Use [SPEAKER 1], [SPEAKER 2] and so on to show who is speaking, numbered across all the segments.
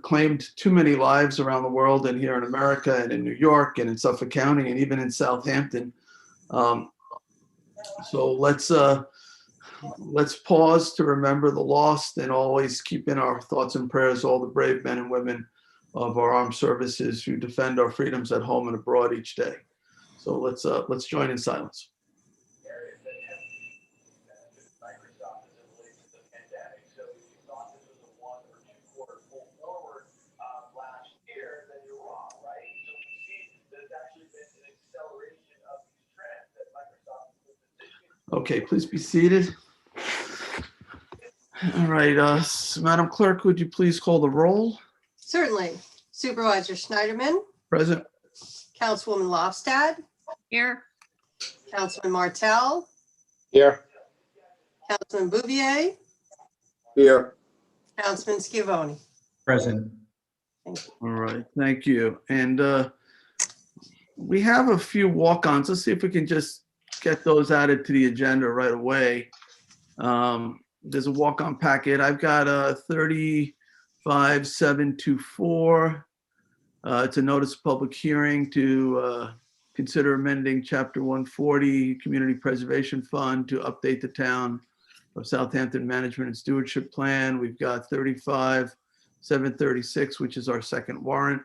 [SPEAKER 1] claimed too many lives around the world and here in America and in New York and in Suffolk County and even in Southampton. So let's pause to remember the lost and always keep in our thoughts and prayers all the brave men and women of our armed services who defend our freedoms at home and abroad each day. So let's join in silence. Okay, please be seated. All right, Madam Clerk, would you please call the roll?
[SPEAKER 2] Certainly. Supervisor Schneiderman,
[SPEAKER 1] Present.
[SPEAKER 2] Councilwoman Lofstad,
[SPEAKER 3] Here.
[SPEAKER 2] Councilman Martell,
[SPEAKER 4] Here.
[SPEAKER 2] Councilman Bouvier,
[SPEAKER 4] Here.
[SPEAKER 2] Councilman Scavone.
[SPEAKER 5] Present.
[SPEAKER 2] Thank you.
[SPEAKER 1] All right, thank you. And we have a few walk-ons. Let's see if we can just get those added to the agenda right away. There's a walk-on packet. I've got a 35724. It's a notice of public hearing to consider amending Chapter 140 Community Preservation Fund to update the town of Southampton Management and Stewardship Plan. We've got 35736, which is our second warrant.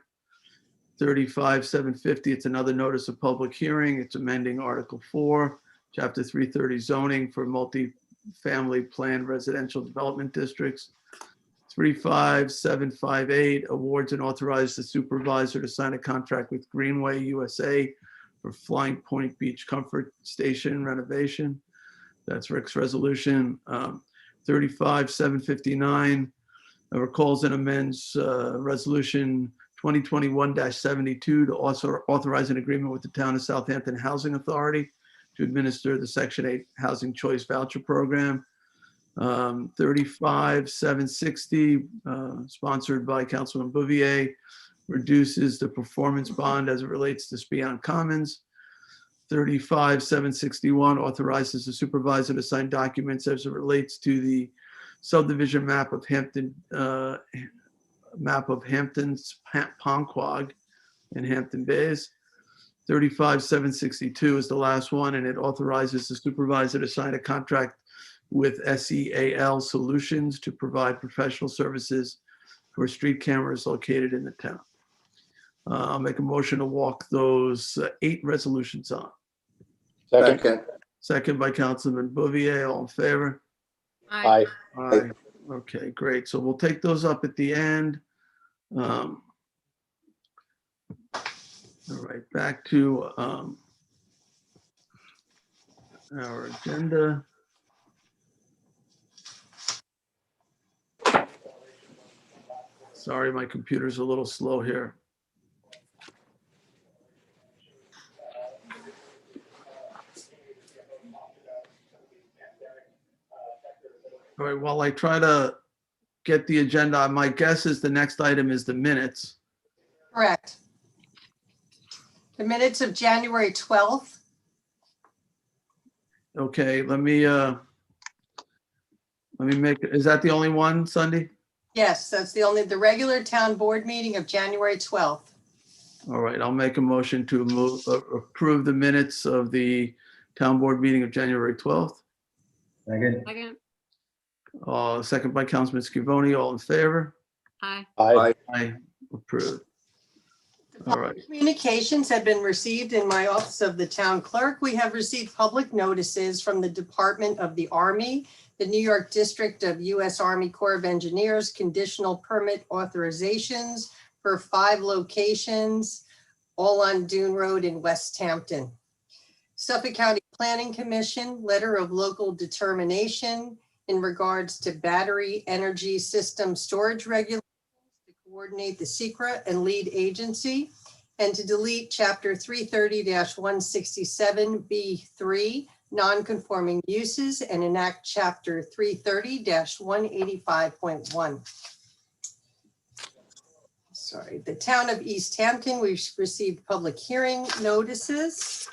[SPEAKER 1] 35750, it's another notice of public hearing. It's amending Article 4, Chapter 330 zoning for multi-family planned residential development districts. 35758 awards and authorizes the supervisor to sign a contract with Greenway USA for Flying Point Beach Comfort Station renovation. That's Rick's resolution. 35759 recalls and amends resolution 2021-72 to also authorize an agreement with the Town of Southampton Housing Authority to administer the Section 8 Housing Choice Voucher Program. 35760, sponsored by Councilman Bouvier, reduces the performance bond as it relates to Spion Commons. 35761 authorizes the supervisor to sign documents as it relates to the subdivision map of Hampton's Ponquag in Hampton Bays. 35762 is the last one, and it authorizes the supervisor to sign a contract with SEAL Solutions to provide professional services for street cameras located in the town. I'll make a motion to walk those 8 resolutions on.
[SPEAKER 4] Second.
[SPEAKER 1] Second by Councilman Bouvier. All in favor?
[SPEAKER 4] Aye.
[SPEAKER 1] Aye. Okay, great. So we'll take those up at the end. All right, back to our agenda. Sorry, my computer's a little slow here. All right, while I try to get the agenda, my guess is the next item is the minutes.
[SPEAKER 2] Correct. The minutes of January 12th.
[SPEAKER 1] Okay, let me make, is that the only one, Sunday?
[SPEAKER 2] Yes, that's the regular town board meeting of January 12th.
[SPEAKER 1] All right, I'll make a motion to approve the minutes of the town board meeting of January 12th.
[SPEAKER 5] Second.
[SPEAKER 3] Second.
[SPEAKER 1] Second by Councilman Scavone. All in favor?
[SPEAKER 3] Aye.
[SPEAKER 4] Aye.
[SPEAKER 1] Aye. Approved. All right.
[SPEAKER 2] Communications have been received in my office of the town clerk. We have received public notices from the Department of the Army, the New York District of U.S. Army Corps of Engineers, conditional permit authorizations for 5 locations, all on Dune Road in West Hampton. Suffolk County Planning Commission, letter of local determination in regards to battery energy system storage regulations to coordinate the SECRA and lead agency, and to delete Chapter 330-167B3 non-conforming uses and enact Chapter 330-185.1. Sorry, the town of East Hampton, we've received public hearing notices.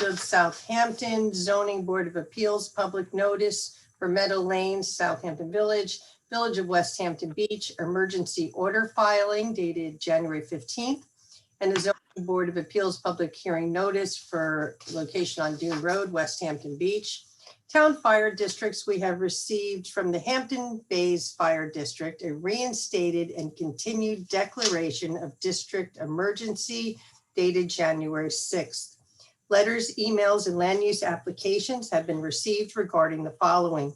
[SPEAKER 2] Of Southampton Zoning Board of Appeals public notice for Meadow Lane, Southampton Village, Village of West Hampton Beach, emergency order filing dated January 15th, and the Zoning Board of Appeals public hearing notice for location on Dune Road, West Hampton Beach. Town fire districts, we have received from the Hampton Bays Fire District a reinstated and continued declaration of district emergency dated January 6th. Letters, emails, and land use applications have been received regarding the following.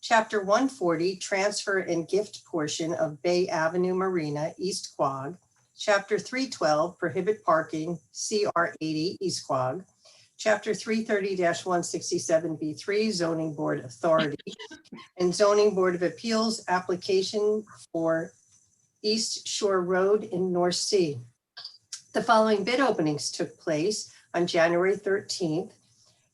[SPEAKER 2] Chapter 140, transfer and gift portion of Bay Avenue Marina, East Quogue. Chapter 312, prohibit parking, CR 80, East Quogue. Chapter 330-167B3, Zoning Board Authority, and Zoning Board of Appeals application for East Shore Road in North Sea. The following bid openings took place on January 13th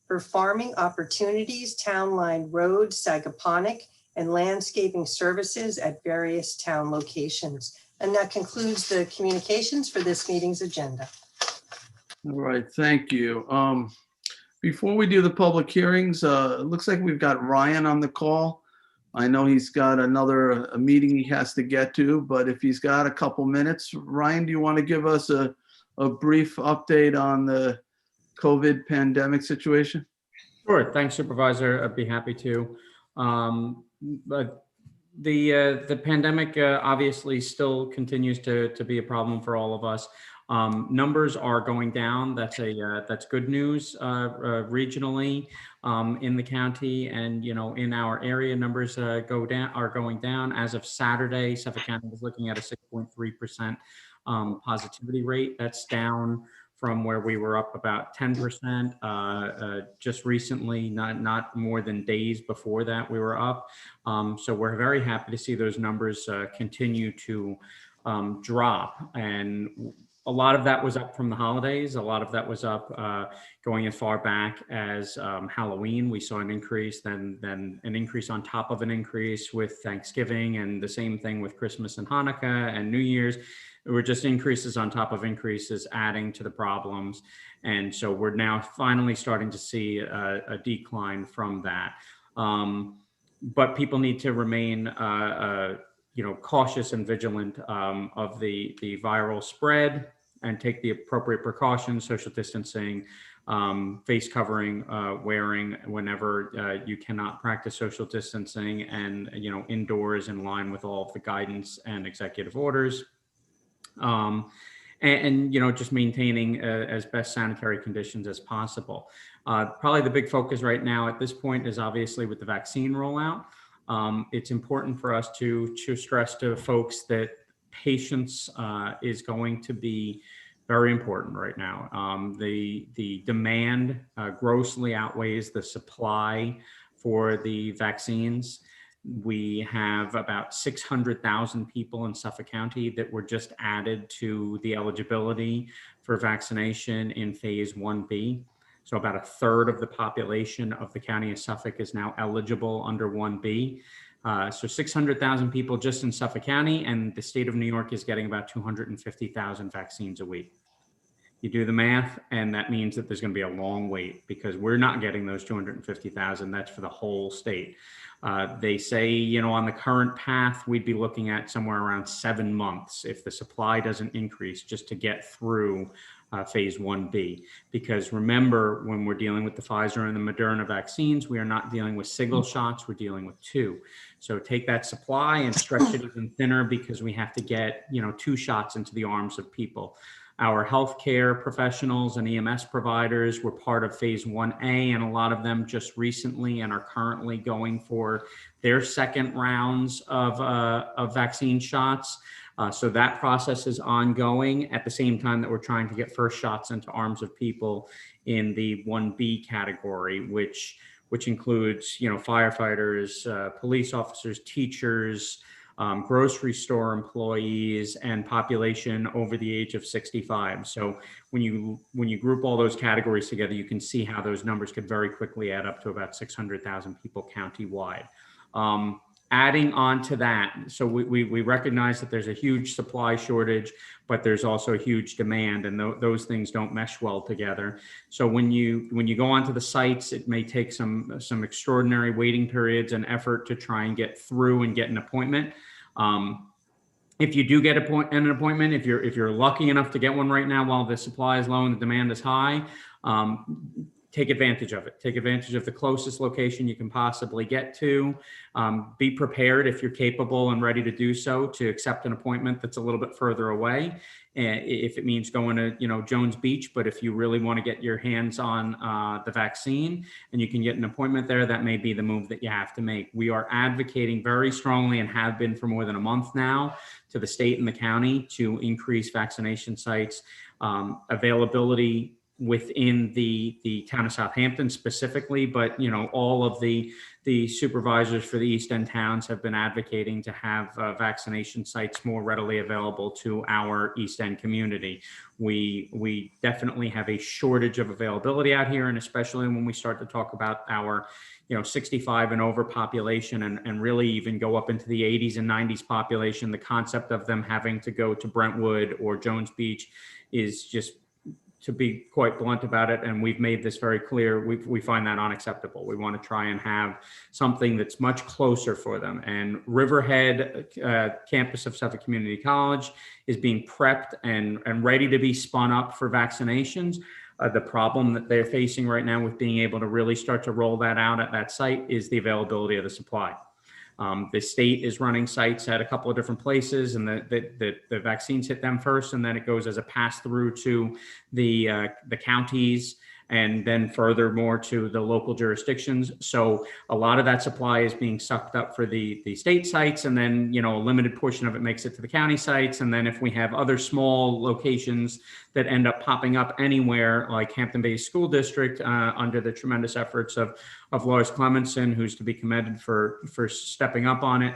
[SPEAKER 2] for farming opportunities, Town Line Road, Sagaponack, and landscaping services at various town locations. And that concludes the communications for this meeting's agenda.
[SPEAKER 1] All right, thank you. Before we do the public hearings, it looks like we've got Ryan on the call. I know he's got a meeting he has to get to, but if he's got a couple minutes, Ryan, do you want to give us a brief update on the COVID pandemic situation?
[SPEAKER 3] Sure. Thanks, Supervisor. I'd be happy to. But the pandemic obviously still continues to be a problem for all of us. Numbers are going down. That's good news regionally in the county, and in our area, numbers are going down. As of Saturday, Suffolk County was looking at a 6.3% positivity rate. That's down from where we were up about 10% just recently, not more than days before that we were up. So we're very happy to see those numbers continue to drop. And a lot of that was up from the holidays. A lot of that was up going as far back as Halloween. We saw an increase, then an increase on top of an increase with Thanksgiving, and the same thing with Christmas and Hanukkah and New Year's. There were just increases on top of increases, adding to the problems. And so we're now finally starting to see a decline from that. But people need to remain cautious and vigilant of the viral spread, and take the appropriate precautions, social distancing, face covering, wearing whenever you cannot practice social distancing, and indoors in line with all of the guidance and executive orders. And just maintaining as best sanitary conditions as possible. Probably the big focus right now at this point is obviously with the vaccine rollout. It's important for us to stress to folks that patience is going to be very important right now. The demand grossly outweighs the supply for the vaccines. We have about 600,000 people in Suffolk County that were just added to the eligibility for vaccination in phase 1B. So about a third of the population of the county of Suffolk is now eligible under 1B. So 600,000 people just in Suffolk County, and the state of New York is getting about 250,000 vaccines a week. You do the math, and that means that there's going to be a long wait, because we're not getting those 250,000. That's for the whole state. They say, on the current path, we'd be looking at somewhere around 7 months if the supply doesn't increase, just to get through phase 1B. Because remember, when we're dealing with the Pfizer and the Moderna vaccines, we are not dealing with single shots, we're dealing with 2. So take that supply and stretch it even thinner, because we have to get 2 shots into the arms of people. Our healthcare professionals and EMS providers were part of phase 1A, and a lot of them just recently and are currently going for their second rounds of vaccine shots. So that process is ongoing at the same time that we're trying to get first shots into arms of people in the 1B category, which includes, firefighters, police officers, teachers, grocery store employees, and population over the age of 65. So when you group all those categories together, you can see how those numbers could very quickly add up to about 600,000 people countywide. adding on to that, so we recognize that there's a huge supply shortage, but there's also a huge demand, and those things don't mesh well together. So when you go onto the sites, it may take some extraordinary waiting periods and effort to try and get through and get an appointment. If you do get an appointment, if you're lucky enough to get one right now while the supply is low and the demand is high, take advantage of it. Take advantage of the closest location you can possibly get to. Be prepared, if you're capable and ready to do so, to accept an appointment that's a little bit further away. If it means going to, Jones Beach, but if you really want to get your hands on the vaccine and you can get an appointment there, that may be the move that you have to make. We are advocating very strongly, and have been for more than a month now, to the state and the county to increase vaccination sites, availability within the town of Southampton specifically, but all of the supervisors for the East End towns have been advocating to have vaccination sites more readily available to our East End community. We definitely have a shortage of availability out here, and especially when we start to talk about our 65 and over population, and really even go up into the 80s and 90s population, the concept of them having to go to Brentwood or Jones Beach is just, to be quite blunt about it, and we've made this very clear, we find that unacceptable. We want to try and have something that's much closer for them. And Riverhead campus of Suffolk Community College is being prepped and ready to be spun up for vaccinations. The problem that they're facing right now with being able to really start to roll that out at that site is the availability of the supply. The state is running sites at a couple of different places, and the vaccines hit them first, and then it goes as a pass through to the counties, and then furthermore to the local jurisdictions. So a lot of that supply is being sucked up for the state sites, and then a limited portion of it makes it to the county sites. And then if we have other small locations that end up popping up anywhere, like Hampton Bays School District, under the tremendous efforts of Lois Clemenson, who's to be commended for stepping up on it,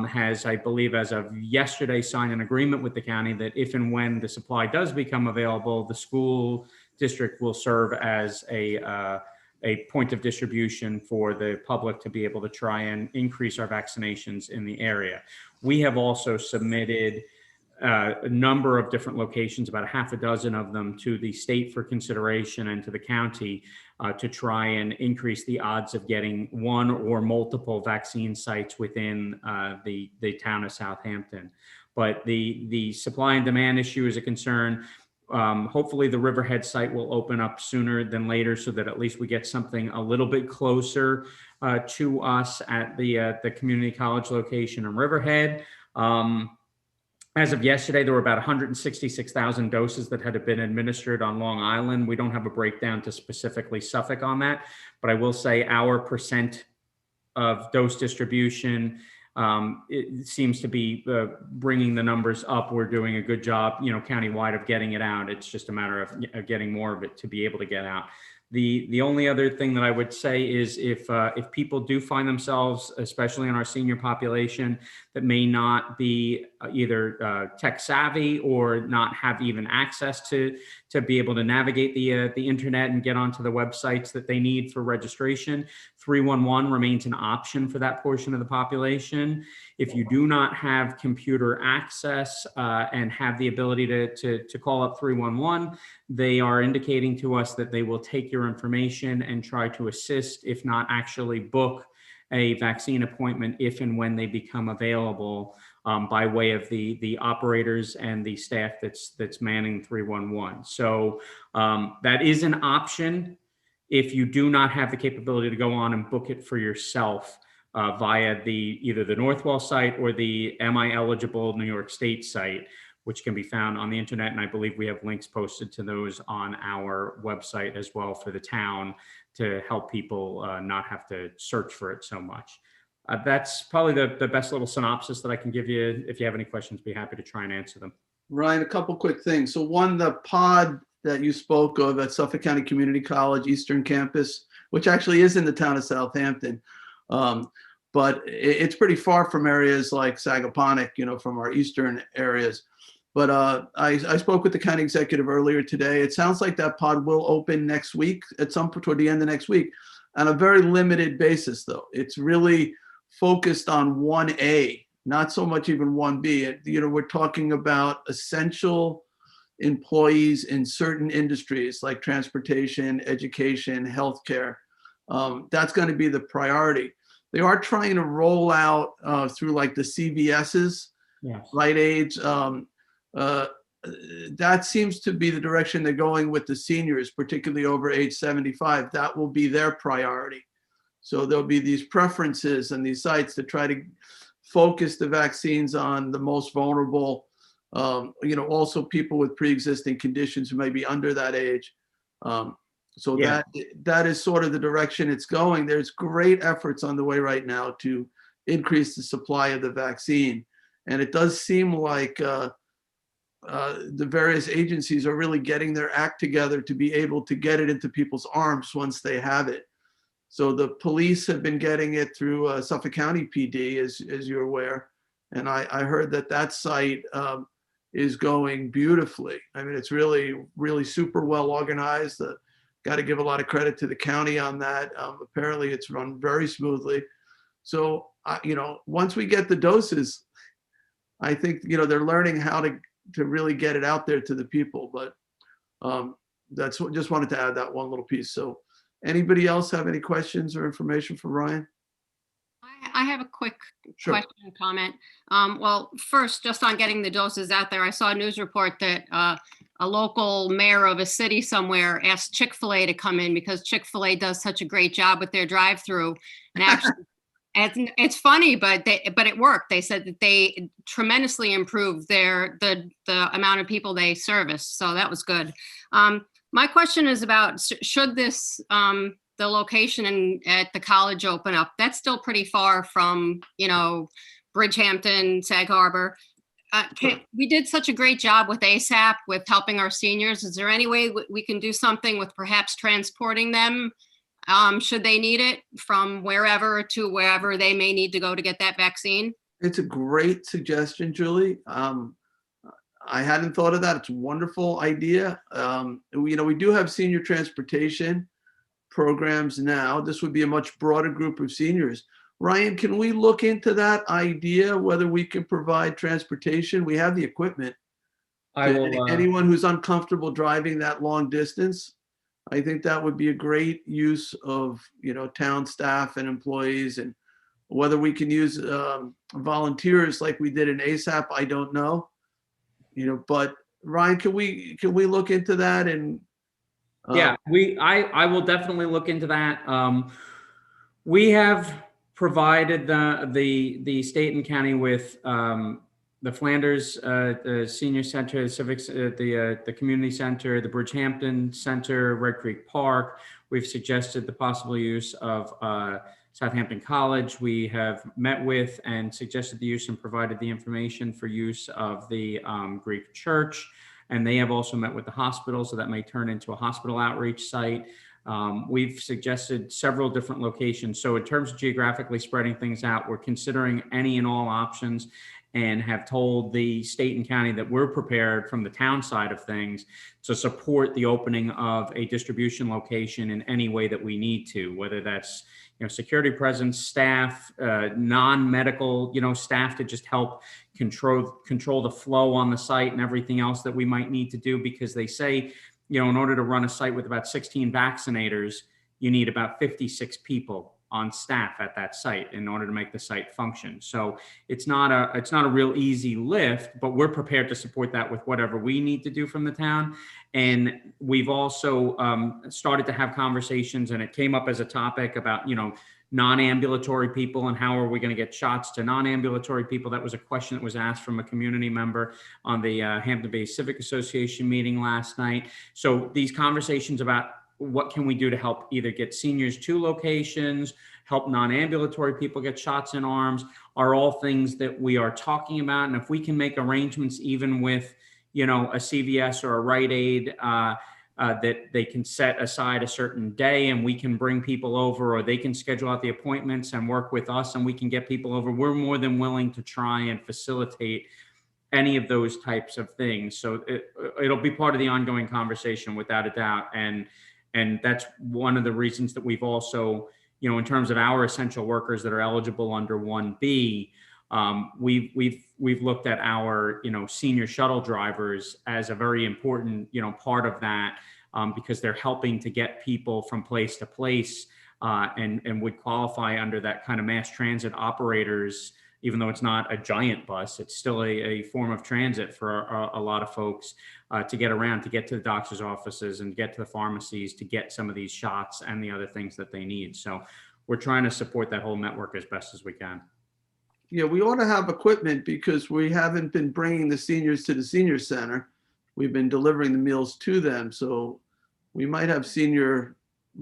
[SPEAKER 3] has, I believe, as of yesterday, signed an agreement with the county that if and when the supply does become available, the school district will serve as a point of distribution for the public to be able to try and increase our vaccinations in the area. We have also submitted a number of different locations, about a half a dozen of them, to the state for consideration and to the county to try and increase the odds of getting one or multiple vaccine sites within the town of Southampton. But the supply and demand issue is a concern. Hopefully the Riverhead site will open up sooner than later, so that at least we get something a little bit closer to us at the community college location in Riverhead. As of yesterday, there were about 166,000 doses that had been administered on Long Island. We don't have a breakdown to specifically Suffolk on that, but I will say our percent of dose distribution, it seems to be bringing the numbers up. We're doing a good job, countywide, of getting it out. It's just a matter of getting more of it to be able to get out. The only other thing that I would say is if people do find themselves, especially in our senior population, that may not be either tech savvy or not have even access to be able to navigate the internet and get onto the websites that they need for registration, 311 remains an option for that portion of the population. If you do not have computer access and have the ability to call up 311, they are indicating to us that they will take your information and try to assist, if not actually book a vaccine appointment if and when they become available, by way of the operators and the staff that's manning 311. So that is an option if you do not have the capability to go on and book it for yourself via either the Northwell site or the Am I Eligible New York State site, which can be found on the internet. And I believe we have links posted to those on our website as well for the town to help people not have to search for it so much. That's probably the best little synopsis that I can give you. If you have any questions, be happy to try and answer them.
[SPEAKER 1] Ryan, a couple quick things. So one, the pod that you spoke of at Suffolk County Community College Eastern Campus, which actually is in the town of Southampton, but it's pretty far from areas like Sagaponack, from our eastern areas. But I spoke with the county executive earlier today. It sounds like that pod will open next week, toward the end of next week, on a very limited basis, though. It's really focused on 1A, not so much even 1B. We're talking about essential employees in certain industries like transportation, education, healthcare. That's going to be the priority. They are trying to roll out through like the CVSs,
[SPEAKER 3] Yes.
[SPEAKER 1] Rite Aids. That seems to be the direction they're going with the seniors, particularly over age 75. That will be their priority. So there'll be these preferences and these sites to try to focus the vaccines on the most vulnerable, also people with pre-existing conditions who may be under that age. So
[SPEAKER 3] Yeah.
[SPEAKER 1] that is sort of the direction it's going. There's great efforts on the way right now to increase the supply of the vaccine. And it does seem like the various agencies are really getting their act together to be able to get it into people's arms once they have it. So the police have been getting it through Suffolk County PD, as you're aware. And I heard that site is going beautifully. I mean, it's really, really super well organized. Got to give a lot of credit to the county on that. Apparently it's run very smoothly. So, once we get the doses, I think, they're learning how to really get it out there to the people. But that's what, just wanted to add that one little piece. So anybody else have any questions or information for Ryan?
[SPEAKER 6] I have a quick
[SPEAKER 1] Sure.
[SPEAKER 6] question and comment. Well, first, just on getting the doses out there, I saw a news report that a local mayor of a city somewhere asked Chick-fil-A to come in because Chick-fil-A does such a great job with their drive-through. And actually, it's funny, but it worked. They said that they tremendously improved the amount of people they service. So that was good. My question is about, should this the location at the college open up? That's still pretty far from, Bridgehampton, Sag Harbor. We did such a great job with ASAP with helping our seniors. Is there any way we can do something with perhaps transporting them, should they need it, from wherever to wherever they may need to go to get that vaccine?
[SPEAKER 1] It's a great suggestion, Julie. I hadn't thought of that. It's a wonderful idea. We do have senior transportation programs now. This would be a much broader group of seniors. Ryan, can we look into that idea, whether we can provide transportation? We have the equipment.
[SPEAKER 3] I will.
[SPEAKER 1] Anyone who's uncomfortable driving that long distance, I think that would be a great use of, town staff and employees. And whether we can use volunteers like we did in ASAP, I don't know. But Ryan, can we look into that? And
[SPEAKER 3] Yeah, I will definitely look into that. We have provided the state and county with the Flanders, the Senior Center, the Civics, the Community Center, the Bridgehampton Center, Red Creek Park. We've suggested the possible use of Southampton College. We have met with and suggested the use and provided the information for use of the Greek Church. And they have also met with the hospital, so that may turn into a hospital outreach site. We've suggested several different locations. So in terms of geographically spreading things out, we're considering any and all options and have told the state and county that we're prepared from the town side of things to support the opening of a distribution location in any way that we need to, whether that's security presence, staff, non-medical, staff to just help control the flow on the site and everything else that we might need to do, because they say, in order to run a site with about 16 vaccinators, you need about 56 people on staff at that site in order to make the site function. So it's not a real easy lift, but we're prepared to support that with whatever we need to do from the town. And we've also started to have conversations, and it came up as a topic about, non-ambulatory people and how are we going to get shots to non-ambulatory people. That was a question that was asked from a community member on the Hampton Bay Civic Association meeting last night. So these conversations about what can we do to help either get seniors to locations, help non-ambulatory people get shots in arms, are all things that we are talking about. And if we can make arrangements even with, a CVS or a Rite Aid, that they can set aside a certain day and we can bring people over, or they can schedule out the appointments and work with us and we can get people over, we're more than willing to try and facilitate any of those types of things. So it'll be part of the ongoing conversation without a doubt. And that's one of the reasons that we've also, in terms of our essential workers that are eligible under 1B, we've looked at our, senior shuttle drivers as a very important, part of that, because they're helping to get people from place to place, and would qualify under that kind of mass transit operators. Even though it's not a giant bus, it's still a form of transit for a lot of folks to get around, to get to the doctor's offices and get to the pharmacies to get some of these shots and the other things that they need. So we're trying to support that whole network as best as we can.
[SPEAKER 1] Yeah, we ought to have equipment because we haven't been bringing the seniors to the senior center. We've been delivering the meals to them. So we might have senior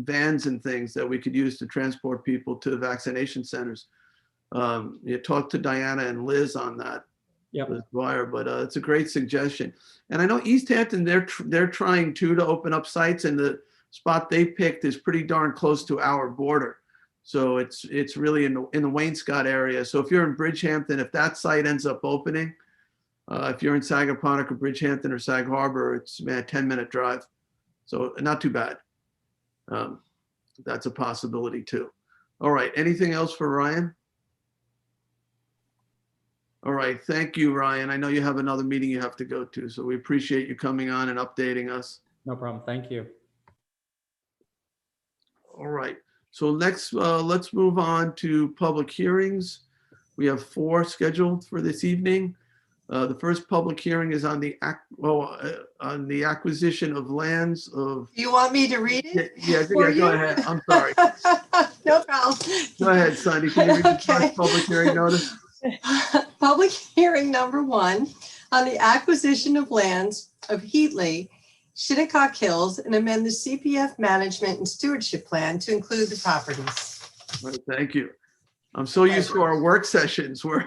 [SPEAKER 1] vans and things that we could use to transport people to the vaccination centers. You talked to Diana and Liz on that.
[SPEAKER 3] Yep.
[SPEAKER 1] Liz Dwyer, but it's a great suggestion. And I know East Hampton, they're trying to open up sites, and the spot they picked is pretty darn close to our border. So it's really in the Wainscott area. So if you're in Bridgehampton, if that site ends up opening, if you're in Sagaponack or Bridgehampton or Sag Harbor, it's a 10-minute drive. So not too bad. That's a possibility too. All right. Anything else for Ryan? All right. Thank you, Ryan. I know you have another meeting you have to go to, so we appreciate you coming on and updating us.
[SPEAKER 3] No problem. Thank you.
[SPEAKER 1] All right. So next, let's move on to public hearings. We have 4 scheduled for this evening. The first public hearing is on the acquisition of lands of.
[SPEAKER 2] You want me to read it?
[SPEAKER 1] Yeah,
[SPEAKER 2] for
[SPEAKER 1] go
[SPEAKER 2] you?
[SPEAKER 1] ahead. I'm sorry.
[SPEAKER 2] No problem.
[SPEAKER 1] Go ahead, Sandy. Can you read the
[SPEAKER 2] Okay.
[SPEAKER 1] first public hearing notice?
[SPEAKER 2] Public hearing number 1 on the acquisition of lands of Heatley, Shinnecock Hills, and amend the CPF management and stewardship plan to include the properties.
[SPEAKER 1] All right, thank you. I'm so used to our work sessions where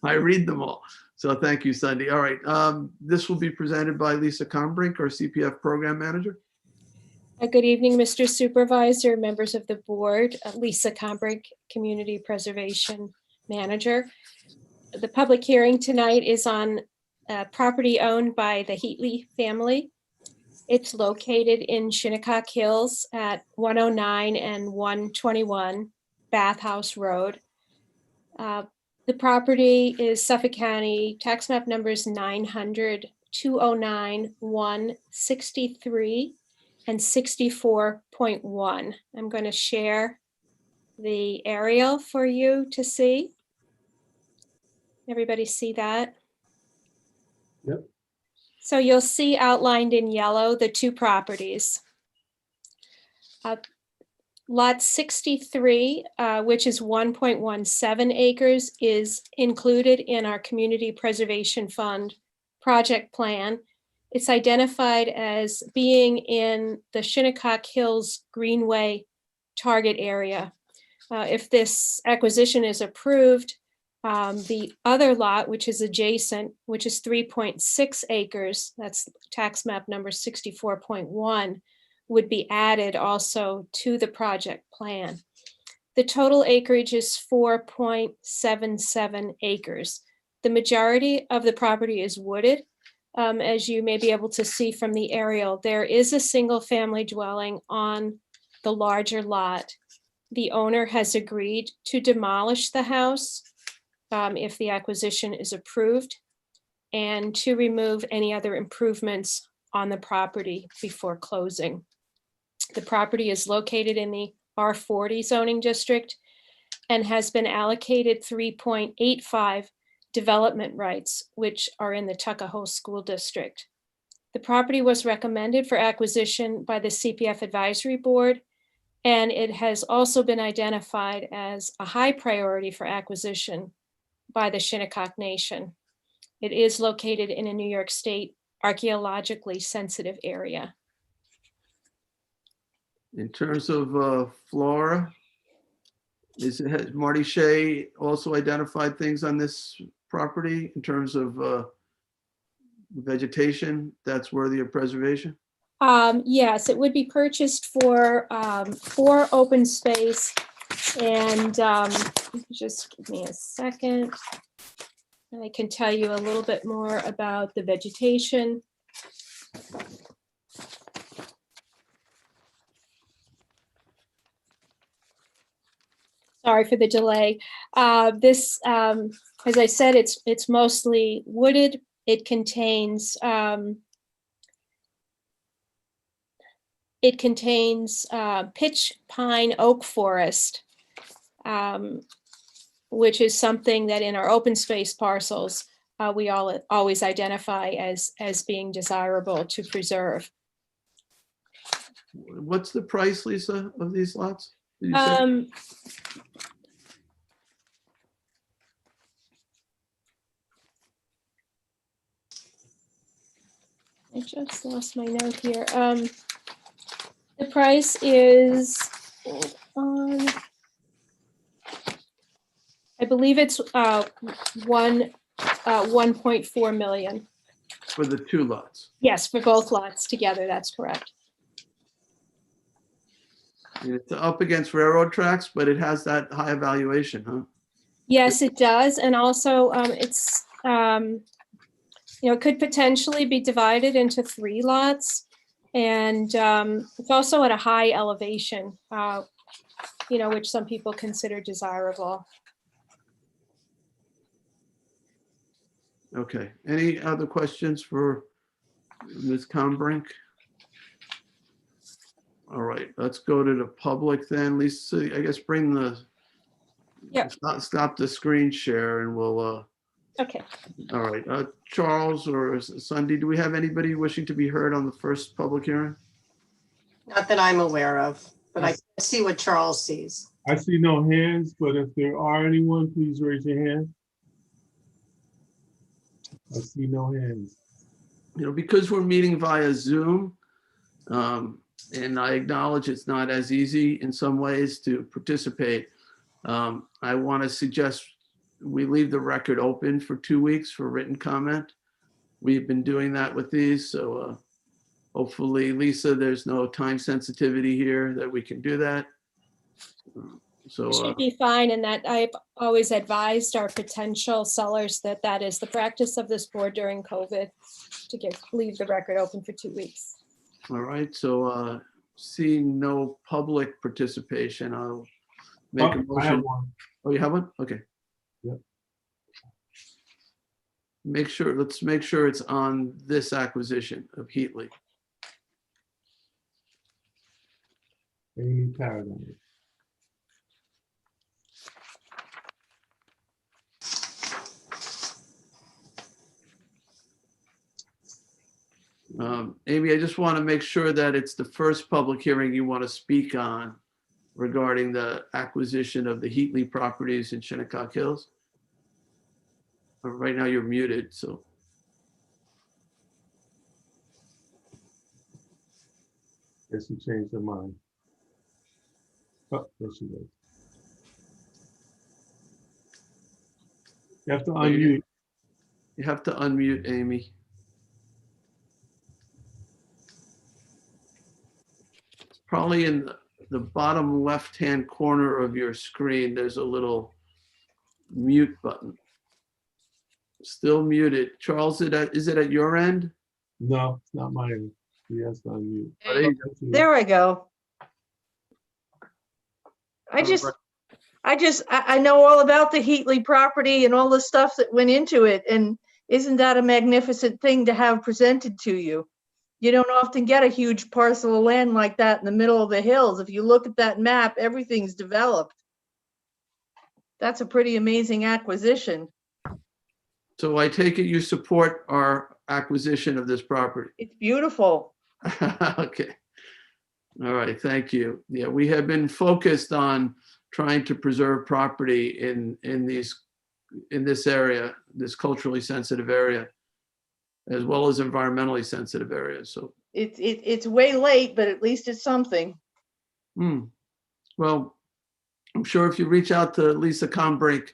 [SPEAKER 1] I read them all. So thank you, Sandy. All right. This will be presented by Lisa Combrink, our CPF program manager.
[SPEAKER 7] Good evening, Mr. Supervisor, members of the board. Lisa Combrink, Community Preservation Manager. The public hearing tonight is on property owned by the Heatley family. It's located in Shinnecock Hills at 109 and 121 Bathhouse Road. The property is Suffolk County, tax map numbers 900, 209, 163, and 64.1. I'm going to share the aerial for you to see. Everybody see that?
[SPEAKER 5] Yep.
[SPEAKER 7] So you'll see outlined in yellow the 2 properties. Lot 63, which is 1.17 acres, is included in our Community Preservation Fund project plan. It's identified as being in the Shinnecock Hills Greenway target area. If this acquisition is approved, the other lot, which is adjacent, which is 3.6 acres, that's tax map number 64.1, would be added also to the project plan. The total acreage is 4.77 acres. The majority of the property is wooded. As you may be able to see from the aerial, there is a single family dwelling on the larger lot. The owner has agreed to demolish the house if the acquisition is approved, and to remove any other improvements on the property before closing. The property is located in the R40 zoning district and has been allocated 3.85 development rights, which are in the Tuckahoe School District. The property was recommended for acquisition by the CPF Advisory Board, and it has also been identified as a high priority for acquisition by the Shinnecock Nation. It is located in a New York State archaeologically sensitive area.
[SPEAKER 1] In terms of flora, has Marty Shea also identified things on this property in terms of vegetation that's worthy of preservation?
[SPEAKER 7] Yes, it would be purchased for open space, and just give me a second. I can tell you a little bit more about the vegetation. Sorry for the delay. This, as I said, it's mostly wooded. It contains pitch pine oak forest, which is something that in our open space parcels, we always identify as being desirable to preserve.
[SPEAKER 1] What's the price, Lisa, of these lots? Did you say?
[SPEAKER 7] I just lost my note here. The price is, I believe it's 1.4 million.
[SPEAKER 1] For the 2 lots?
[SPEAKER 7] Yes, for both lots together, that's correct.
[SPEAKER 1] And it's up against railroad tracks, but it has that high evaluation, huh?
[SPEAKER 7] Yes, it does. And also it's, it could potentially be divided into 3 lots. And it's also at a high elevation, which some people consider desirable.
[SPEAKER 1] Okay. Any other questions for Ms. Combrink? All right, let's go to the public then. Lisa, I guess bring the,
[SPEAKER 7] Yep.
[SPEAKER 1] stop the screen share and we'll,
[SPEAKER 7] Okay.
[SPEAKER 1] all right. Charles or Sunday, do we have anybody wishing to be heard on the first public hearing?
[SPEAKER 2] Not that I'm aware of, but I can see what Charles sees.
[SPEAKER 5] I see no hands, but if there are anyone, please raise your hand. I see no hands.
[SPEAKER 1] Because we're meeting via Zoom, and I acknowledge it's not as easy in some ways to participate, I want to suggest we leave the record open for 2 weeks for written comment. We've been doing that with these, so hopefully, Lisa, there's no time sensitivity here that we can do that. So
[SPEAKER 7] It should be fine, and that I've always advised our potential sellers that is the practice of this board during COVID, to leave the record open for 2 weeks.
[SPEAKER 1] all right, so seeing no public participation, I'll make a
[SPEAKER 5] Oh, I have
[SPEAKER 1] motion.
[SPEAKER 5] one.
[SPEAKER 1] Oh, you have one? Okay.
[SPEAKER 5] Yep.
[SPEAKER 1] Let's make sure it's on this acquisition of Heatley.
[SPEAKER 5] Amy Paradise.
[SPEAKER 1] Amy, I just want to make sure that it's the first public hearing you want to speak on regarding the acquisition of the Heatley properties in Shinnecock Hills. Right now you're muted, so.
[SPEAKER 5] Guess she changed her mind. Oh, there she goes. You have to unmute.
[SPEAKER 1] You have to unmute, Amy. Probably in the bottom left-hand corner of your screen, there's a little mute button. Still muted. Charles, is it at your end?
[SPEAKER 5] No, it's not mine. She has to unmute.
[SPEAKER 1] Oh, there you go.
[SPEAKER 8] There I go. I know all about the Heatley property and all the stuff that went into it. And isn't that a magnificent thing to have presented to you? You don't often get a huge parcel of land like that in the middle of the hills. If you look at that map, everything's developed. That's a pretty amazing acquisition.
[SPEAKER 1] So I take it you support our acquisition of this property?
[SPEAKER 8] It's beautiful.
[SPEAKER 1] Okay. All right, thank you. Yeah, we have been focused on trying to preserve property in this area, this culturally sensitive area, as well as environmentally sensitive areas. So
[SPEAKER 8] It's way late, but at least it's something.
[SPEAKER 1] Well, I'm sure if you reach out to Lisa Combrink,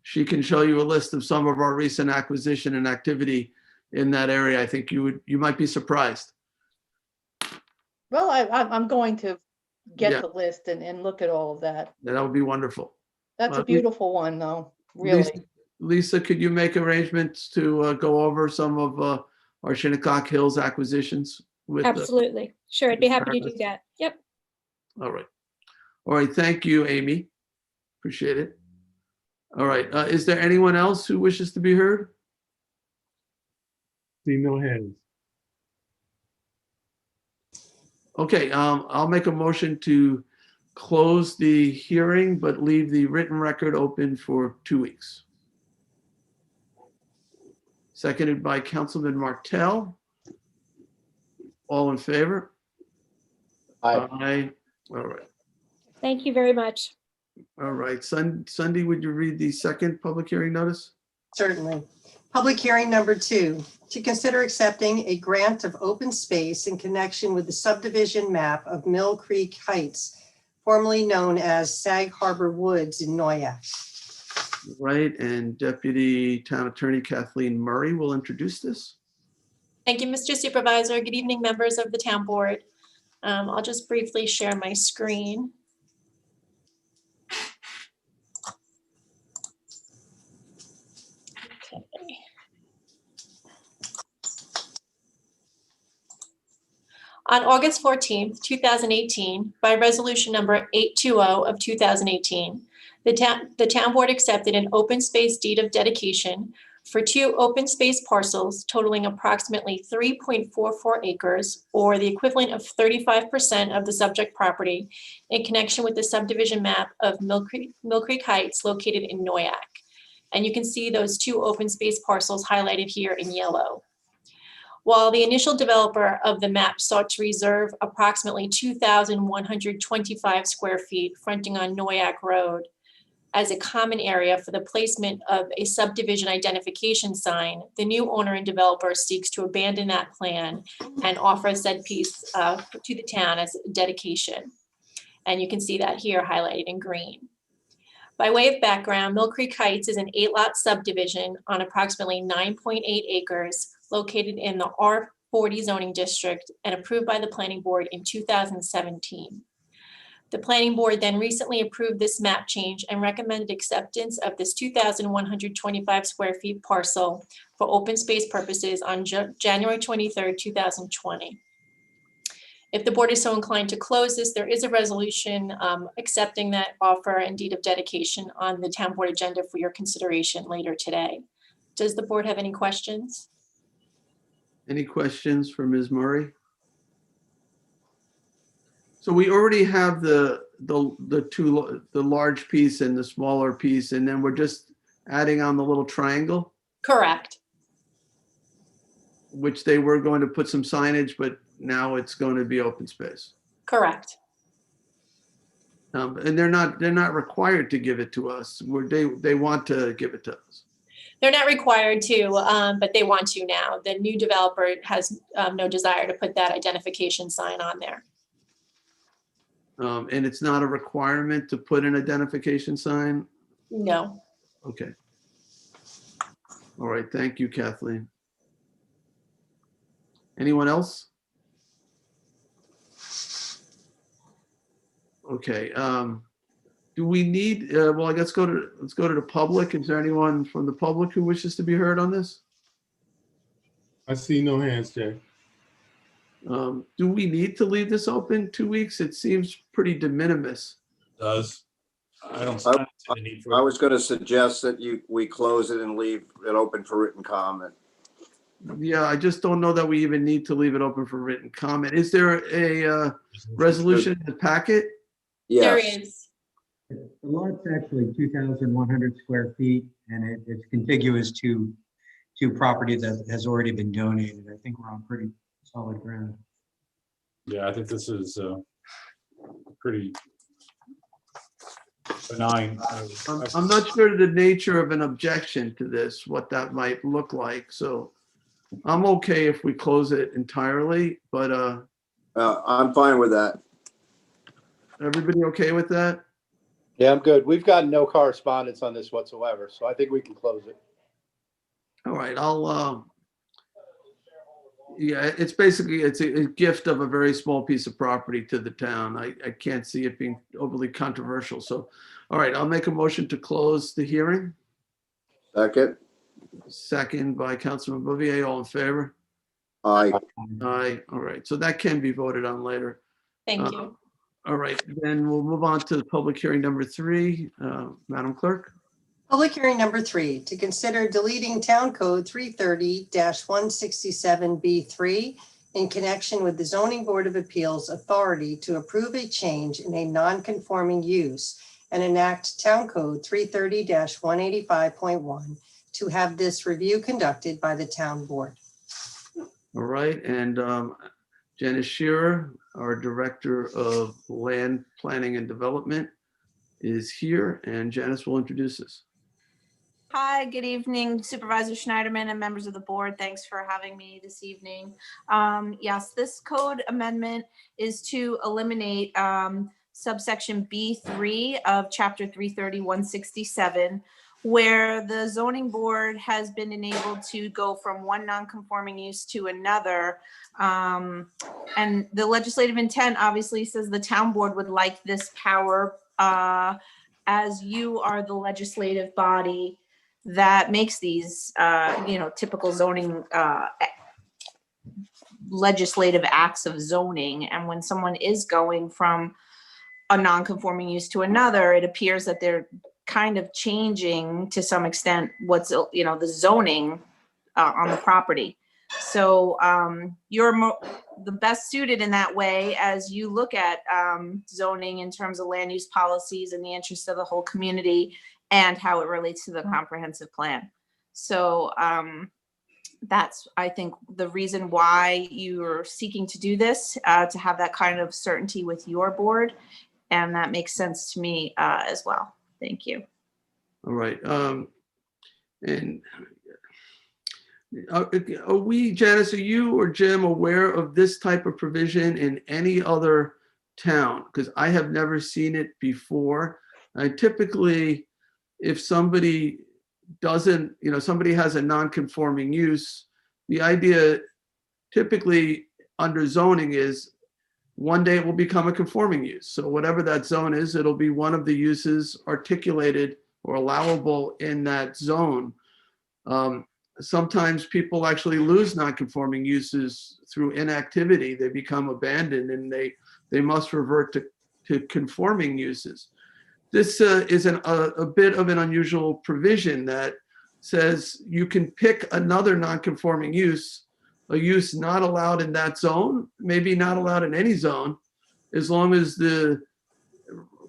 [SPEAKER 1] she can show you a list of some of our recent acquisition and activity in that area. I think you might be surprised.
[SPEAKER 8] Well, I'm going to get
[SPEAKER 1] Yeah.
[SPEAKER 8] the list and look at all of that.
[SPEAKER 1] That would be wonderful.
[SPEAKER 8] That's a beautiful one, though, really.
[SPEAKER 1] Lisa, could you make arrangements to go over some of our Shinnecock Hills acquisitions?
[SPEAKER 7] Absolutely. Sure, I'd be happy to do that. Yep.
[SPEAKER 1] All right. All right, thank you, Amy. Appreciate it. All right, is there anyone else who wishes to be heard?
[SPEAKER 5] See no hands.
[SPEAKER 1] Okay, I'll make a motion to close the hearing, but leave the written record open for 2 weeks. Seconded by Councilman Martell. All in favor?
[SPEAKER 4] Aye.
[SPEAKER 1] Aye. All right.
[SPEAKER 7] Thank you very much.
[SPEAKER 1] All right. Sunday, would you read the second public hearing notice?
[SPEAKER 2] Certainly. Public hearing number 2, to consider accepting a grant of open space in connection with the subdivision map of Mill Creek Heights, formerly known as Sag Harbor Woods in Noyak.
[SPEAKER 1] Right, and Deputy Town Attorney Kathleen Murray will introduce this.
[SPEAKER 9] Thank you, Mr. Supervisor. Good evening, members of the town board. I'll just briefly share my screen. Okay. On August 14th, 2018, by resolution number 820 of 2018, the town board accepted an open space deed of dedication for 2 open space parcels totaling approximately 3.44 acres, or the equivalent of 35% of the subject property, in connection with the subdivision map of Mill Creek Heights located in Noyak. And you can see those 2 open space parcels highlighted here in yellow. While the initial developer of the map sought to reserve approximately 2,125 square feet fronting on Noyak Road as a common area for the placement of a subdivision identification sign, the new owner and developer seeks to abandon that plan and offer said piece to the town as a dedication. And you can see that here highlighted in green. By way of background, Mill Creek Heights is an 8-lot subdivision on approximately 9.8 acres located in the R40 zoning district and approved by the planning board in 2017. The planning board then recently approved this map change and recommended acceptance of this 2,125 square feet parcel for open space purposes on January 23rd, 2020. If the board is so inclined to close this, there is a resolution accepting that offer and deed of dedication on the town board agenda for your consideration later today. Does the board have any questions?
[SPEAKER 1] Any questions for Ms. Murray? So we already have the large piece and the smaller piece, and then we're just adding on the little triangle,
[SPEAKER 9] Correct.
[SPEAKER 1] which they were going to put some signage, but now it's going to be open space.
[SPEAKER 9] Correct.
[SPEAKER 1] And they're not required to give it to us. They want to give it to us.
[SPEAKER 9] They're not required to, but they want to now. The new developer has no desire to put that identification sign on there.
[SPEAKER 1] And it's not a requirement to put an identification sign?
[SPEAKER 9] No.
[SPEAKER 1] Okay. All right, thank you, Kathleen. Anyone else? Okay, do we need, well, I guess let's go to the public. Is there anyone from the public who wishes to be heard on this?
[SPEAKER 5] I see no hands, Jay.
[SPEAKER 1] Do we need to leave this open 2 weeks? It seems pretty de minimis.
[SPEAKER 10] Does. I don't see the need for
[SPEAKER 4] I
[SPEAKER 10] it.
[SPEAKER 4] was going to suggest that we close it and leave it open for written comment.
[SPEAKER 1] Yeah, I just don't know that we even need to leave it open for written comment. Is there a resolution in the packet?
[SPEAKER 9] There
[SPEAKER 4] Yes.
[SPEAKER 9] is.
[SPEAKER 11] The lot's actually 2,100 square feet, and it's contiguous to property that has already been donated. I think we're on pretty solid ground.
[SPEAKER 10] Yeah, I think this is pretty benign.
[SPEAKER 1] I'm not sure the nature of an objection to this, what that might look like. So I'm okay if we close it entirely, but
[SPEAKER 4] I'm fine with that.
[SPEAKER 1] everybody okay with that?
[SPEAKER 12] Yeah, I'm good. We've got no correspondence on this whatsoever, so I think we can close it.
[SPEAKER 1] All right, yeah, it's basically, it's a gift of a very small piece of property to the town. I can't see it being overly controversial. So, all right, I'll make a motion to close the hearing.
[SPEAKER 4] Second.
[SPEAKER 1] Second by Councilman Bouvier, all in favor?
[SPEAKER 4] Aye.
[SPEAKER 1] Aye, all right, so that can be voted on later.
[SPEAKER 9] Thank you.
[SPEAKER 1] All right, then we'll move on to public hearing number 3. Madam Clerk?
[SPEAKER 2] Public hearing number 3, to consider deleting Town Code 330-167B3 in connection with the Zoning Board of Appeals authority to approve a change in a non-conforming use and enact Town Code 330-185.1 to have this review conducted by the Town Board.
[SPEAKER 1] All right, and Janice Shearer, our Director of Land Planning and Development, is here, and Janice will introduce us.
[SPEAKER 13] Hi, good evening, Supervisor Schneiderman and members of the board. Thanks for having me this evening. Yes, this code amendment is to eliminate subsection B3 of Chapter 330-167, where the zoning board has been enabled to go from one non-conforming use to another. And the legislative intent obviously says the town board would like this power as you are the legislative body that makes these, typical zoning, legislative acts of zoning. And when someone is going from a non-conforming use to another, it appears that they're kind of changing to some extent what's, the zoning on the property. So you're the best suited in that way as you look at zoning in terms of land use policies and the interest of the whole community and how it relates to the comprehensive plan. So that's, I think, the reason why you're seeking to do this, to have that kind of certainty with your board. And that makes sense to me as well. Thank you.
[SPEAKER 1] All right. And are we, Janice, are you or Jim aware of this type of provision in any other town? Because I have never seen it before. Typically, if somebody doesn't, somebody has a non-conforming use, the idea typically under zoning is one day it will become a conforming use. So whatever that zone is, it'll be one of the uses articulated or allowable in that zone. Sometimes people actually lose non-conforming uses through inactivity. They become abandoned and they must revert to conforming uses. This is a bit of an unusual provision that says you can pick another non-conforming use, a use not allowed in that zone, maybe not allowed in any zone, as long as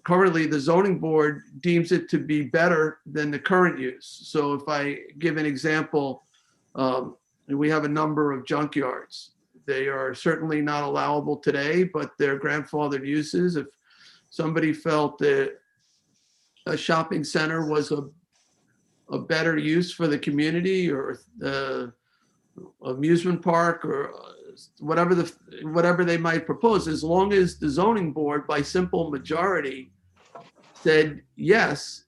[SPEAKER 1] currently the zoning board deems it to be better than the current use. So if I give an example, we have a number of junkyards. They are certainly not allowable today, but they're grandfathered uses. If somebody felt that a shopping center was a better use for the community, or amusement park, or whatever they might propose, as long as the zoning board by simple majority said yes,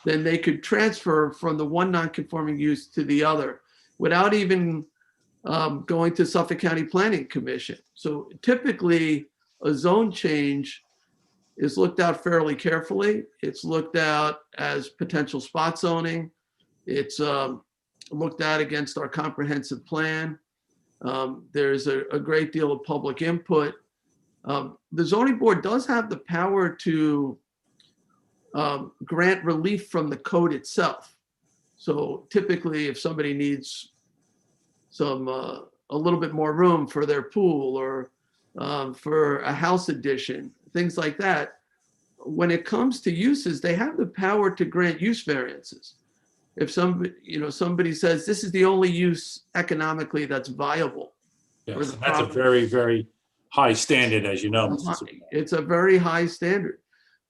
[SPEAKER 1] then they could transfer from the one non-conforming use to the other without even going to Suffolk County Planning Commission. So typically a zone change is looked at fairly carefully. It's looked at as potential spot zoning. It's looked at against our comprehensive plan. There's a great deal of public input. The zoning board does have the power to grant relief from the code itself. So typically if somebody needs a little bit more room for their pool, or for a house addition, things like that, when it comes to uses, they have the power to grant use variances. If somebody says this is the only use economically that's viable.
[SPEAKER 10] Yes, that's a very, very high standard, as you know.
[SPEAKER 1] It's a very high standard.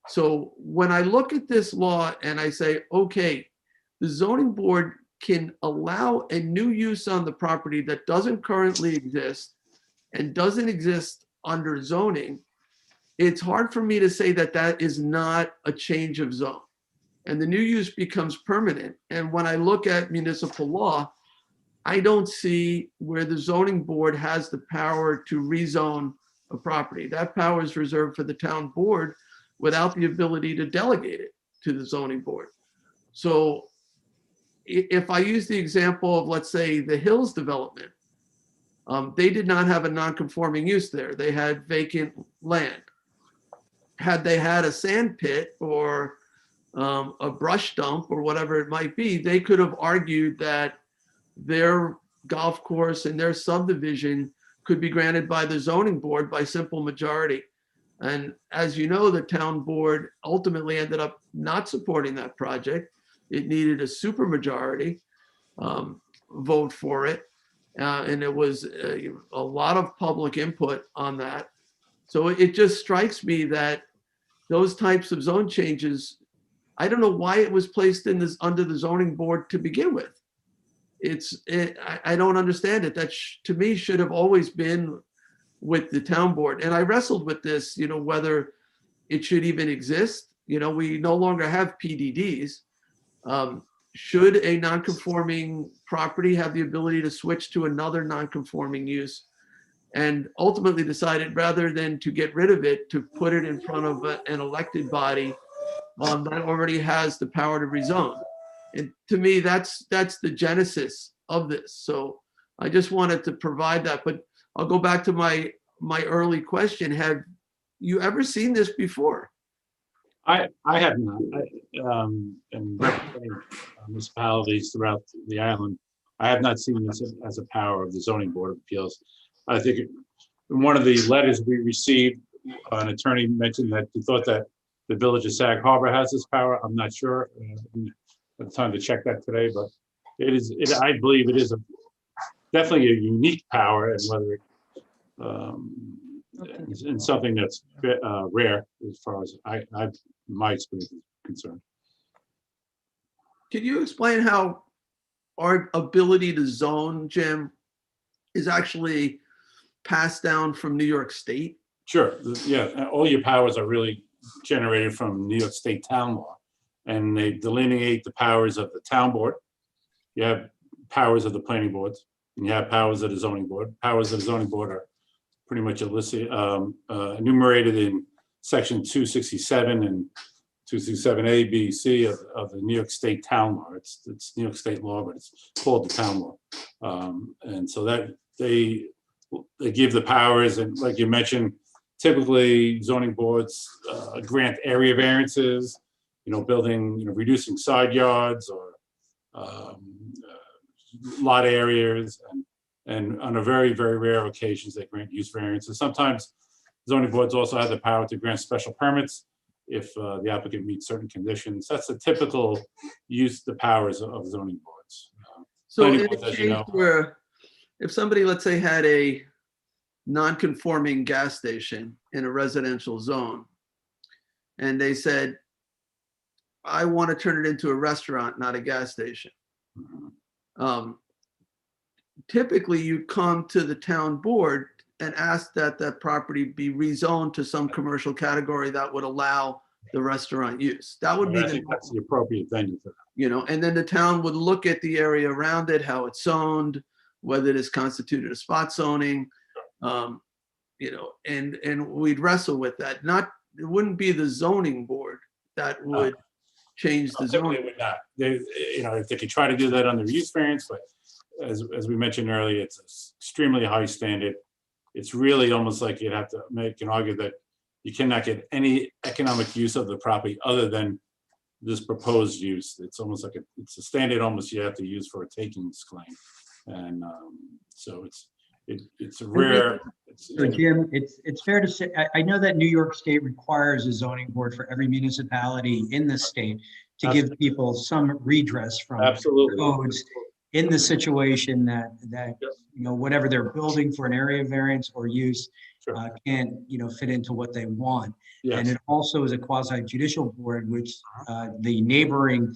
[SPEAKER 1] So when I look at this law and I say, okay, the zoning board can allow a new use on the property that doesn't currently exist and doesn't exist under zoning, it's hard for me to say that that is not a change of zone. And the new use becomes permanent. And when I look at municipal law, I don't see where the zoning board has the power to rezone a property. That power is reserved for the town board without the ability to delegate it to the zoning board. So if I use the example of, let's say, the Hills development, they did not have a non-conforming use there. They had vacant land. had they had a sand pit or a brush dump or whatever it might be, they could have argued that their golf course and their subdivision could be granted by the zoning board by simple majority. And as you know, the town board ultimately ended up not supporting that project. It needed a supermajority vote for it. And it was a lot of public input on that. So it just strikes me that those types of zone changes, I don't know why it was placed in this under the zoning board to begin with. I don't understand it. That to me should have always been with the town board. And I wrestled with this, whether it should even exist. We no longer have PDDs. Should a non-conforming property have the ability to switch to another non-conforming use? And ultimately decided rather than to get rid of it, to put it in front of an elected body that already has the power to rezone. And to me, that's the genesis of this. So I just wanted to provide that. But I'll go back to my early question. Have you ever seen this before?
[SPEAKER 10] I have not. And representing municipalities throughout the island, I have not seen this as a power of the zoning board of appeals. I think in one of the letters we received, an attorney mentioned that he thought that the village of Sag Harbor has this power. I'm not sure. At the time to check that today, but I believe it is definitely a unique power, and whether it's something that's rare as far as my experience is concerned.
[SPEAKER 1] Can you explain how our ability to zone, Jim, is actually passed down from New York State?
[SPEAKER 10] Sure. Yeah. All your powers are really generated from New York State town law, and they delineate the powers of the town board. You have powers of the planning boards, and you have powers of the zoning board. Powers of the zoning board are pretty much enumerated in section 267 and 267A, B, C of the New York State town law. It's New York State law, but it's called the town law. And so that they give the powers, and like you mentioned, typically zoning boards grant area variances, building, reducing side yards or lot areas, and on a very, very rare occasions, they grant use variances. Sometimes zoning boards also have the power to grant special permits if the applicant meets certain conditions. That's the typical use, the powers of zoning boards.
[SPEAKER 1] So
[SPEAKER 10] Planning
[SPEAKER 1] in a
[SPEAKER 10] boards, as
[SPEAKER 1] case
[SPEAKER 10] you know,
[SPEAKER 1] where if somebody, let's say, had a non-conforming gas station in a residential zone, and they said, I want to turn it into a restaurant, not a gas station. Typically, you come to the town board and ask that that property be rezoned to some commercial category that would allow the restaurant use. That would be
[SPEAKER 10] I think that's the appropriate venue for that.
[SPEAKER 1] and then the town would look at the area around it, how it's zoned, whether it is constituted a spot zoning, and we'd wrestle with that. It wouldn't be the zoning board that would change the
[SPEAKER 10] Typically
[SPEAKER 1] zoning.
[SPEAKER 10] would not. If they could try to do that under use variance, but as we mentioned earlier, it's an extremely high standard. It's really almost like you'd have to make an argument that you cannot get any economic use of the property other than this proposed use. It's almost like it's a standard almost you have to use for a takings claim. And so it's a rare.
[SPEAKER 11] So Jim, it's fair to say, I know that New York State requires a zoning board for every municipality in the state to give people some redress from codes in the situation that whatever they're building for an area variance or use can't fit into what they want.
[SPEAKER 10] Yes.
[SPEAKER 11] And it also is a quasi judicial board, which the neighboring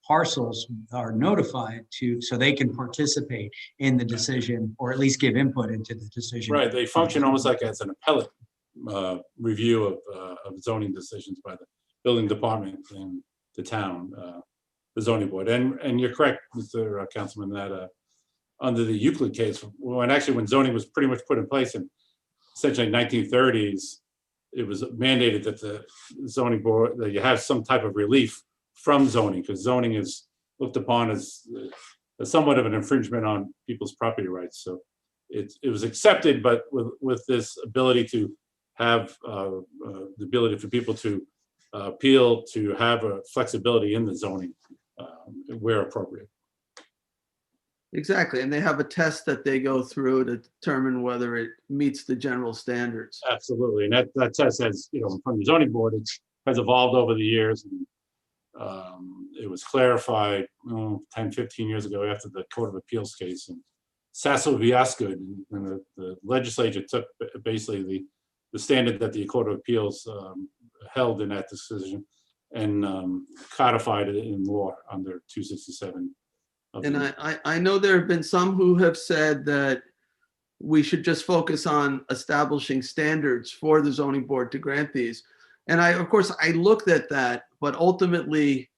[SPEAKER 11] parcels are notified so they can participate in the decision, or at least give input into the decision.
[SPEAKER 10] Right, they function almost like as an appellate review of zoning decisions by the building department in the town, the zoning board. And you're correct, Mr. Councilman, that under the Euclid case, when zoning was pretty much put in place in essentially 1930s, it was mandated that the zoning board, that you have some type of relief from zoning, because zoning is looked upon as somewhat of an infringement on people's property rights. So it was accepted, but with this ability to have the ability for people to appeal, to have a flexibility in the zoning where appropriate.
[SPEAKER 1] Exactly, and they have a test that they go through to determine whether it meets the general standards.
[SPEAKER 10] Absolutely, and that test has, from the zoning board, it has evolved over the years. And, it was clarified 10, 15 years ago after the Court of Appeals case. And Sasso Viasco, and the legislature took basically the standard that the Court of Appeals held in that decision and codified it in law under 267.
[SPEAKER 1] And I know there have been some who have said that we should just focus on establishing standards for the zoning board to grant these. And of course, I looked at that, but ultimately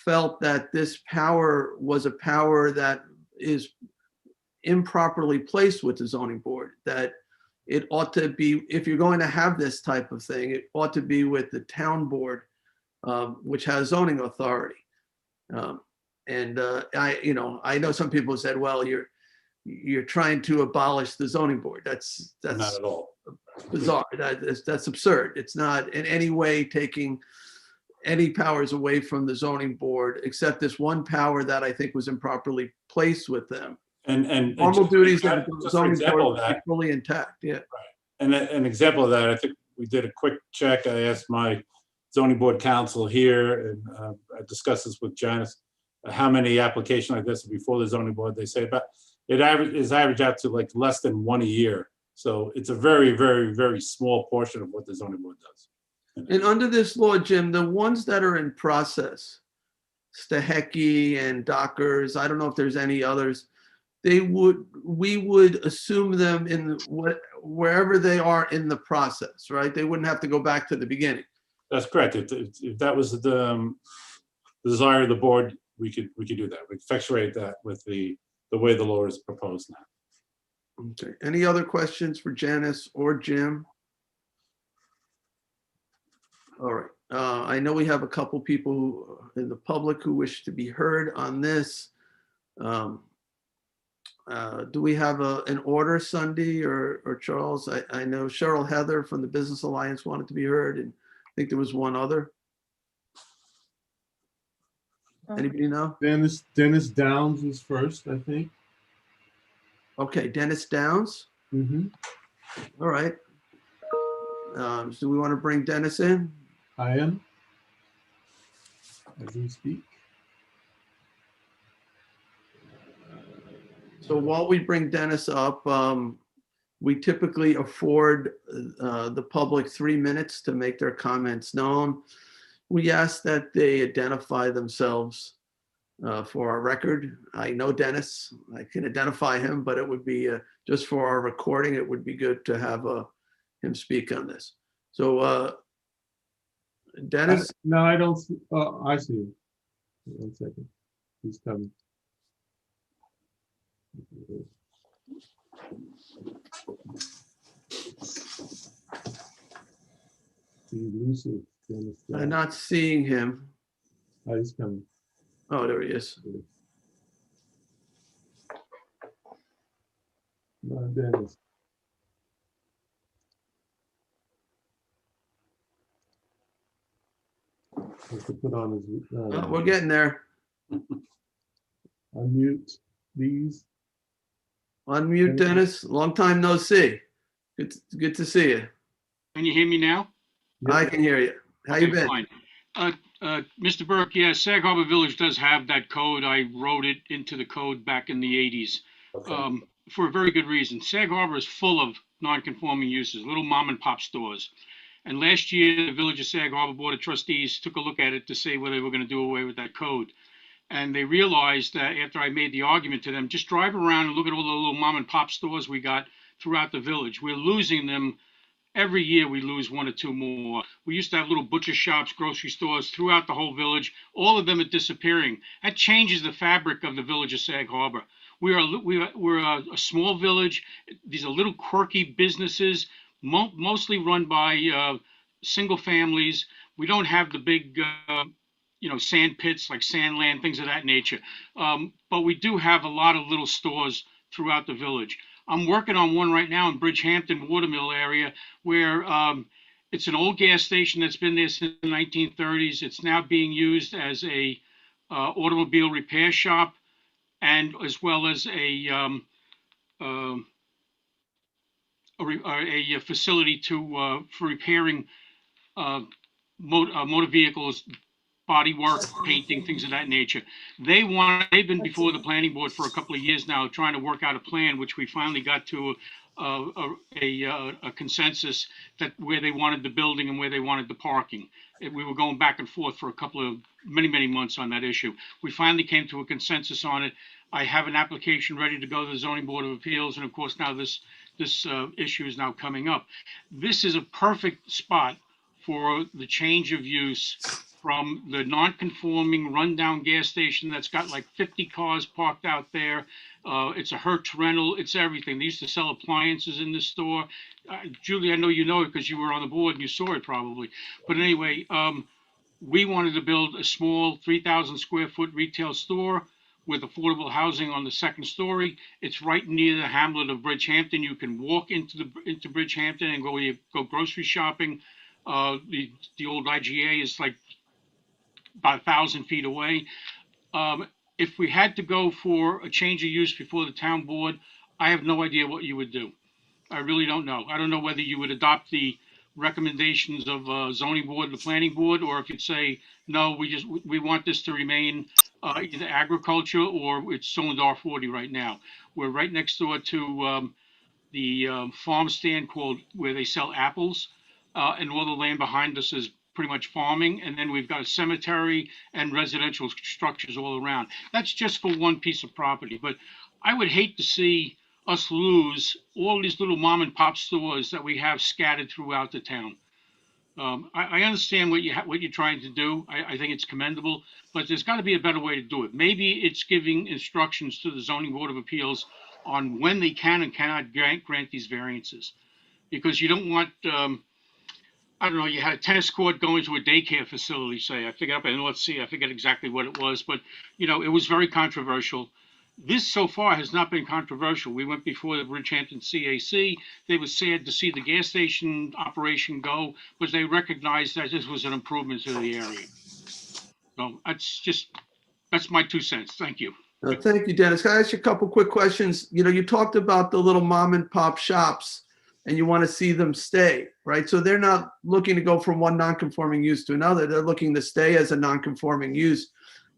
[SPEAKER 1] felt that this power was a power that is improperly placed with the zoning board, that it ought to be, if you're going to have this type of thing, it ought to be with the town board, which has zoning authority. I know some people said, well, you're trying to abolish the zoning board. That's
[SPEAKER 10] not at all
[SPEAKER 1] bizarre. That's absurd. It's not in any way taking any powers away from the zoning board, except this one power that I think was improperly placed with them.
[SPEAKER 10] And
[SPEAKER 1] normal duties of
[SPEAKER 10] just
[SPEAKER 1] the
[SPEAKER 10] for
[SPEAKER 1] zoning
[SPEAKER 10] example
[SPEAKER 1] board
[SPEAKER 10] of
[SPEAKER 1] are
[SPEAKER 10] that,
[SPEAKER 1] fully intact. Yeah.
[SPEAKER 10] and an example of that, I think we did a quick check. I asked my zoning board counsel here, and I discussed this with Janice, how many applications like this before the zoning board. They say about it average out to like less than one a year. So it's a very, very, very small portion of what the zoning board does.
[SPEAKER 1] And under this law, Jim, the ones that are in process, Stehecki and Dockers, I don't know if there's any others, we would assume them in wherever they are in the process, right? They wouldn't have to go back to the beginning.
[SPEAKER 10] That's correct. If that was the desire of the board, we could do that. We effectuate that with the way the law is proposed now.
[SPEAKER 1] Okay. Any other questions for Janice or Jim? All right. I know we have a couple people in the public who wish to be heard on this. Do we have an order, Sunday or Charles? I know Cheryl Heather from the Business Alliance wanted to be heard, and I think there was one other. Anybody know?
[SPEAKER 5] Dennis Downs was first, I think.
[SPEAKER 1] Okay, Dennis Downs.
[SPEAKER 5] Mm-hmm.
[SPEAKER 1] All right. Do we want to bring Dennis in?
[SPEAKER 5] I am, as we speak.
[SPEAKER 1] So while we bring Dennis up, we typically afford the public 3 minutes to make their comments known. We ask that they identify themselves for our record. I know Dennis, I can identify him, but it would be just for our recording, it would be good to have him speak on this. So Dennis?
[SPEAKER 5] No, I don't see. Oh, I see him. 1 second. He's coming. Elusive.
[SPEAKER 1] I'm not seeing him.
[SPEAKER 5] Oh, he's coming.
[SPEAKER 1] Oh, there he is.
[SPEAKER 5] No, Dennis. Have to put on his.
[SPEAKER 1] We're getting there.
[SPEAKER 5] Unmute, please.
[SPEAKER 1] Unmute, Dennis. Long time no see. Good to see you.
[SPEAKER 14] Can you hear me now?
[SPEAKER 1] I can hear you. How you been?
[SPEAKER 14] Fine. Mr. Burke, yes, Sag Harbor Village does have that code. I wrote it into the code back in the 80s for a very good reason. Sag Harbor is full of non-conforming uses, little mom and pop stores. And last year, the Village of Sag Harbor Board of Trustees took a look at it to say whether they were going to do away with that code. And they realized that after I made the argument to them, just drive around and look at all the little mom and pop stores we got throughout the village. We're losing them. Every year we lose 1 or 2 more. We used to have little butcher shops, grocery stores throughout the whole village. All of them are disappearing. That changes the fabric of the Village of Sag Harbor. We're a small village. These are little quirky businesses, mostly run by single families. We don't have the big, sand pits like Sandland, things of that nature. But we do have a lot of little stores throughout the village. I'm working on one right now in Bridgehampton Watermill area where it's an old gas station that's been there since the 1930s. It's now being used as a automobile repair shop, and as well as a facility for repairing motor vehicles, body work, painting, things of that nature. They've been before the planning board for a couple of years now, trying to work out a plan, which we finally got to a consensus that where they wanted the building and where they wanted the parking. We were going back and forth for many months on that issue. We finally came to a consensus on it. I have an application ready to go to the Zoning Board of Appeals, and of course now this issue is now coming up. This is a perfect spot for the change of use from the non-conforming rundown gas station that's got like 50 cars parked out there. It's a Hertz rental, it's everything. They used to sell appliances in this store. Julie, I know you know it because you were on the board and you saw it probably. But anyway, we wanted to build a small 3,000 square foot retail store with affordable housing on the second story. It's right near the hamlet of Bridgehampton. You can walk into Bridgehampton and go grocery shopping. The old IGA is like about 1,000 feet away. If we had to go for a change of use before the town board, I have no idea what you would do. I really don't know. I don't know whether you would adopt the recommendations of zoning board, the planning board, or if you'd say, no, we want this to remain either agriculture or it's zoned R40 right now. We're right next door to the farm stand where they sell apples, and all the land behind us is pretty much farming, and then we've got a cemetery and residential structures all around. That's just for one piece of property, but I would hate to see us lose all these little mom and pop stores that we have scattered throughout the town. I understand what you're trying to do. I think it's commendable, but there's got to be a better way to do it. Maybe it's giving instructions to the Zoning Board of Appeals on when they can and cannot grant these variances, because you don't want I don't know, you had a tennis court going to a daycare facility, say, I forget up in North Sea, I forget exactly what it was, but, you know, it was very controversial. This so far has not been controversial. We went before the Bridgehampton CAC. They were sad to see the gas station operation go, but they recognized that this was an improvement to the area. So that's my 2 cents. Thank you.
[SPEAKER 1] Thank you, Dennis. Can I ask you a couple quick questions? You know, you talked about the little mom and pop shops, and you want to see them stay, right? So they're not looking to go from one non-conforming use to another. They're looking to stay as a non-conforming use,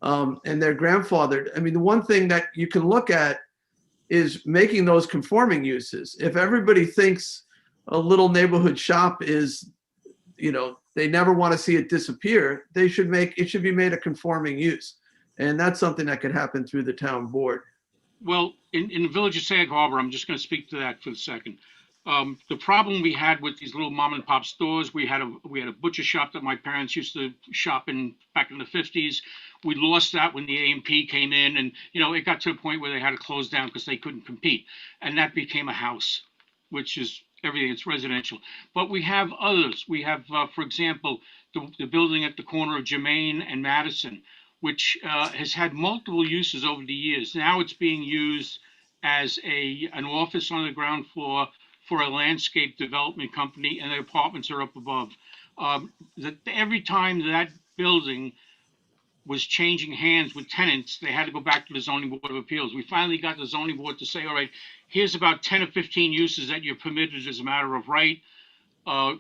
[SPEAKER 1] and they're grandfathered. I mean, the one thing that you can look at is making those conforming uses. If everybody thinks a little neighborhood shop is, you know, they never want to see it disappear, it should be made a conforming use. And that's something that could happen through the town board.
[SPEAKER 14] Well, in the village of Sag Harbor, I'm just going to speak to that for a second. The problem we had with these little mom and pop stores, we had a butcher shop that my parents used to shop in back in the 50s. We lost that when the A&P came in, and you know, it got to a point where they had to close down because they couldn't compete, and that became a house, which is everything. It's residential. But we have others. We have, for example, the building at the corner of Germain and Madison, which has had multiple uses over the years. Now it's being used as an office on the ground floor for a landscape development company, and the apartments are up above. Every time that building was changing hands with tenants, they had to go back to the Zoning Board of Appeals. We finally got the Zoning Board to say, all right, here's about 10 or 15 uses that you're permitted as a matter of right.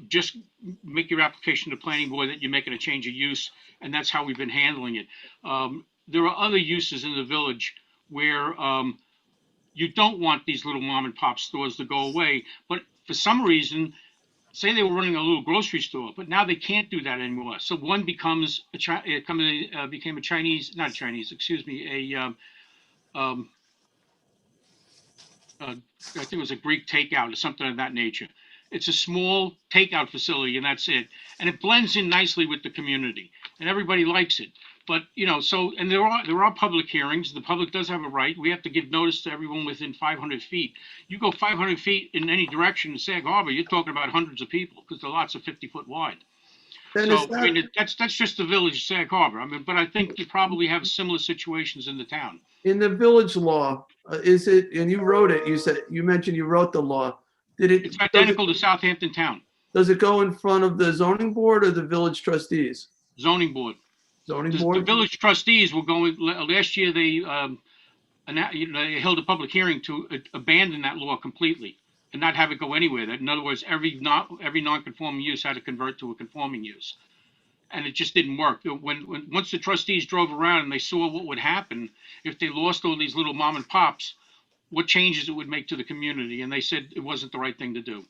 [SPEAKER 14] Just make your application to planning board that you're making a change of use, and that's how we've been handling it. There are other uses in the village where you don't want these little mom and pop stores to go away, but for some reason, say they were running a little grocery store, but now they can't do that anymore. So one becomes became a Chinese, not Chinese, excuse me, I think it was a Greek takeout or something of that nature. It's a small takeout facility, and that's it. And it blends in nicely with the community, and everybody likes it. But, you know, so, and there are public hearings. The public does have a right. We have to give notice to everyone within 500 feet. You go 500 feet in any direction in Sag Harbor, you're talking about hundreds of people because the lots are 50 foot wide.
[SPEAKER 1] Dennis,
[SPEAKER 14] So, I mean, that's just the village of Sag Harbor. I mean, but I think you probably have similar situations in the town.
[SPEAKER 1] in the village law, is it, and you wrote it, you mentioned you wrote the law.
[SPEAKER 14] It's identical to Southampton Town,
[SPEAKER 1] Does it go in front of the zoning board or the village trustees?
[SPEAKER 14] zoning board.
[SPEAKER 1] Zoning
[SPEAKER 14] The
[SPEAKER 1] board?
[SPEAKER 14] village trustees were going, last year, they they held a public hearing to abandon that law completely and not have it go anywhere. That, in other words, every non-conforming use had to convert to a conforming use. And it just didn't work. Once the trustees drove around and they saw what would happen if they lost all these little mom and pops, what changes it would make to the community. And they said it wasn't the right thing to do.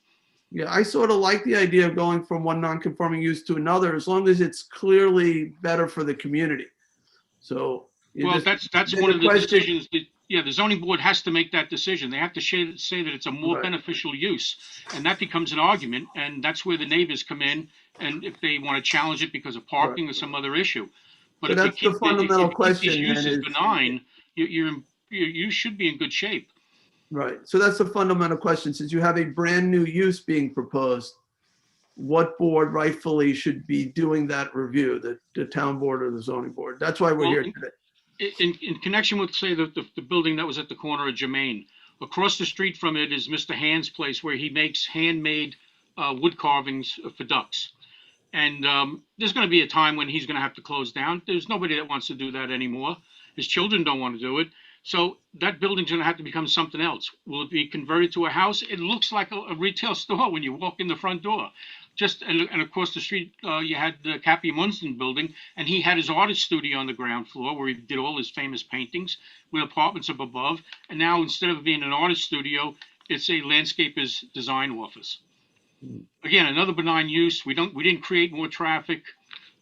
[SPEAKER 1] Yeah, I sort of like the idea of going from one non-conforming use to another, as long as it's clearly better for the community. So.
[SPEAKER 14] Well, that's one of the decisions that, yeah, the zoning board has to make that decision. They have to say that it's a more beneficial use, and that becomes an argument, and that's where the neighbors come in, and if they want to challenge it because of parking or some other issue. But if
[SPEAKER 1] that's the fundamental question.
[SPEAKER 14] These uses benign, you should be in good shape.
[SPEAKER 1] Right. So that's the fundamental question. Since you have a brand new use being proposed, what board rightfully should be doing that review, the town board or the zoning board? That's why we're here today.
[SPEAKER 14] In connection with, say, the building that was at the corner of Germain, across the street from it is Mr. Hand's place where he makes handmade wood carvings for ducks. And there's going to be a time when he's going to have to close down. There's nobody that wants to do that anymore. His children don't want to do it. So that building's going to have to become something else. Will it be converted to a house? It looks like a retail store when you walk in the front door. And across the street, you had the Cappy Munson building, and he had his artist studio on the ground floor where he did all his famous paintings with apartments up above. And now, instead of being an artist studio, it's a landscaper's design office. Again, another benign use. We didn't create more traffic.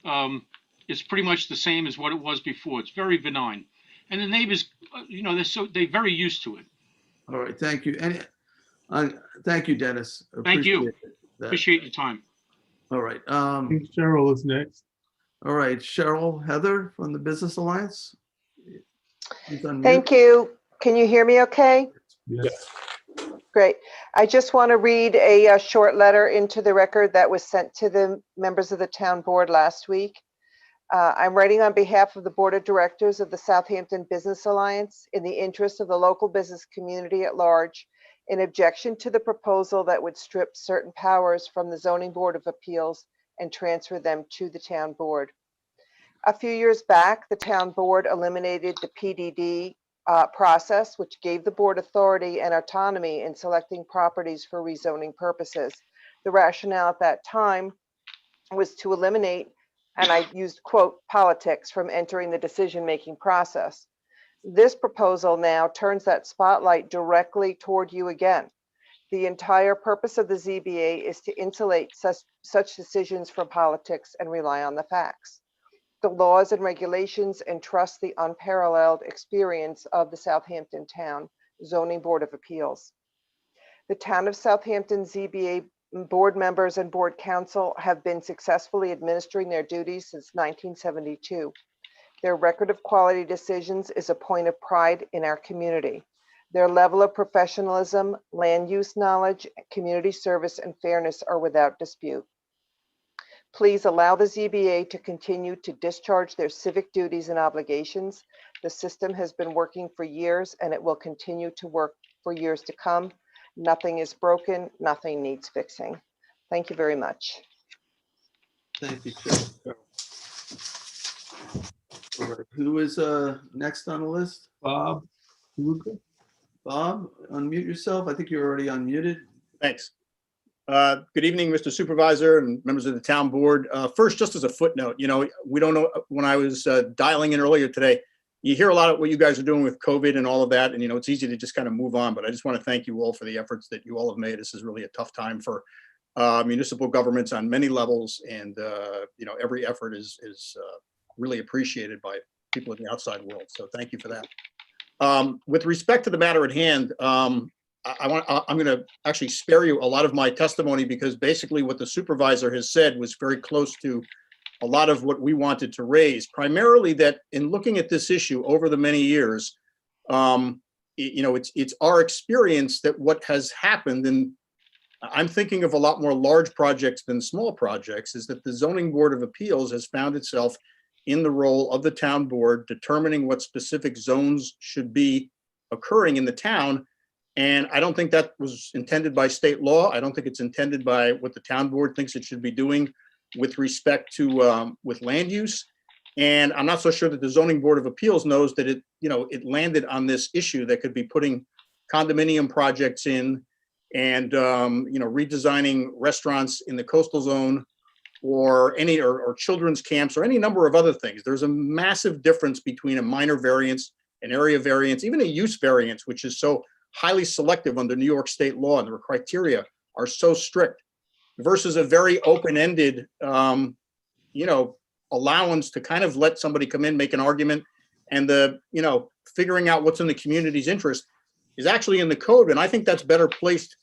[SPEAKER 14] It's pretty much the same as what it was before. It's very benign. And the neighbors, they're very used to it.
[SPEAKER 1] All right, thank you. And thank you, Dennis.
[SPEAKER 14] Thank you. Appreciate your time.
[SPEAKER 1] All right.
[SPEAKER 5] Cheryl is next.
[SPEAKER 1] All right, Cheryl Heather from the Business Alliance.
[SPEAKER 15] Thank you. Can you hear me okay?
[SPEAKER 5] Yes.
[SPEAKER 15] Great. I just want to read a short letter into the record that was sent to the members of the town board last week. I'm writing on behalf of the Board of Directors of the Southampton Business Alliance in the interest of the local business community at large, in objection to the proposal that would strip certain powers from the Zoning Board of Appeals and transfer them to the town board. A few years back, the town board eliminated the PDD process, which gave the board authority and autonomy in selecting properties for rezoning purposes. The rationale at that time was to eliminate, and I used quote, politics from entering the decision-making process. This proposal now turns that spotlight directly toward you again. The entire purpose of the ZBA is to insulate such decisions from politics and rely on the facts. The laws and regulations entrust the unparalleled experience of the Southampton Town Zoning Board of Appeals. The Town of Southampton ZBA board members and board council have been successfully administering their duties since 1972. Their record of quality decisions is a point of pride in our community. Their level of professionalism, land use knowledge, community service, and fairness are without dispute. Please allow the ZBA to continue to discharge their civic duties and obligations. The system has been working for years and it will continue to work for years to come. Nothing is broken, nothing needs fixing. Thank you very much.
[SPEAKER 1] Thank you, Cheryl. All right, who is next on the list?
[SPEAKER 5] Bob.
[SPEAKER 1] Bob, unmute yourself. I think you're already unmuted.
[SPEAKER 12] Thanks. Good evening, Mr. Supervisor and members of the town board. First, just as a footnote, we don't know, when I was dialing in earlier today, you hear a lot of what you guys are doing with COVID and all of that, and it's easy to just kind of move on, but I just want to thank you all for the efforts that you all have made. This is really a tough time for municipal governments on many levels, and every effort is really appreciated by people in the outside world. So thank you for that. With respect to the matter at hand, I'm going to actually spare you a lot of my testimony, because basically what the supervisor has said was very close to a lot of what we wanted to raise. Primarily that in looking at this issue over the many years, it's our experience that what has happened, and I'm thinking of a lot more large projects than small projects, is that the Zoning Board of Appeals has found itself in the role of the town board, determining what specific zones should be occurring in the town. And I don't think that was intended by state law. I don't think it's intended by what the town board thinks it should be doing with respect to with land use. And I'm not so sure that the Zoning Board of Appeals knows that it, it landed on this issue that could be putting condominium projects in and, redesigning restaurants in the coastal zone or any, or children's camps or any number of other things. There's a massive difference between a minor variance, an area variance, even a use variance, which is so highly selective under New York state law, and the criteria are so strict, versus a very open-ended, allowance to kind of let somebody come in, make an argument, and the, figuring out what's in the community's interest is actually in the code. And I think that's better placed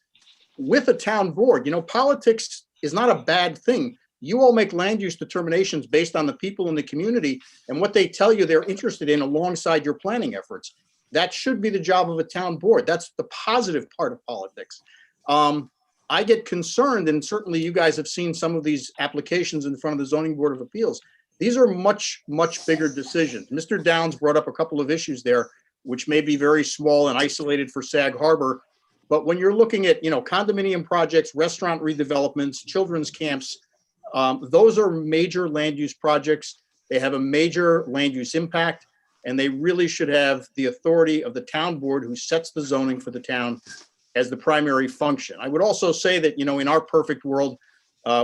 [SPEAKER 12] with a town board. Politics is not a bad thing. You all make land use determinations based on the people in the community and what they tell you they're interested in alongside your planning efforts. That should be the job of a town board. That's the positive part of politics. I get concerned, and certainly you guys have seen some of these applications in front of the Zoning Board of Appeals. These are much, much bigger decisions. Mr. Downs brought up a couple of issues there, which may be very small and isolated for Sag Harbor. But when you're looking at, condominium projects, restaurant redevelopments, children's camps, those are major land use projects. They have a major land use impact, and they really should have the authority of the town board who sets the zoning for the town as the primary function. I would also say that, in our perfect world,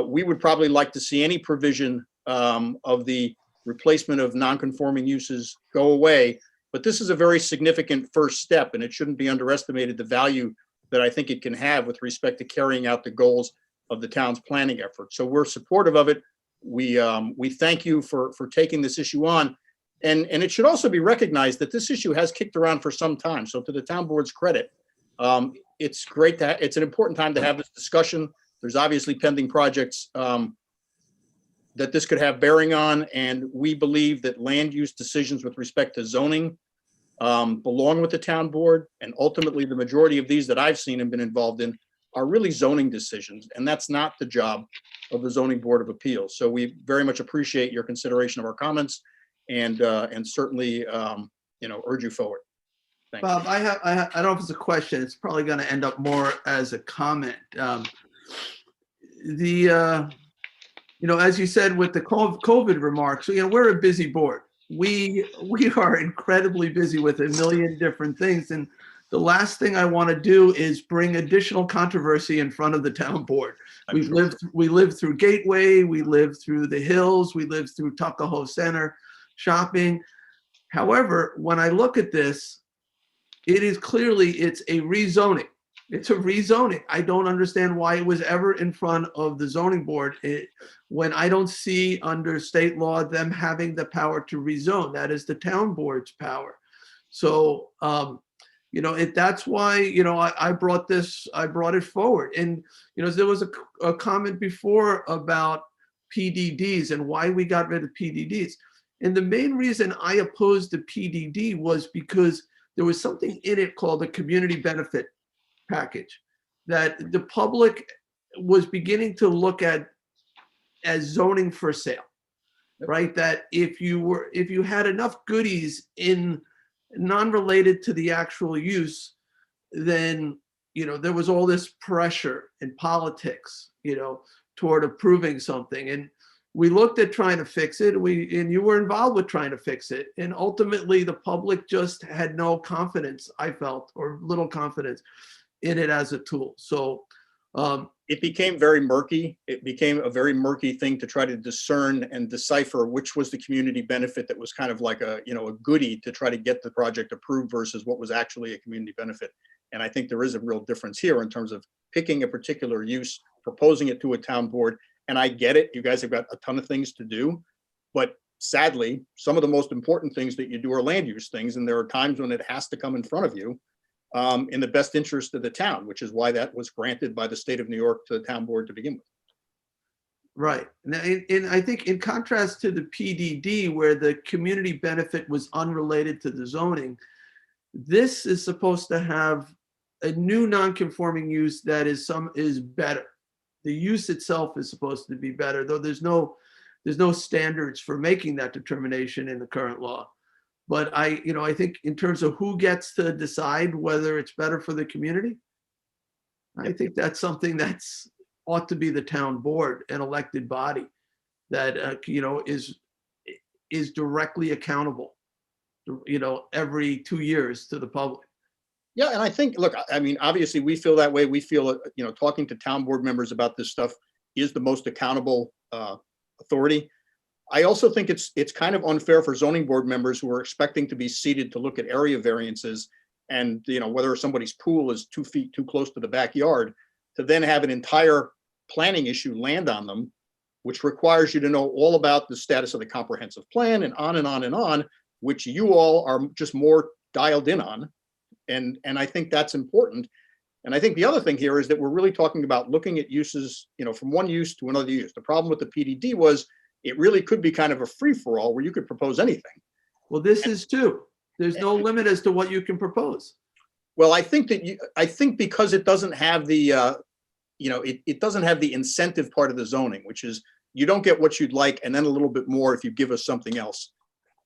[SPEAKER 12] we would probably like to see any provision of the replacement of non-conforming uses go away. But this is a very significant first step, and it shouldn't be underestimated the value that I think it can have with respect to carrying out the goals of the town's planning effort. So we're supportive of it. We thank you for taking this issue on. And it should also be recognized that this issue has kicked around for some time. So to the town board's credit, it's great that it's an important time to have this discussion. There's obviously pending projects that this could have bearing on, and we believe that land use decisions with respect to zoning belong with the town board. And ultimately, the majority of these that I've seen and been involved in are really zoning decisions, and that's not the job of the Zoning Board of Appeals. So we very much appreciate your consideration of our comments, and certainly urge you forward. Thank you.
[SPEAKER 1] Bob, I don't know if it's a question. It's probably going to end up more as a comment. As you said with the COVID remarks, we're a busy board. We are incredibly busy with a million different things, and the last thing I want to do is bring additional controversy in front of the town board. We lived through Gateway, we lived through the Hills, we lived through Tuckahoe Center shopping. However, when I look at this, it's a rezoning. It's a rezoning. I don't understand why it was ever in front of the zoning board when I don't see under state law them having the power to rezone. That is the town board's power. So, that's why, I brought it forward. And, there was a comment before about PDDs and why we got rid of PDDs. And the main reason I opposed the PDD was because there was something in it called a community benefit package that the public was beginning to look at as zoning for sale, right? That if you had enough goodies in non-related to the actual use, then, there was all this pressure in politics, toward approving something. And we looked at trying to fix it. And you were involved with trying to fix it. And ultimately the public just had no confidence, I felt, or little confidence in it as a tool. So
[SPEAKER 12] it became very murky. It became a very murky thing to try to discern and decipher which was the community benefit that was kind of like a goodie to try to get the project approved versus what was actually a community benefit. And I think there is a real difference here in terms of picking a particular use, proposing it to a town board. And I get it. You guys have got a ton of things to do, but sadly, some of the most important things that you do are land use things. And there are times when it has to come in front of you in the best interest of the town, which is why that was granted by the state of New York to the town board to begin with.
[SPEAKER 1] Right. And I think in contrast to the PDD, where the community benefit was unrelated to the zoning, this is supposed to have a new non-conforming use that is better. The use itself is supposed to be better, though there's no standards for making that determination in the current law. But I think in terms of who gets to decide whether it's better for the community, I think that's something that's ought to be the town board, an elected body that is directly accountable, every 2 years to the public.
[SPEAKER 12] Yeah, and I think, look, I mean, obviously we feel that way. We feel, talking to town board members about this stuff is the most accountable authority. I also think it's kind of unfair for zoning board members who are expecting to be seated to look at area variances and, whether somebody's pool is 2 feet too close to the backyard, to then have an entire planning issue land on them, which requires you to know all about the status of the comprehensive plan and on and on and on, which you all are just more dialed in on. And I think that's important. And I think the other thing here is that we're really talking about looking at uses, from one use to another use. The problem with the PDD was it really could be kind of a free-for-all where you could propose anything.
[SPEAKER 1] Well, this is too. There's no limit as to what you can propose.
[SPEAKER 12] Well, I think because it doesn't have the, it doesn't have the incentive part of the zoning, which is you don't get what you'd like and then a little bit more if you give us something else,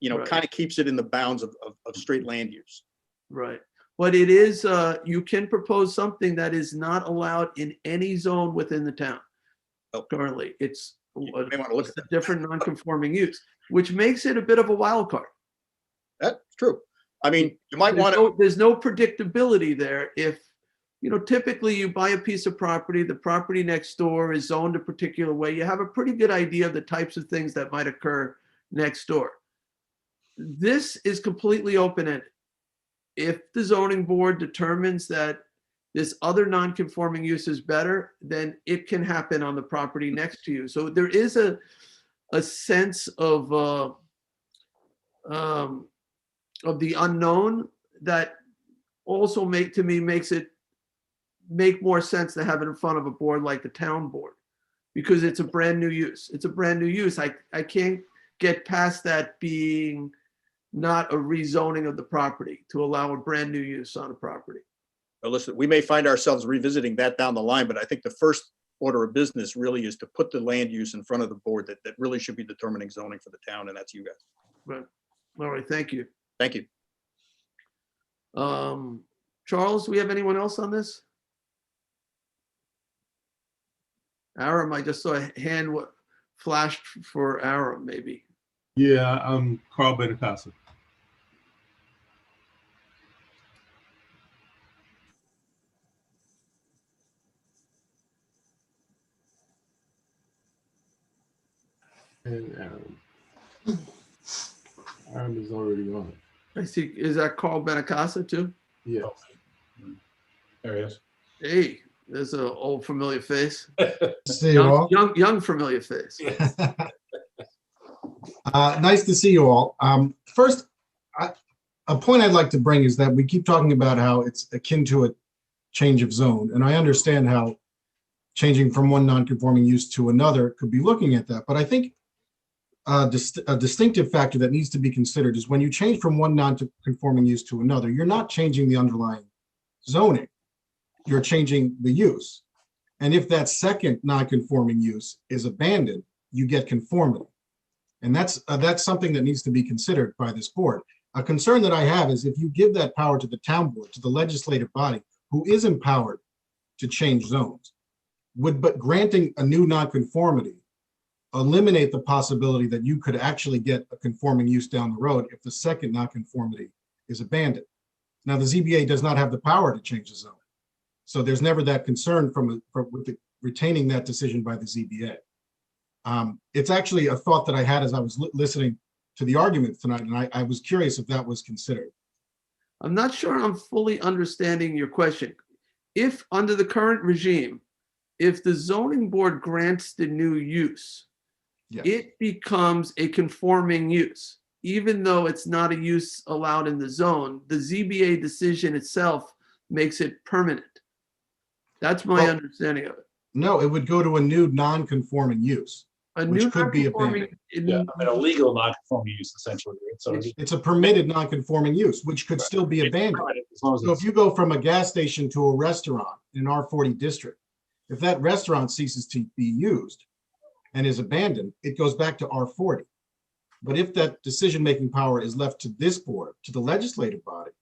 [SPEAKER 1] Right.
[SPEAKER 12] kind of keeps it in the bounds of straight land use.
[SPEAKER 1] Right. But it is, you can propose something that is not allowed in any zone within the town. Currently, it's
[SPEAKER 12] You may want to look at
[SPEAKER 1] a different non-conforming use, which makes it a bit of a wild card.
[SPEAKER 12] That's true. I mean, you might want to.
[SPEAKER 1] There's no predictability there. If, typically you buy a piece of property, the property next door is zoned a particular way, you have a pretty good idea of the types of things that might occur next door. This is completely open-ended. If the zoning board determines that this other non-conforming use is better, then it can happen on the property next to you. So there is a sense of the unknown that also makes it make more sense to have it in front of a board like the town board, because it's a brand new use. It's a brand new use. I can't get past that being not a rezoning of the property to allow a brand new use on a property.
[SPEAKER 12] Well, listen, we may find ourselves revisiting that down the line, but I think the first order of business really is to put the land use in front of the board that really should be determining zoning for the town, and that's you guys.
[SPEAKER 1] Right. All right. Thank you.
[SPEAKER 12] Thank you.
[SPEAKER 1] Charles, do we have anyone else on this? Aram, I just saw a hand flashed for Aram, maybe.
[SPEAKER 5] Yeah, I'm Carl Benacasa. And Aram is already on.
[SPEAKER 1] I see. Is that Carl Benacasa too?
[SPEAKER 5] Yes.
[SPEAKER 10] There he is.
[SPEAKER 1] Hey, there's an old familiar face.
[SPEAKER 16] See you all.
[SPEAKER 1] Young familiar face.
[SPEAKER 16] Nice to see you all. First, a point I'd like to bring is that we keep talking about how it's akin to a change of zone, and I understand how changing from one non-conforming use to another could be looking at that. But I think a distinctive factor that needs to be considered is when you change from one non-conforming use to another, you're not changing the underlying zoning, you're changing the use. And if that second non-conforming use is abandoned, you get conformity. And that's something that needs to be considered by this board. A concern that I have is if you give that power to the town board, to the legislative body, who is empowered to change zones, but granting a new nonconformity eliminate the possibility that you could actually get a conforming use down the road if the second nonconformity is abandoned. Now, the ZBA does not have the power to change the zone. So there's never that concern with retaining that decision by the ZBA. It's actually a thought that I had as I was listening to the arguments tonight, and I was curious if that was considered.
[SPEAKER 1] I'm not sure I'm fully understanding your question. If under the current regime, if the zoning board grants the new use,
[SPEAKER 16] yes,
[SPEAKER 1] it becomes a conforming use. Even though it's not a use allowed in the zone, the ZBA decision itself makes it permanent. That's my understanding of it.
[SPEAKER 16] No, it would go to a new non-conforming use.
[SPEAKER 1] A new
[SPEAKER 16] which could be
[SPEAKER 1] non-conforming.
[SPEAKER 16] abandoned.
[SPEAKER 10] Yeah, an illegal non-conforming use essentially, right? So
[SPEAKER 16] It's a permitted non-conforming use, which could still be
[SPEAKER 10] it's
[SPEAKER 16] abandoned.
[SPEAKER 10] permitted as long as
[SPEAKER 16] So if
[SPEAKER 10] it's-
[SPEAKER 16] you go from a gas station to a restaurant in R40 district, if that restaurant ceases to be used and is abandoned, it goes back to R40. But if that decision-making power is left to this board, to the legislative body,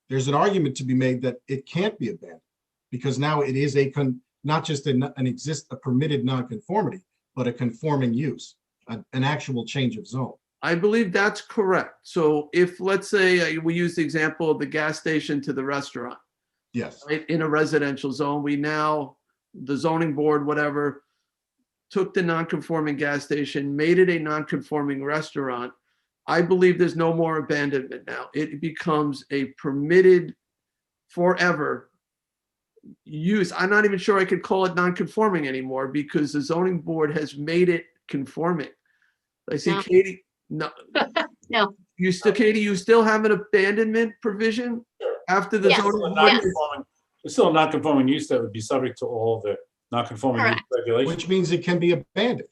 [SPEAKER 16] there's an argument to be made that it can't be abandoned because now it is not just a permitted nonconformity, but a conforming use, an actual change of zone.
[SPEAKER 1] I believe that's correct. So if, let's say, we use the example of the gas station to the restaurant,
[SPEAKER 16] Yes.
[SPEAKER 1] right, in a residential zone, we now, the zoning board, whatever, took the non-conforming gas station, made it a non-conforming restaurant. I believe there's no more abandonment now. It becomes a permitted forever use. I'm not even sure I could call it non-conforming anymore because the zoning board has made it conforming. I see
[SPEAKER 6] No.
[SPEAKER 1] Katie, no,
[SPEAKER 6] No,
[SPEAKER 1] Katie, you still have an abandonment provision after the
[SPEAKER 6] Yes.
[SPEAKER 1] zoning
[SPEAKER 10] Still a
[SPEAKER 1] board?
[SPEAKER 10] non-conforming- It's still a non-conforming use that would be subject to all the non-conforming use
[SPEAKER 6] Correct.
[SPEAKER 10] regulations.
[SPEAKER 16] Which means it can be abandoned.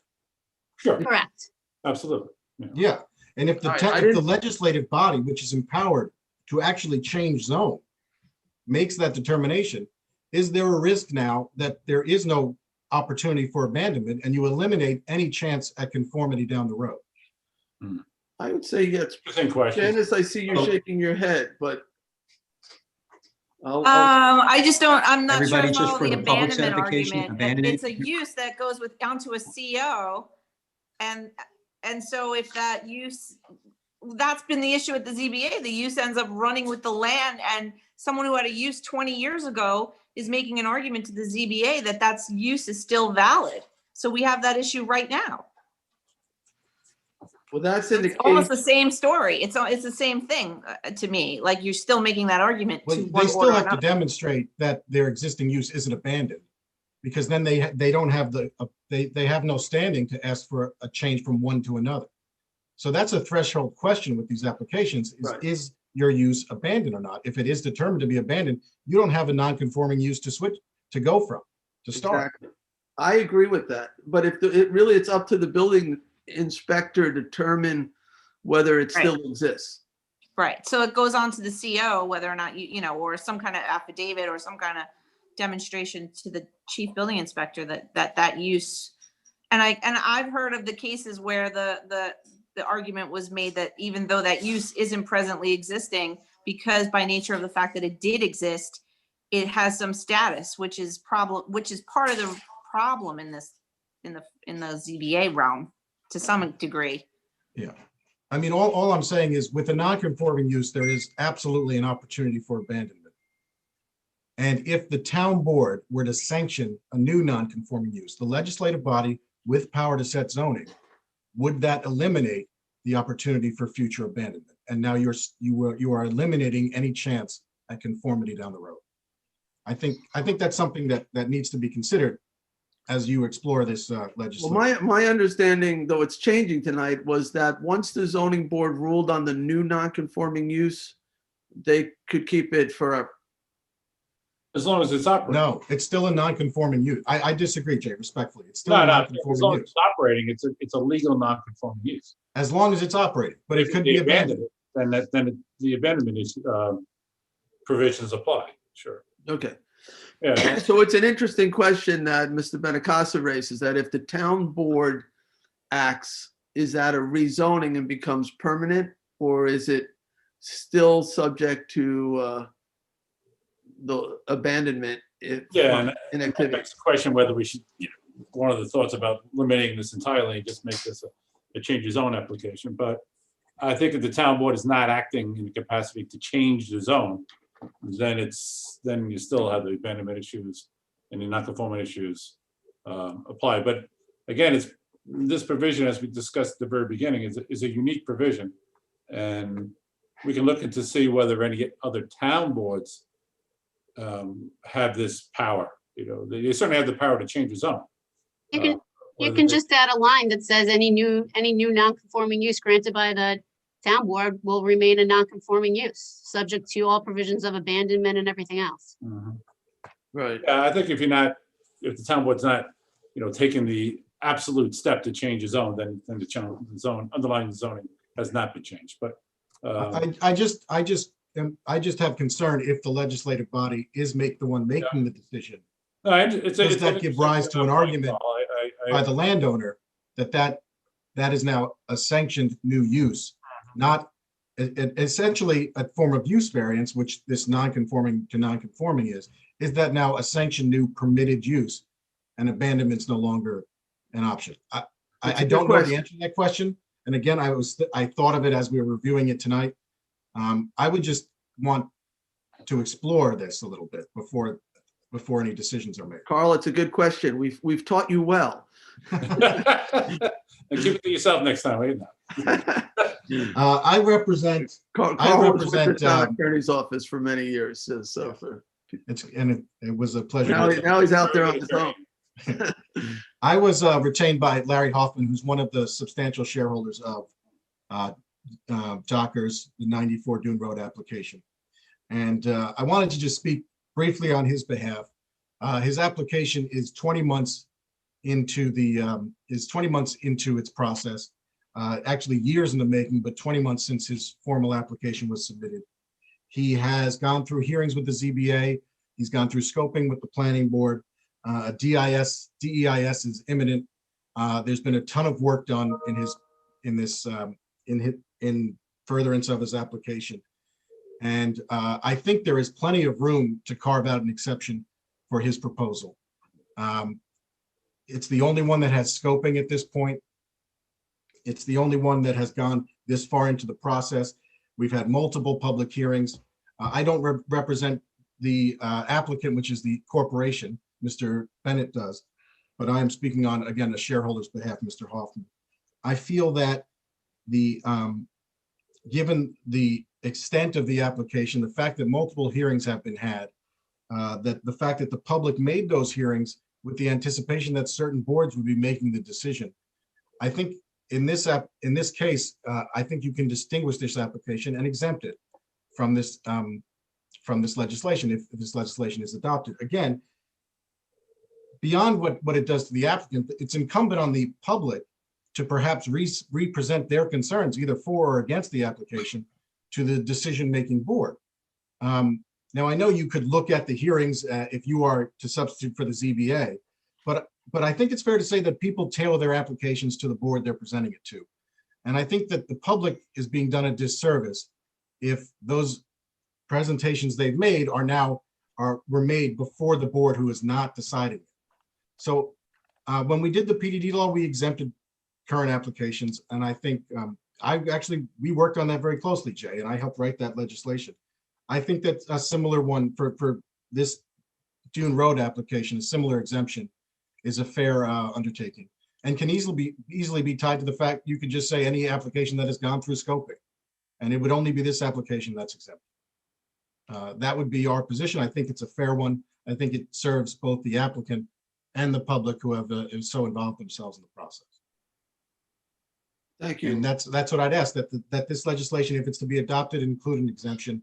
[SPEAKER 10] Sure,
[SPEAKER 6] correct.
[SPEAKER 10] absolutely.
[SPEAKER 16] Yeah. And if
[SPEAKER 1] All right, I
[SPEAKER 16] if the
[SPEAKER 1] didn't-
[SPEAKER 16] legislative body, which is empowered to actually change zone, makes that determination, is there a risk now that there is no opportunity for abandonment and you eliminate any chance at conformity down the road?
[SPEAKER 1] I would say yes.
[SPEAKER 10] Interesting question.
[SPEAKER 1] Janice, I see you
[SPEAKER 10] Oh.
[SPEAKER 1] shaking your head, but I'll-
[SPEAKER 13] I just don't, I'm not sure
[SPEAKER 11] Everybody,
[SPEAKER 13] I
[SPEAKER 11] just
[SPEAKER 13] follow
[SPEAKER 11] for
[SPEAKER 13] the
[SPEAKER 11] the public's
[SPEAKER 13] abandonment
[SPEAKER 11] edification,
[SPEAKER 13] argument.
[SPEAKER 11] abandonment-
[SPEAKER 13] It's a use that goes with, onto a CO. And so if that use, that's been the issue at the ZBA, the use ends up running with the land, and someone who had a use 20 years ago is making an argument to the ZBA that that's use is still valid. So we have that issue right now.
[SPEAKER 1] well, that's in the
[SPEAKER 13] It's almost
[SPEAKER 1] case.
[SPEAKER 13] the same story. It's the same thing to me. Like you're still making that argument
[SPEAKER 16] Well,
[SPEAKER 13] to
[SPEAKER 16] they
[SPEAKER 13] one
[SPEAKER 16] still
[SPEAKER 13] order or
[SPEAKER 16] have to
[SPEAKER 13] another.
[SPEAKER 16] demonstrate that their existing use isn't abandoned. Because then they don't have they have no standing to ask for a change from one to another. So that's a threshold question with these applications
[SPEAKER 1] Right.
[SPEAKER 16] is your use abandoned or not? If it is determined to be abandoned, you don't have a non-conforming use to switch, to go from, to start.
[SPEAKER 1] Exactly. I agree with that, but if it's up to the building inspector to determine whether it still exists.
[SPEAKER 13] Right, so it goes on to the CO, whether or not you know, or some kind of affidavit or some kind of demonstration to the chief building inspector that use. And I've heard of the cases where the argument was made that even though that use isn't presently existing, because by nature of the fact that it did exist, it has some status, which is part of the problem in the ZBA realm to some degree.
[SPEAKER 16] Yeah. I mean, all I'm saying is with a non-conforming use, there is absolutely an opportunity for abandonment. And if the town board were to sanction a new non-conforming use, the legislative body with power to set zoning, would that eliminate the opportunity for future abandonment? And now you are eliminating any chance at conformity down the road. I think that's something that needs to be considered as you explore this legislation.
[SPEAKER 1] Well, my understanding, though it's changing tonight, was that once the zoning board ruled on the new non-conforming use, they could keep it forever.
[SPEAKER 10] As long as it's operating.
[SPEAKER 16] No, it's still a non-conforming use. I disagree, Jay, respectfully. It's still a
[SPEAKER 10] As
[SPEAKER 16] non-conforming
[SPEAKER 10] long as
[SPEAKER 16] use,
[SPEAKER 10] it's operating, it's a legal non-conforming use.
[SPEAKER 16] as long as it's operating, but it
[SPEAKER 10] If
[SPEAKER 16] could
[SPEAKER 10] they
[SPEAKER 16] be
[SPEAKER 10] abandon
[SPEAKER 16] abandoned.
[SPEAKER 10] it, then the abandonment is provisions apply. Sure.
[SPEAKER 1] Okay.
[SPEAKER 10] Yeah.
[SPEAKER 1] So it's an interesting question that Mr. Benacasa raises, that if the town board acts, is that a rezoning and becomes permanent, or is it still subject to the abandonment
[SPEAKER 10] Yeah, and
[SPEAKER 1] inactivity?
[SPEAKER 10] that's the question whether we should, one of the thoughts about limiting this entirely and just make this a change of zone application. But I think if the town board is not acting in the capacity to change the zone, then you still have the abandonment issues and the non-conforming issues apply. But again, this provision, as we discussed at the very beginning, is a unique provision. And we can look into see whether any other town boards have this power. They certainly have the power to change the zone.
[SPEAKER 6] You can just add a line that says any new non-conforming use granted by the town board will remain a non-conforming use, subject to all provisions of abandonment and everything else.
[SPEAKER 1] Right.
[SPEAKER 10] I think if the town board's not, taking the absolute step to change the zone, then the zone, underlying zoning has not been changed, but.
[SPEAKER 16] I just have concern if the legislative body is the one making the decision. Does that give rise to an argument by the landowner that is now a sanctioned new use, not essentially a form of use variance, which this non-conforming to non-conforming is that now a sanctioned new permitted use and abandonment's no longer an option? I don't know the answer to that question. And again, I thought of it as we were reviewing it tonight. I would just want to explore this a little bit before any decisions are made.
[SPEAKER 1] Carl, it's a good question. We've taught you well.
[SPEAKER 10] Keep it to yourself next time, right?
[SPEAKER 16] I represent.
[SPEAKER 1] Carl was with the town attorney's office for many years,
[SPEAKER 16] it was a pleasure.
[SPEAKER 1] Now he's out there on his own.
[SPEAKER 16] I was retained by Larry Hoffman, who's one of the substantial shareholders of Dockers, the 94 Dune Road application. And I wanted to just speak briefly on his behalf. His application is 20 months into its process. Actually years in the making, but 20 months since his formal application was submitted. He has gone through hearings with the ZBA. He's gone through scoping with the planning board. A DEIS is imminent. There's been a ton of work done in furtherance of his application. And I think there is plenty of room to carve out an exception for his proposal. It's the only one that has scoping at this point. It's the only one that has gone this far into the process. We've had multiple public hearings. I don't represent the applicant, which is the corporation. Mr. Bennett does, but I am speaking on, again, a shareholder's behalf, Mr. Hoffman. I feel that given the extent of the application, the fact that multiple hearings have been had, that the fact that the public made those hearings with the anticipation that certain boards would be making the decision, I think in this case, I think you can distinguish this application and exempt it from this legislation if this legislation is adopted. Again, beyond what it does to the applicant, it's incumbent on the public to perhaps represent their concerns either for or against the application to the decision-making board. Now, I know you could look at the hearings if you are to substitute for the ZBA, but I think it's fair to say that people tailor their applications to the board they're presenting it to. And I think that the public is being done a disservice if those presentations they've made were made before the board who is not deciding it. So when we did the PDD law, we exempted current applications. And I think we worked on that very closely, Jay, and I helped write that legislation. I think that a similar one for this Dune Road application, a similar exemption is a fair undertaking and can easily be tied to the fact you could just say any application that has gone through scoping, and it would only be this application that's exempt. That would be our position. I think it's a fair one. I think it serves both the applicant and the public who have so involved themselves in the process.
[SPEAKER 1] Thank you.
[SPEAKER 16] And that's what I'd ask, that this legislation, if it's to be adopted, include an exemption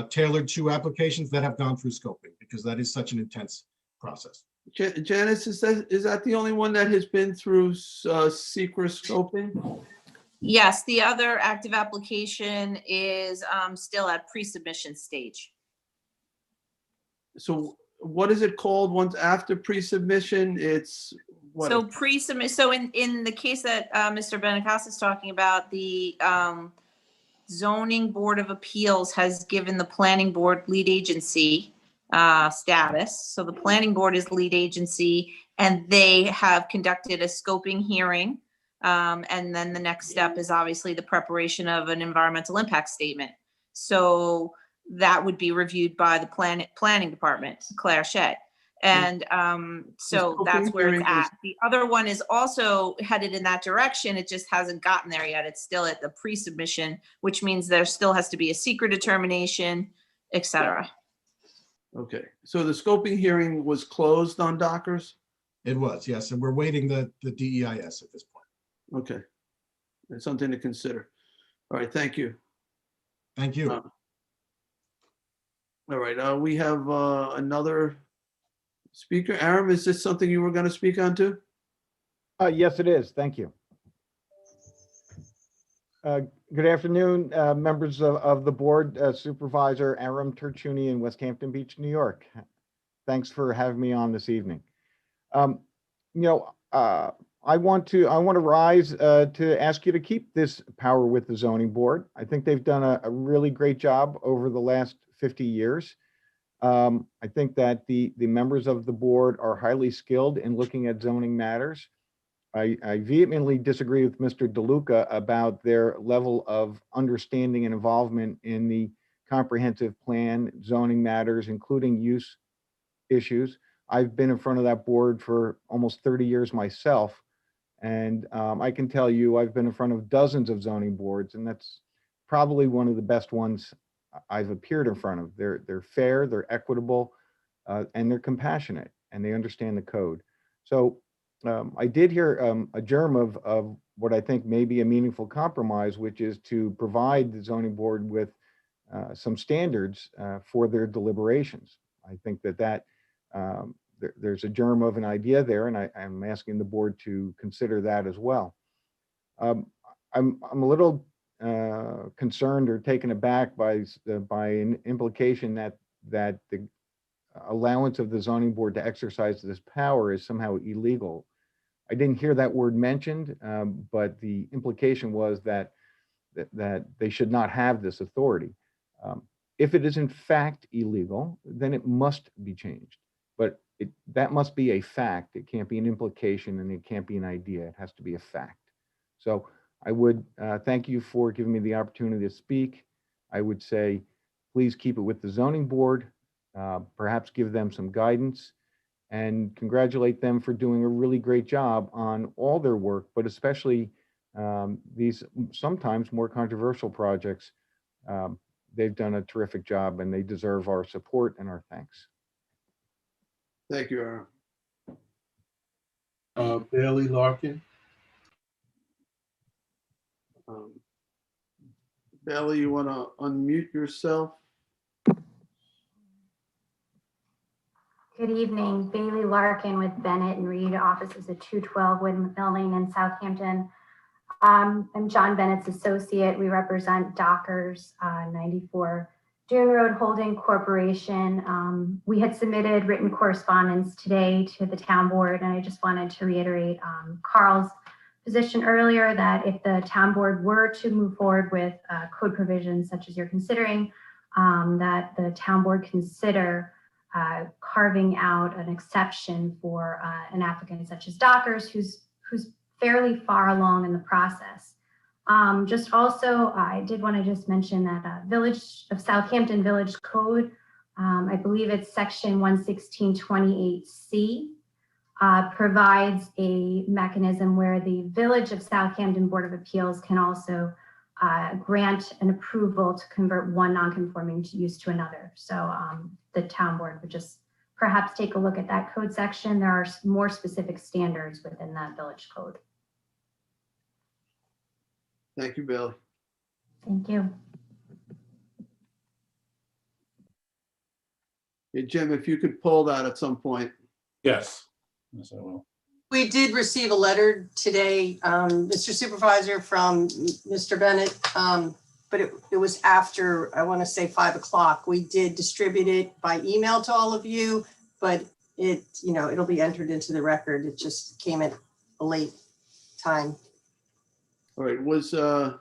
[SPEAKER 16] tailored to applications that have gone through scoping, because that is such an intense process.
[SPEAKER 1] Janice, is that the only one that has been through secret scoping?
[SPEAKER 13] Yes, the other active application is still at pre-submission stage.
[SPEAKER 1] So what is it called once after pre-submission? It's what?
[SPEAKER 13] So pre-submit. So in the case that Mr. Benincasa is talking about, the Zoning Board of Appeals has given the Planning Board lead agency status. So the Planning Board is lead agency, and they have conducted a scoping hearing. And then the next step is obviously the preparation of an environmental impact statement. So that would be reviewed by the planning department, Claire Shedd. And so that's where it's at. The other one is also headed in that direction. It just hasn't gotten there yet. It's still at the pre-submission, which means there still has to be a secret determination, et cetera.
[SPEAKER 1] Okay, so the scoping hearing was closed on Dockers?
[SPEAKER 16] It was, yes, and we're waiting the DEIS at this point.
[SPEAKER 1] Okay, that's something to consider. All right, thank you.
[SPEAKER 16] Thank you.
[SPEAKER 1] All right, we have another speaker. Aram, is this something you were going to speak on too?
[SPEAKER 17] Yes, it is. Thank you. Good afternoon, members of the board, Supervisor Aram Terchuni in West Hampton Beach, New York. Thanks for having me on this evening. I want to rise to ask you to keep this power with the zoning board. I think they've done a really great job over the last 50 years. I think that the members of the board are highly skilled in looking at zoning matters. I vehemently disagree with Mr. DeLuca about their level of understanding and involvement in the comprehensive plan, zoning matters, including use issues. I've been in front of that board for almost 30 years myself. And I can tell you, I've been in front of dozens of zoning boards, and that's probably one of the best ones I've appeared in front of. They're fair, they're equitable, and they're compassionate, and they understand the code. So I did hear a germ of what I think may be a meaningful compromise, which is to provide the zoning board with some standards for their deliberations. I think that there's a germ of an idea there, and I'm asking the board to consider that as well. I'm a little concerned or taken aback by an implication that the allowance of the zoning board to exercise this power is somehow illegal. I didn't hear that word mentioned, but the implication was that they should not have this authority. If it is in fact illegal, then it must be changed. But that must be a fact. It can't be an implication, and it can't be an idea. It has to be a fact. So I would thank you for giving me the opportunity to speak. I would say, please keep it with the zoning board, perhaps give them some guidance, and congratulate them for doing a really great job on all their work, but especially these sometimes more controversial projects. They've done a terrific job, and they deserve our support and our thanks.
[SPEAKER 1] Thank you, Aaron.
[SPEAKER 5] Bailey Larkin.
[SPEAKER 1] Bailey, you want to unmute yourself?
[SPEAKER 18] Good evening, Bailey Larkin with Bennett and Reed, offices at 212 Windmill Lane in Southampton. I'm John Bennett's associate. We represent Dockers 94 Dune Road Holding Corporation. We had submitted written correspondence today to the town board, and I just wanted to reiterate Carl's position earlier that if the town board were to move forward with code provisions such as you're considering, that the town board consider carving out an exception for an applicant such as Dockers, who's fairly far along in the process. Just also, I did want to just mention that Village of Southampton Village Code, I believe it's section 11628C, provides a mechanism where the Village of Southampton Board of Appeals can also grant an approval to convert one non-conforming use to another. So the town board would just perhaps take a look at that code section. There are more specific standards within that village code.
[SPEAKER 1] Thank you, Bailey.
[SPEAKER 18] Thank you.
[SPEAKER 1] Hey, Jim, if you could pull that at some point.
[SPEAKER 10] Yes. Yes, I will.
[SPEAKER 2] We did receive a letter today, Mr. Supervisor, from Mr. Bennett, but it was after, I want to say 5 o'clock. We did distribute it by email to all of you, but it'll be entered into the record. It just came at a late time.
[SPEAKER 1] All right, was there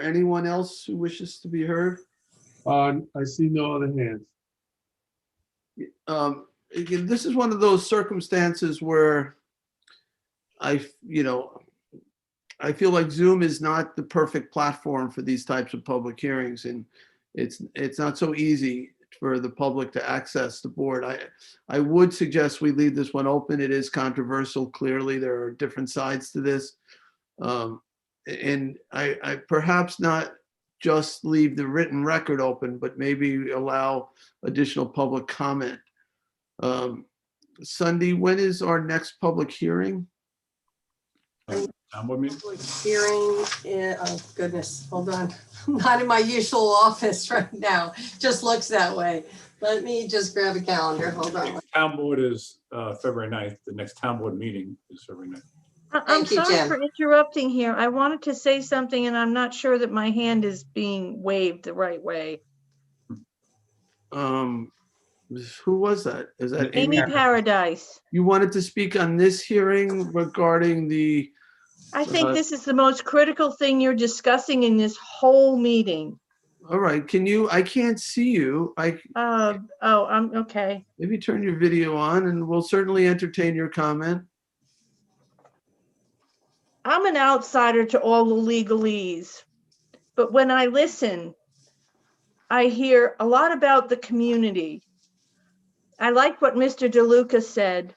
[SPEAKER 1] anyone else who wishes to be heard?
[SPEAKER 5] I see no other hands.
[SPEAKER 1] Again, this is one of those circumstances where I feel like Zoom is not the perfect platform for these types of public hearings, and it's not so easy for the public to access the board. I would suggest we leave this one open. It is controversial. Clearly, there are different sides to this. And I perhaps not just leave the written record open, but maybe allow additional public comment. Sunday, when is our next public hearing?
[SPEAKER 2] Public hearing, oh goodness, hold on. I'm not in my usual office right now. Just looks that way. Let me just grab a calendar. Hold on.
[SPEAKER 10] Town board is February 9th. The next town board meeting is February 9th.
[SPEAKER 8] I'm
[SPEAKER 2] Thank you,
[SPEAKER 8] sorry
[SPEAKER 2] Jen.
[SPEAKER 8] for interrupting here. I wanted to say something and I'm not sure that my hand is being waved the right way.
[SPEAKER 1] Who was that? Is that
[SPEAKER 8] Amy
[SPEAKER 1] Amy?
[SPEAKER 8] Paradise.
[SPEAKER 1] You wanted to speak on this hearing regarding the,
[SPEAKER 8] I think this is the most critical thing you're discussing in this whole meeting.
[SPEAKER 1] all right, I can't see you.
[SPEAKER 8] I'm okay.
[SPEAKER 1] Maybe turn your video on and we'll certainly entertain your comment.
[SPEAKER 8] I'm an outsider to all the legalese, but when I listen, I hear a lot about the community. I like what Mr. DeLuca said,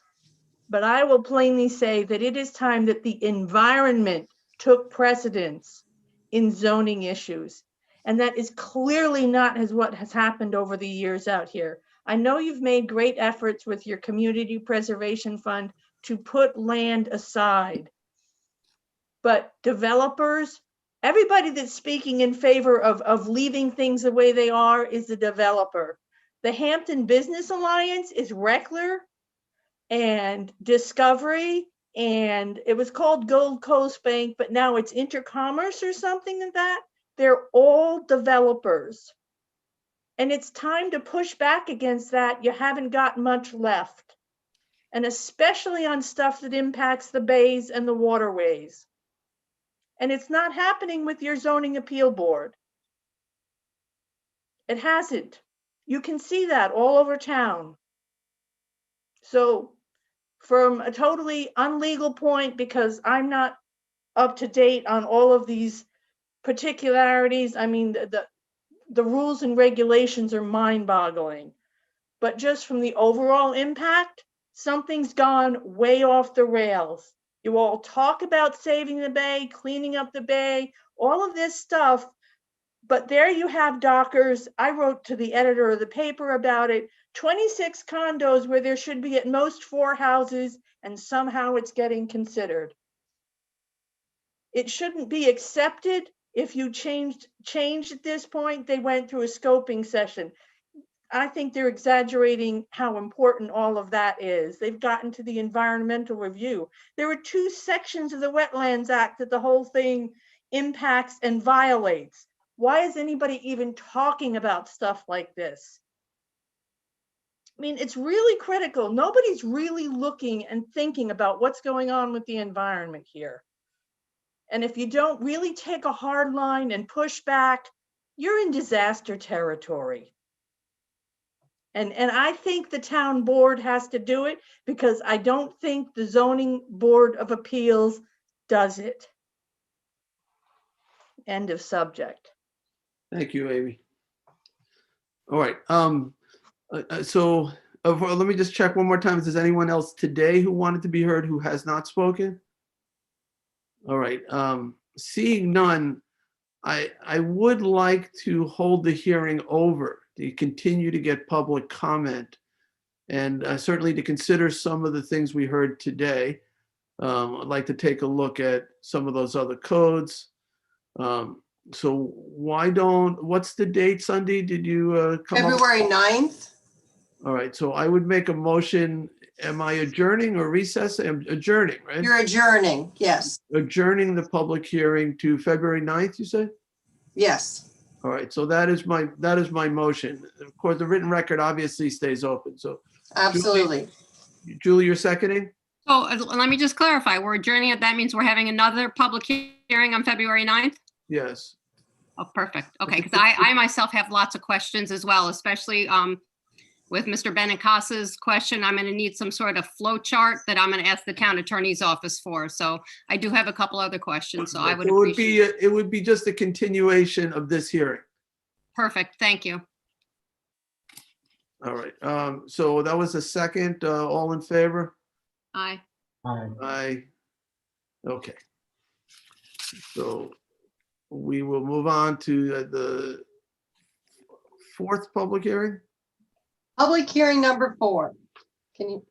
[SPEAKER 8] but I will plainly say that it is time that the environment took precedence in zoning issues. And that is clearly not what has happened over the years out here. I know you've made great efforts with your community preservation fund to put land aside. But developers, everybody that's speaking in favor of leaving things the way they are is the developer. The Hampton Business Alliance is Reckler and Discovery, and it was called Gold Coast Bank, but now it's Intercommerce or something like that. They're all developers. And it's time to push back against that. You haven't got much left. And especially on stuff that impacts the bays and the waterways. And it's not happening with your zoning appeal board. It hasn't. You can see that all over town. So from a totally unlegal point, because I'm not up to date on all of these particularities, I mean, the rules and regulations are mind-boggling. But just from the overall impact, something's gone way off the rails. You all talk about saving the bay, cleaning up the bay, all of this stuff, but there you have dockers. I wrote to the editor of the paper about it, 26 condos where there should be at most 4 houses, and somehow it's getting considered. It shouldn't be accepted if you changed at this point. They went through a scoping session. I think they're exaggerating how important all of that is. They've gotten to the environmental review. There were 2 sections of the Wetlands Act that the whole thing impacts and violates. Why is anybody even talking about stuff like this? I mean, it's really critical. Nobody's really looking and thinking about what's going on with the environment here. And if you don't really take a hard line and push back, you're in disaster territory. And I think the town board has to do it because I don't think the zoning board of appeals does it. End of subject.
[SPEAKER 1] Thank you, Amy. All right. Let me just check one more time. Is there anyone else today who wanted to be heard who has not spoken? All right. Seeing none, I would like to hold the hearing over to continue to get public comment and certainly to consider some of the things we heard today. I'd like to take a look at some of those other codes. So what's the date, Sunday? Did you come up?
[SPEAKER 2] February 9th.
[SPEAKER 1] All right, so I would make a motion. Am I adjourning or recessing? I'm adjourning, right?
[SPEAKER 2] You're adjourning, yes.
[SPEAKER 1] Adjourning the public hearing to February 9th, you said?
[SPEAKER 2] Yes.
[SPEAKER 1] All right, so that is my motion. Of course, the written record obviously stays open, so.
[SPEAKER 2] Absolutely.
[SPEAKER 1] Julie, you're seconding?
[SPEAKER 6] So let me just clarify, we're adjourning it. That means we're having another public hearing on February 9th?
[SPEAKER 1] Yes.
[SPEAKER 6] Oh, perfect. Okay, because I myself have lots of questions as well, especially with Mr. Benincas's question. I'm going to need some sort of flow chart that I'm going to ask the town attorney's office for. So I do have a couple other questions, so I would appreciate.
[SPEAKER 1] It would be just a continuation of this hearing.
[SPEAKER 6] Perfect, thank you.
[SPEAKER 1] All right, so that was a second, all in favor?
[SPEAKER 6] Aye.
[SPEAKER 1] Aye. Okay. So we will move on to the 4th public hearing.
[SPEAKER 2] Public hearing number 4. Can you,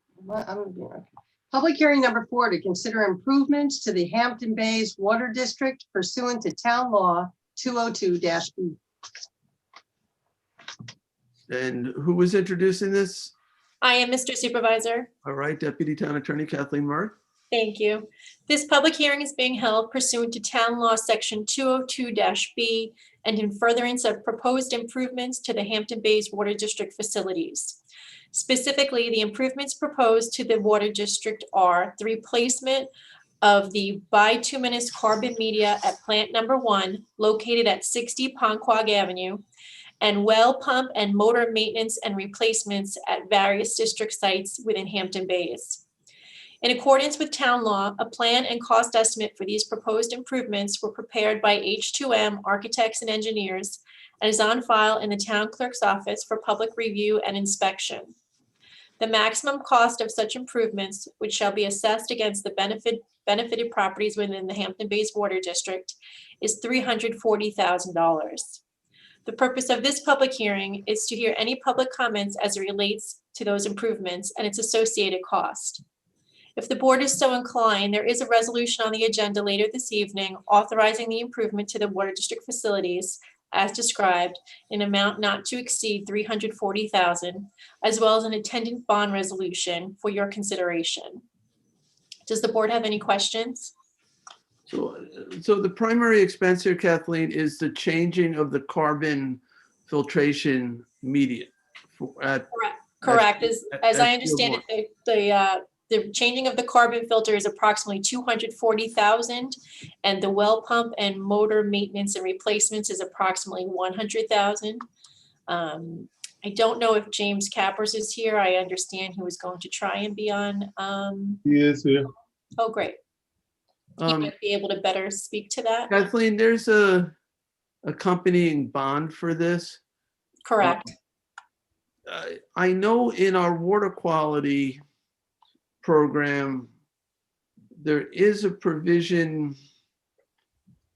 [SPEAKER 2] public hearing number 4 to consider improvements to the Hampton Bays Water District pursuant to Town Law 202-B.
[SPEAKER 1] And who was introducing this?
[SPEAKER 9] I am Mr. Supervisor.
[SPEAKER 1] All right, Deputy Town Attorney Kathleen Murray.
[SPEAKER 9] Thank you. This public hearing is being held pursuant to Town Law Section 202-B and in furtherance of proposed improvements to the Hampton Bays Water District facilities. Specifically, the improvements proposed to the Water District are the replacement of the bituminous carbon media at plant number 1, located at 60 Ponquag Avenue, and well pump and motor maintenance and replacements at various district sites within Hampton Bays. In accordance with town law, a plan and cost estimate for these proposed improvements were prepared by H2M Architects and Engineers and is on file in the town clerk's office for public review and inspection. The maximum cost of such improvements, which shall be assessed against the benefited properties within the Hampton Bays Water District, is $340,000. The purpose of this public hearing is to hear any public comments as it relates to those improvements and its associated cost. If the board is so inclined, there is a resolution on the agenda later this evening authorizing the improvement to the water district facilities as described in amount not to exceed $340,000, as well as an attendant bond resolution for your consideration. Does the board have any questions?
[SPEAKER 1] So the primary expense here, Kathleen, is the changing of the carbon filtration media.
[SPEAKER 9] Correct. As I understand it, the changing of the carbon filter is approximately $240,000, and the well pump and motor maintenance and replacements is approximately $100,000. I don't know if James Cappers is here. I understand he was going to try and be on.
[SPEAKER 5] He is here.
[SPEAKER 9] Oh, great. He might be able to better speak to that.
[SPEAKER 1] Kathleen, there's a accompanying bond for this.
[SPEAKER 9] Correct.
[SPEAKER 1] I know in our water quality program, there is a provision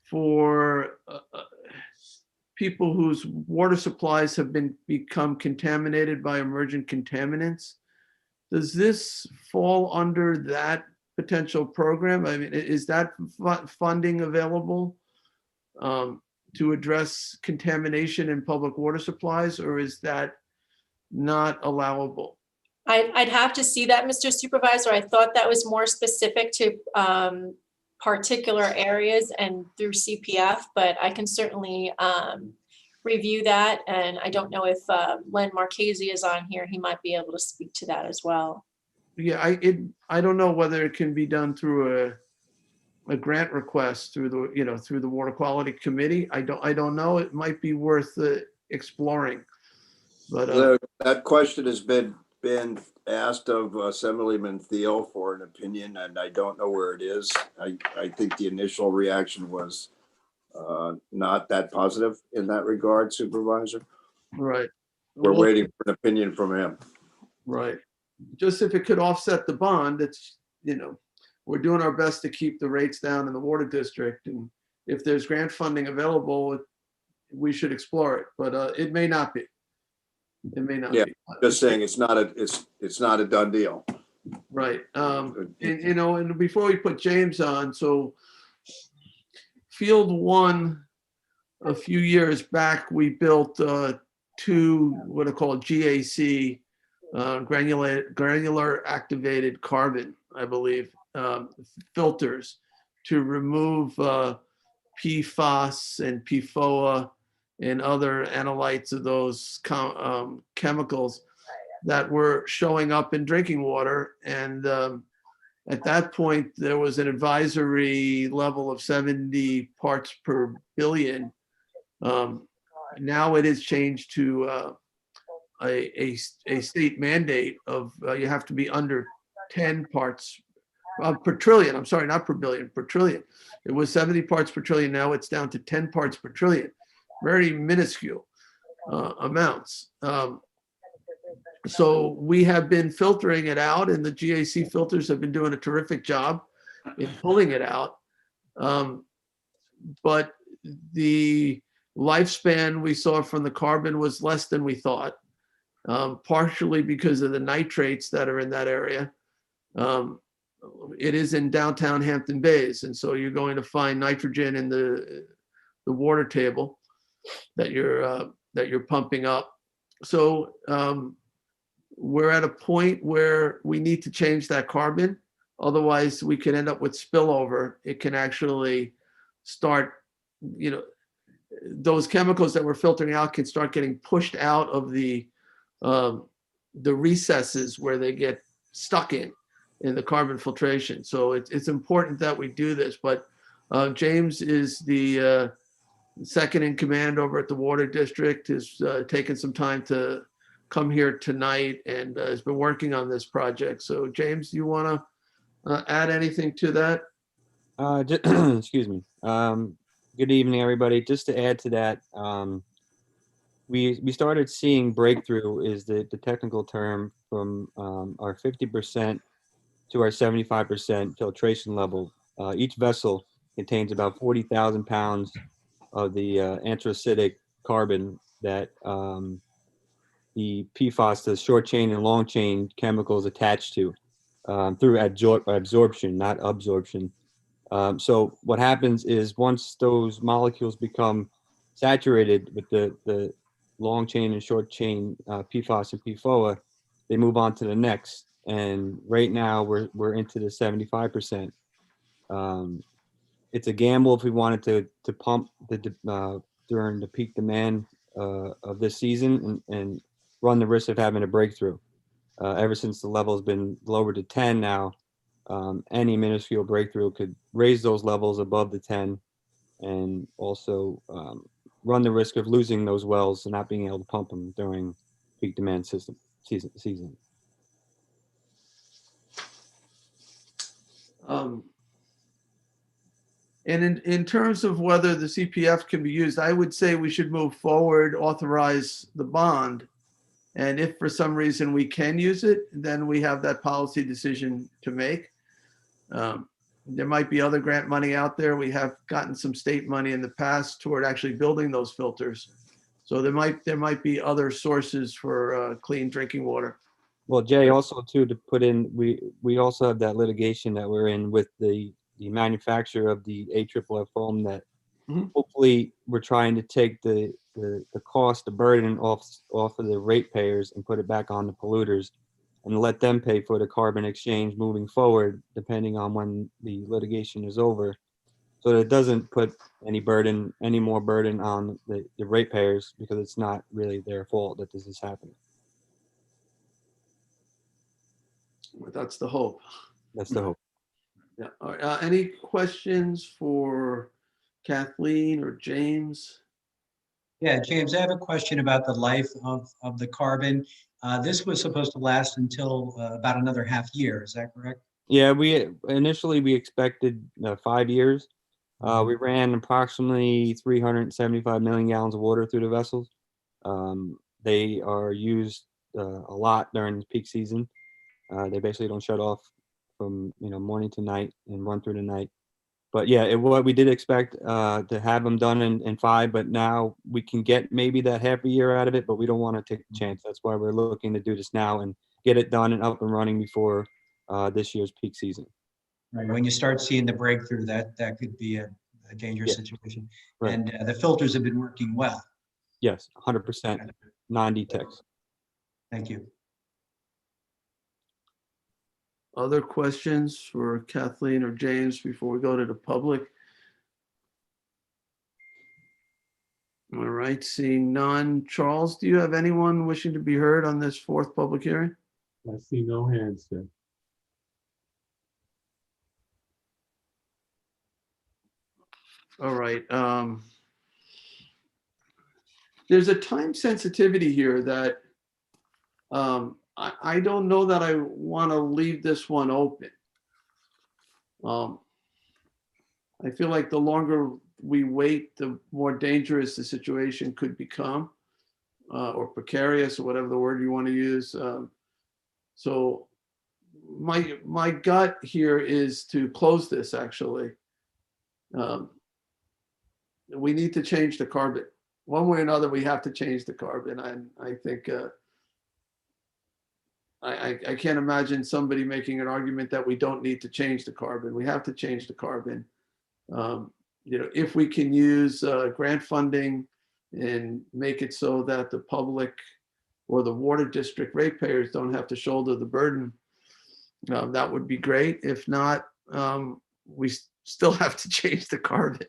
[SPEAKER 1] for people whose water supplies have become contaminated by emergent contaminants. Does this fall under that potential program? I mean, is that funding available to address contamination in public water supplies, or is that not allowable?
[SPEAKER 9] I'd have to see that, Mr. Supervisor. I thought that was more specific to particular areas and through CPF, but I can certainly review that. And I don't know if Len Marchese is on here. He might be able to speak to that as well.
[SPEAKER 1] Yeah, I don't know whether it can be done through a grant request through the Water Quality Committee. I don't know. It might be worth exploring. But
[SPEAKER 4] that question has been asked of Assemblyman Thiel for an opinion, and I don't know where it is. I think the initial reaction was not that positive in that regard, Supervisor.
[SPEAKER 1] Right.
[SPEAKER 4] We're waiting for an opinion from him.
[SPEAKER 1] Right. Just if it could offset the bond, it's, we're doing our best to keep the rates down in the water district. And if there's grant funding available, we should explore it, but it may not be. It may not be.
[SPEAKER 4] Just saying it's not a done deal.
[SPEAKER 1] Right. And before we put James on, so Field 1, a few years back, we built 2 what are called GAC, granular activated carbon, I believe, filters to remove PFAS and PFOA and other analytes of those chemicals that were showing up in drinking water. And at that point, there was an advisory level of 70 parts per billion. Now it is changed to a state mandate of you have to be under 10 parts per trillion. I'm sorry, not per billion, per trillion. It was 70 parts per trillion. Now it's down to 10 parts per trillion. Very minuscule amounts. So we have been filtering it out, and the GAC filters have been doing a terrific job in pulling it out. But the lifespan we saw from the carbon was less than we thought, partially because of the nitrates that are in that area. It is in downtown Hampton Bays, and so you're going to find nitrogen in the water table that you're pumping up. So we're at a point where we need to change that carbon. Otherwise, we could end up with spillover. It can actually start, those chemicals that we're filtering out can start getting pushed out of the recesses where they get stuck in the carbon filtration. So it's important that we do this. But James is the second in command over at the Water District, has taken some time to come here tonight and has been working on this project. So James, do you want to add anything to that?
[SPEAKER 19] Excuse me. Good evening, everybody. Just to add to that, we started seeing breakthrough is the technical term from our 50% to our 75% filtration level. Each vessel contains about 40,000 pounds of the anthracitic carbon that the PFAS, the short chain and long chain chemicals attached to through absorption, not absorption. So what happens is once those molecules become saturated with the long chain and short chain PFAS and PFOA, they move on to the next. And right now we're into the 75%. It's a gamble if we wanted to pump during the peak demand of this season and run the risk of having a breakthrough. Ever since the level has been lowered to 10 now, any minuscule breakthrough could raise those levels above the 10 and also run the risk of losing those wells and not being able to pump them during peak demand season.
[SPEAKER 1] And in terms of whether the CPF can be used, I would say we should move forward, authorize the bond. And if for some reason we can use it, then we have that policy decision to make. There might be other grant money out there. We have gotten some state money in the past toward actually building those filters. So there might be other sources for clean drinking water.
[SPEAKER 19] Well, Jay, also too, to put in, we also have that litigation that we're in with the manufacturer of the AFFF foam that hopefully we're trying to take the cost, the burden off of the ratepayers and put it back on the polluters and let them pay for the carbon exchange moving forward, depending on when the litigation is over. So that it doesn't put any more burden on the ratepayers, because it's not really their fault that this is happening.
[SPEAKER 1] Well, that's the hope.
[SPEAKER 19] That's the hope.
[SPEAKER 1] Yeah. All right. Any questions for Kathleen or James?
[SPEAKER 11] Yeah, James, I have a question about the life of the carbon. This was supposed to last until about another half year. Is that correct?
[SPEAKER 19] Yeah, we initially expected 5 years. We ran approximately 375 million gallons of water through the vessels. They are used a lot during the peak season. They basically don't shut off from morning to night and run through the night. But yeah, what we did expect to have them done in 5, but now we can get maybe that half a year out of it, but we don't want to take the chance. That's why we're looking to do this now and get it done and up and running before this year's peak season.
[SPEAKER 11] Right. When you start seeing the breakthrough, that could be a dangerous situation.
[SPEAKER 19] Right.
[SPEAKER 11] And the filters have been working well.
[SPEAKER 19] Yes, 100% non-detex.
[SPEAKER 11] Thank you.
[SPEAKER 1] Other questions for Kathleen or James before we go to the public? All right, seeing none. Charles, do you have anyone wishing to be heard on this 4th public hearing?
[SPEAKER 5] I see no hands, sir.
[SPEAKER 1] All right. There's a time sensitivity here that I don't know that I want to leave this one open. I feel like the longer we wait, the more dangerous the situation could become, or precarious, or whatever the word you want to use. So my gut here is to close this, actually. We need to change the carbon. One way or another, we have to change the carbon. And I think I can't imagine somebody making an argument that we don't need to change the carbon. We have to change the carbon. If we can use grant funding and make it so that the public or the water district ratepayers don't have to shoulder the burden, that would be great. If not, we still have to change the carbon.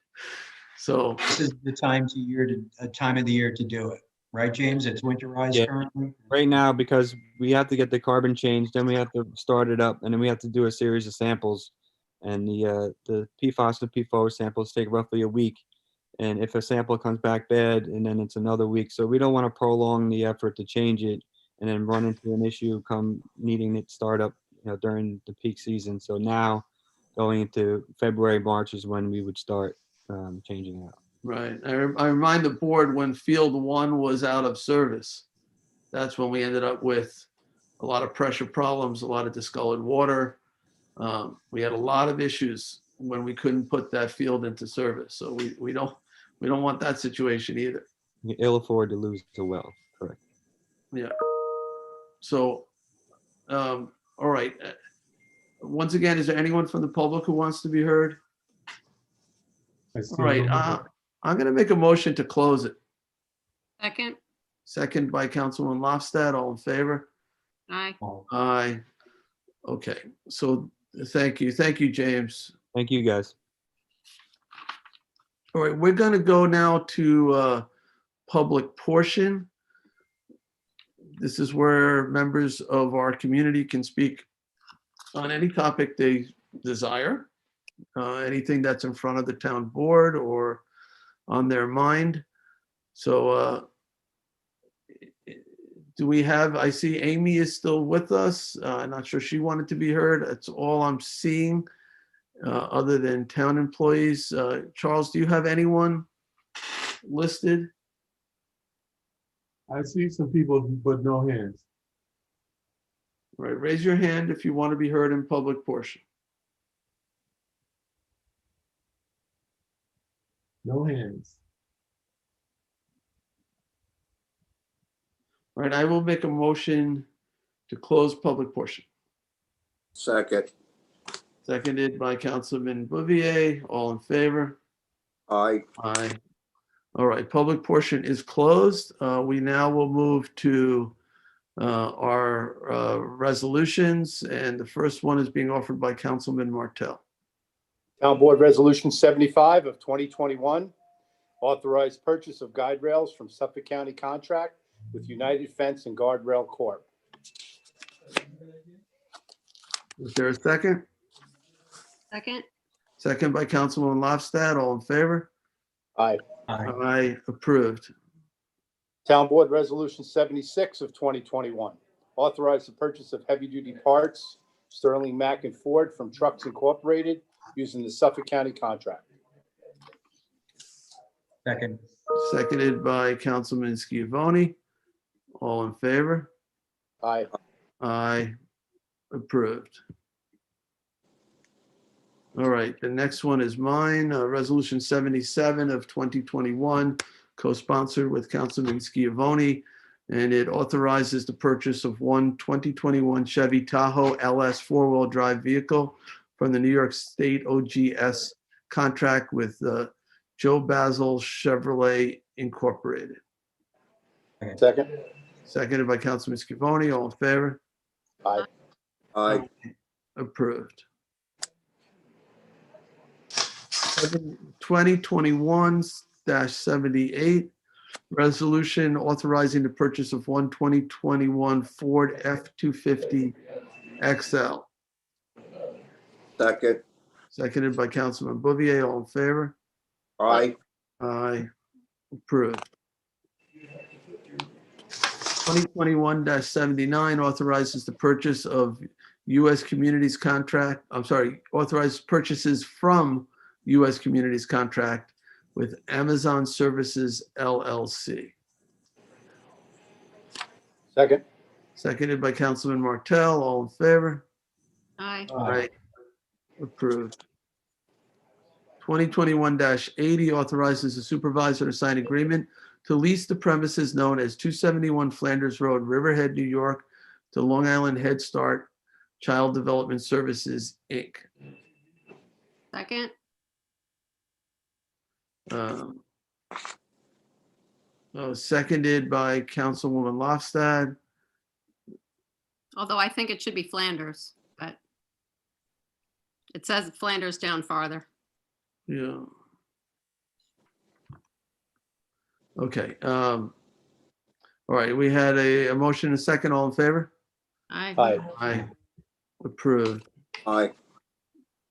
[SPEAKER 1] So
[SPEAKER 11] This is the time of the year to do it, right, James? It's winterized
[SPEAKER 19] Yeah.
[SPEAKER 11] currently.
[SPEAKER 19] Right now, because we have to get the carbon changed, then we have to start it up, and then we have to do a series of samples. And the PFAS and PFOA samples take roughly a week. And if a sample comes back bad, and then it's another week. So we don't want to prolong the effort to change it and then run into an issue come needing it start up, during the peak season. So now going into February, March is when we would start changing it out.
[SPEAKER 1] right. I remind the board when field 1 was out of service, that's when we ended up with a lot of pressure problems, a lot of discolored water. We had a lot of issues when we couldn't put that field into service. So we don't want that situation either.
[SPEAKER 19] You ill afford to lose a well, correct?
[SPEAKER 1] Yeah. So, all right. Once again, is there anyone from the public who wants to be heard? All right. I'm going to make a motion to close it.
[SPEAKER 6] Second.
[SPEAKER 1] Second by Councilwoman Lofstad. All in favor?
[SPEAKER 6] Aye.
[SPEAKER 1] Aye. Okay. So thank you. Thank you, James.
[SPEAKER 19] Thank you, guys.
[SPEAKER 1] All right. We're going to go now to public portion. This is where members of our community can speak on any topic they desire, anything that's in front of the town board or on their mind. So do we have, I see Amy is still with us. I'm not sure she wanted to be heard. That's all I'm seeing other than town employees. Charles, do you have anyone listed?
[SPEAKER 5] I see some people, but no hands.
[SPEAKER 1] All right, raise your hand if you want to be heard in public portion.
[SPEAKER 5] No hands.
[SPEAKER 1] All right, I will make a motion to close public portion.
[SPEAKER 4] Second.
[SPEAKER 1] Seconded by Councilman Bouvier. All in favor?
[SPEAKER 4] Aye.
[SPEAKER 1] Aye. All right, public portion is closed. We now will move to our resolutions, and the first one is being offered by Councilman Martell.
[SPEAKER 12] Town Board Resolution 75 of 2021, authorized purchase of guide rails from Suffolk County contract with United Fence and Guardrail Corp.
[SPEAKER 1] Is there a second?
[SPEAKER 6] Second.
[SPEAKER 1] Second by Councilwoman Lofstad. All in favor?
[SPEAKER 12] Aye.
[SPEAKER 1] Aye, approved.
[SPEAKER 12] Town Board Resolution 76 of 2021, authorized the purchase of heavy-duty parts, Sterling, Mack, and Ford from Trucks Incorporated using the Suffolk County contract.
[SPEAKER 11] Second.
[SPEAKER 1] Seconded by Councilman Schiavone. All in favor?
[SPEAKER 12] Aye.
[SPEAKER 1] Aye, approved. All right, the next one is mine, Resolution 77 of 2021, co-sponsored with Councilman Schiavone, and it authorizes the purchase of one 2021 Chevy Tahoe LS four-wheel drive vehicle from the New York State OGS contract with Joe Basil Chevrolet Incorporated.
[SPEAKER 12] Second.
[SPEAKER 1] Seconded by Councilman Schiavone. All in favor?
[SPEAKER 12] Aye.
[SPEAKER 4] Aye.
[SPEAKER 1] Approved. 2021-78, resolution authorizing the purchase of one 2021 Ford F-250 XL.
[SPEAKER 4] Second.
[SPEAKER 1] Seconded by Councilman Bouvier. All in favor?
[SPEAKER 4] Aye.
[SPEAKER 1] Aye. Approved. 2021-79 authorizes the purchase of U.S. Communities contract, authorizes purchases from U.S. Communities contract with Amazon Services LLC.
[SPEAKER 12] Second.
[SPEAKER 1] Seconded by Councilman Martell. All in favor?
[SPEAKER 6] Aye.
[SPEAKER 1] Aye. Approved. 2021-80 authorizes the supervisor to sign agreement to lease the premises known as 271 Flanders Road, Riverhead, New York, to Long Island Head Start Child Development Services, Inc.
[SPEAKER 6] Second.
[SPEAKER 1] Seconded by Councilwoman Lofstad.
[SPEAKER 6] Although I think it should be Flanders, but it says Flanders down farther.
[SPEAKER 1] Yeah. Okay. All right, we had a motion and a second. All in favor?
[SPEAKER 6] Aye.
[SPEAKER 1] Aye. Approved.
[SPEAKER 4] Aye.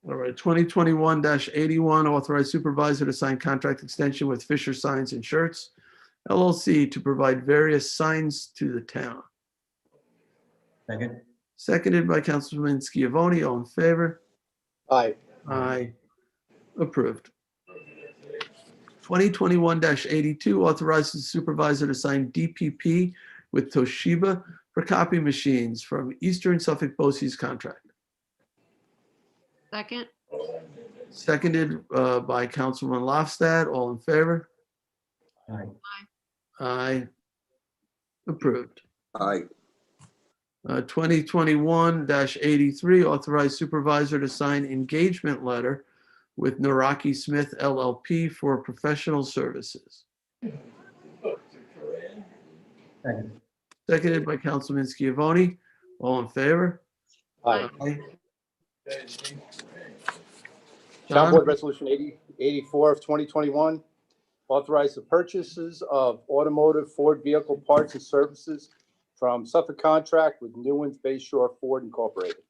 [SPEAKER 1] All right, 2021-81, authorize supervisor to sign contract extension with Fisher Signs and Shirts LLC to provide various signs to the town.
[SPEAKER 11] Second.
[SPEAKER 1] Seconded by Councilman Schiavone. All in favor?
[SPEAKER 12] Aye.
[SPEAKER 1] Aye. Approved. 2021-82, authorizes the supervisor to sign DPP with Toshiba for copy machines from Eastern Suffolk BOCES contract.
[SPEAKER 6] Second.
[SPEAKER 1] Seconded by Councilman Lofstad. All in favor?
[SPEAKER 11] Aye.
[SPEAKER 1] Aye. Approved.
[SPEAKER 4] Aye.
[SPEAKER 1] 2021-83, authorized supervisor to sign engagement letter with Naraki Smith LLP for professional services.
[SPEAKER 11] Second.
[SPEAKER 1] Seconded by Councilman Schiavone. All in favor?
[SPEAKER 12] Aye.
[SPEAKER 1] John?
[SPEAKER 12] Town Board Resolution 84 of 2021, authorize the purchases of automotive Ford vehicle parts and services from Suffolk Contract with Newlands Bay Shore Ford Incorporated.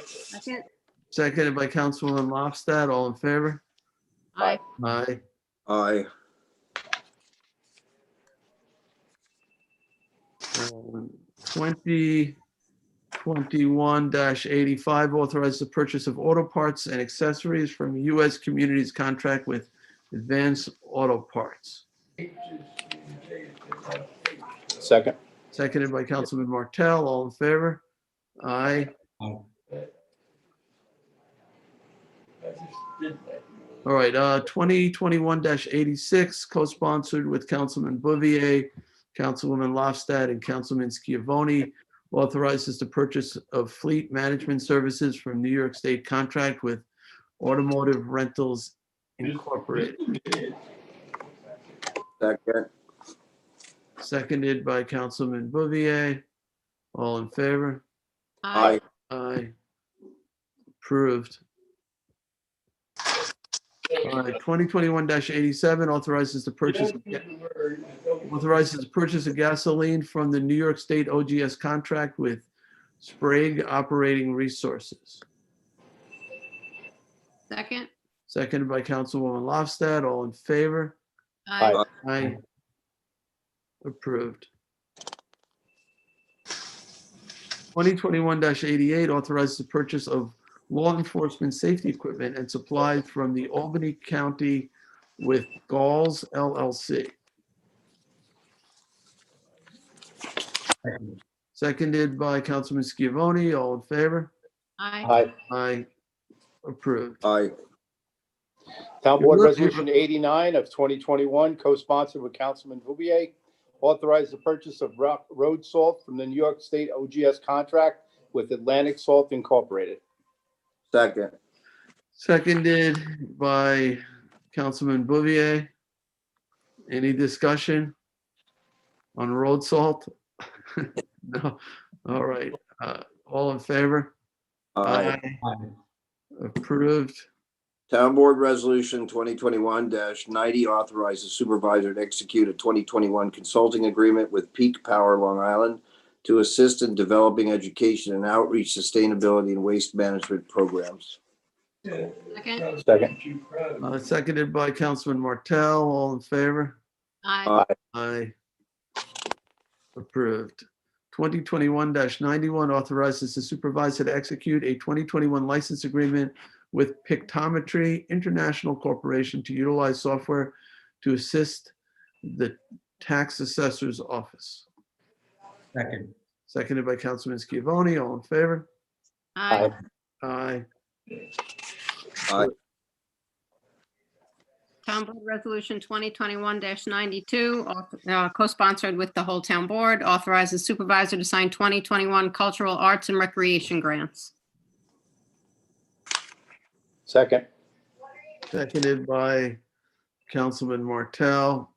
[SPEAKER 6] Second.
[SPEAKER 1] Seconded by Councilwoman Lofstad. All in favor?
[SPEAKER 6] Aye.
[SPEAKER 1] Aye.
[SPEAKER 4] Aye.
[SPEAKER 1] 2021-85, authorize the purchase of auto parts and accessories from U.S. Communities contract with Advanced Auto Parts.
[SPEAKER 12] Second.
[SPEAKER 1] Seconded by Councilman Martell. All in favor? Aye.
[SPEAKER 11] Aye.
[SPEAKER 1] All right, 2021-86, co-sponsored with Councilman Bouvier, Councilwoman Lofstad, and Councilman Schiavone, authorizes the purchase of fleet management services from New York State contract with Automotive Rentals Incorporated.
[SPEAKER 4] Second.
[SPEAKER 1] Seconded by Councilman Bouvier. All in favor?
[SPEAKER 4] Aye.
[SPEAKER 1] Aye. Approved. All right, 2021-87 authorizes the purchase of gasoline from the New York State OGS contract with Sprague Operating Resources.
[SPEAKER 6] Second.
[SPEAKER 1] Seconded by Councilwoman Lofstad. All in favor?
[SPEAKER 6] Aye.
[SPEAKER 1] Aye. Approved. 2021-88 authorizes the purchase of law enforcement safety equipment and supplies from the Albany County with Galls LLC.
[SPEAKER 11] Second.
[SPEAKER 1] Seconded by Councilman Schiavone. All in favor?
[SPEAKER 6] Aye.
[SPEAKER 1] Aye. Approved.
[SPEAKER 4] Aye.
[SPEAKER 12] Town Board
[SPEAKER 1] You're-
[SPEAKER 12] Resolution 89 of 2021, co-sponsored with Councilman Bouvier, authorize the purchase of road salt from the New York State OGS contract with Atlantic Salt Incorporated.
[SPEAKER 4] Second.
[SPEAKER 1] Seconded by Councilman Bouvier. Any discussion on road salt? No. All right. All in favor?
[SPEAKER 4] Aye.
[SPEAKER 11] Aye.
[SPEAKER 1] Approved.
[SPEAKER 4] Town Board Resolution 2021-90 authorizes supervisor to execute a 2021 consulting agreement with Peak Power Long Island to assist in developing education and outreach, sustainability, and waste management programs.
[SPEAKER 6] Second.
[SPEAKER 12] Second.
[SPEAKER 1] Seconded by Councilman Martell. All in favor?
[SPEAKER 6] Aye.
[SPEAKER 1] Aye. Approved. 2021-91 authorizes the supervisor to execute a 2021 license agreement with Pictometry International Corporation to utilize software to assist the tax assessor's office.
[SPEAKER 11] Second.
[SPEAKER 1] Seconded by Councilman Schiavone. All in favor?
[SPEAKER 6] Aye.
[SPEAKER 1] Aye.
[SPEAKER 4] Aye.
[SPEAKER 6] Town Board Resolution 2021-92, co-sponsored with the whole town board, authorizes supervisor to sign 2021 cultural arts and recreation grants.
[SPEAKER 12] Second.
[SPEAKER 1] Seconded by Councilman Martell.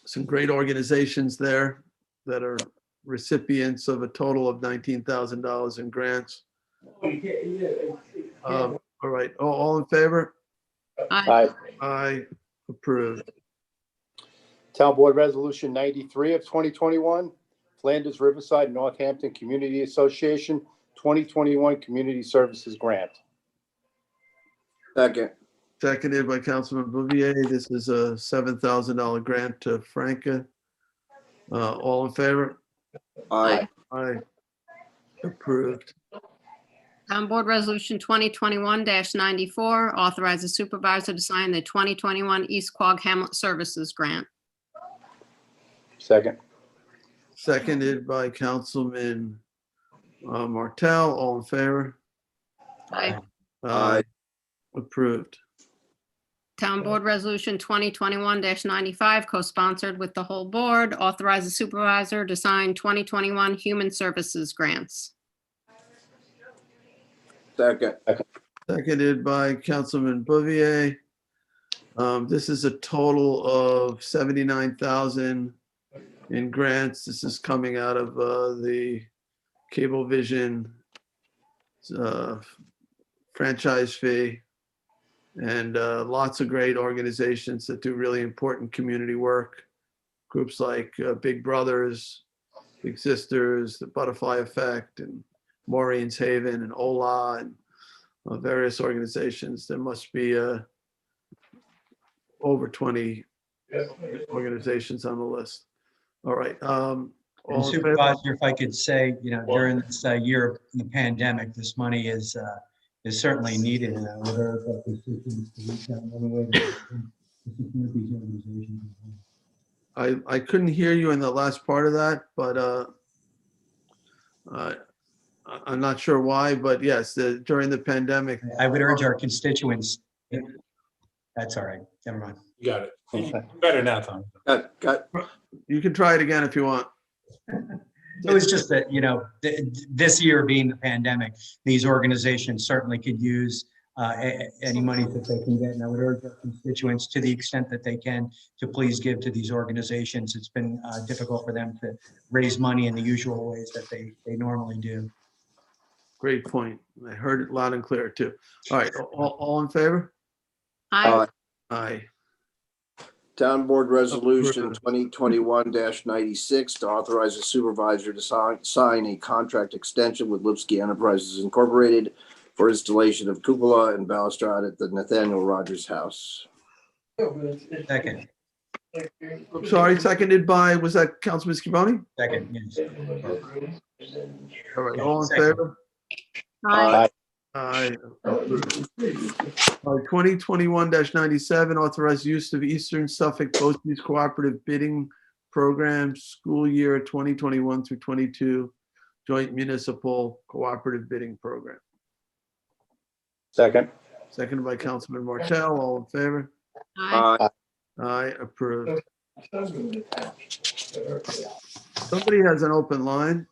[SPEAKER 1] Some great organizations there that are recipients of a total of $19,000 in grants. All right, all in favor?
[SPEAKER 6] Aye.
[SPEAKER 1] Aye, approved.
[SPEAKER 20] Town Board Resolution 93 of 2021, Flanders Riverside Northampton Community Association 2021 Community Services Grant.
[SPEAKER 4] Second.
[SPEAKER 1] Seconded by Councilman Bouvier. This is a $7,000 grant to Franca. All in favor?
[SPEAKER 4] Aye.
[SPEAKER 1] Aye. Approved.
[SPEAKER 6] Town Board Resolution 2021-94 authorizes supervisor to sign the 2021 East Quogue Hamlet Services Grant.
[SPEAKER 20] Second.
[SPEAKER 1] Seconded by Councilman Martell. All in favor?
[SPEAKER 6] Aye.
[SPEAKER 4] Aye.
[SPEAKER 1] Approved.
[SPEAKER 6] Town Board Resolution 2021-95, co-sponsored with the whole board, authorizes supervisor to sign 2021 Human Services Grants.
[SPEAKER 4] Second.
[SPEAKER 1] Seconded by Councilman Bouvier. This is a total of 79,000 in grants. This is coming out of the Cablevision franchise fee. And lots of great organizations that do really important community work. Groups like Big Brothers, Big Sisters, the Butterfly Effect, and Maureen's Haven, and OLA, and various organizations. There must be over 20 organizations on the list. All right.
[SPEAKER 11] And
[SPEAKER 1] All in favor?
[SPEAKER 11] Supervisor, if I could say, during this year of the pandemic, this money is certainly needed. And I would urge our constituents to reach out in any way to support these organizations.
[SPEAKER 1] I couldn't hear you in the last part of that, but I'm not sure why, but yes, during the pandemic.
[SPEAKER 11] I would urge our constituents. That's all right. Never mind.
[SPEAKER 10] You got it. Better now, Tom.
[SPEAKER 4] Cut.
[SPEAKER 1] You can try it again if you want.
[SPEAKER 11] It was just that, this year being the pandemic, these organizations certainly could use any money that they can get. And I would urge our constituents, to the extent that they can, to please give to these organizations. It's been difficult for them to raise money in the usual ways that they normally do.
[SPEAKER 1] Great point. I heard it loud and clear too. All right, all in favor?
[SPEAKER 6] Aye.
[SPEAKER 1] Aye.
[SPEAKER 4] Town Board Resolution 2021-96 to authorize the supervisor to sign a contract extension with Lipsky Enterprises Incorporated for installation of cupola and balustrade at the Nathaniel Rogers House.
[SPEAKER 11] Second.
[SPEAKER 1] I'm sorry, seconded by, was that Councilman Scavone?
[SPEAKER 11] Second, yes.
[SPEAKER 1] All right, all in favor?
[SPEAKER 6] Aye.
[SPEAKER 1] Aye. Approved. 2021-97, authorized use of Eastern Suffolk Both-Use Cooperative Bidding Program, school year 2021 through 22, joint municipal cooperative bidding program.
[SPEAKER 20] Second.
[SPEAKER 1] Seconded by Councilman Martell. All in favor?
[SPEAKER 6] Aye.
[SPEAKER 1] Aye, approved. Somebody has an open line.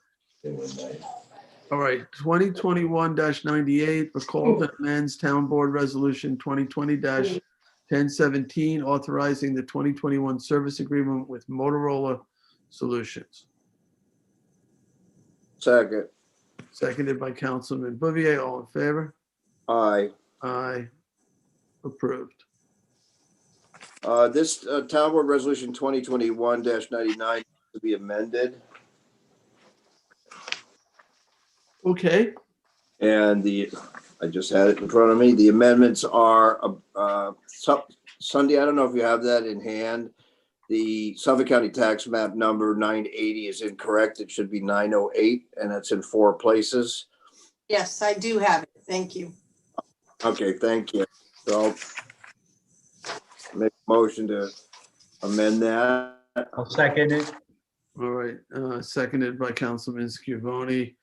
[SPEAKER 1] All right, 2021-98, recall that amends Town Board Resolution 2020-1017, authorizing the 2021 service agreement with Motorola Solutions.
[SPEAKER 4] Second.
[SPEAKER 1] Seconded by Councilman Bouvier. All in favor?
[SPEAKER 4] Aye.
[SPEAKER 1] Aye, approved.
[SPEAKER 4] This Town Board Resolution 2021-99 to be amended.
[SPEAKER 1] Okay.
[SPEAKER 4] And I just had it in front of me. The amendments are Sunday. I don't know if you have that in hand. The Suffolk County tax map number 980 is incorrect. It should be 908, and it's in 4 places.
[SPEAKER 2] Yes, I do have it. Thank you.
[SPEAKER 4] Okay, thank you. So make a motion to amend that.
[SPEAKER 11] I'll second it.
[SPEAKER 1] All right, seconded by Councilman Scavone.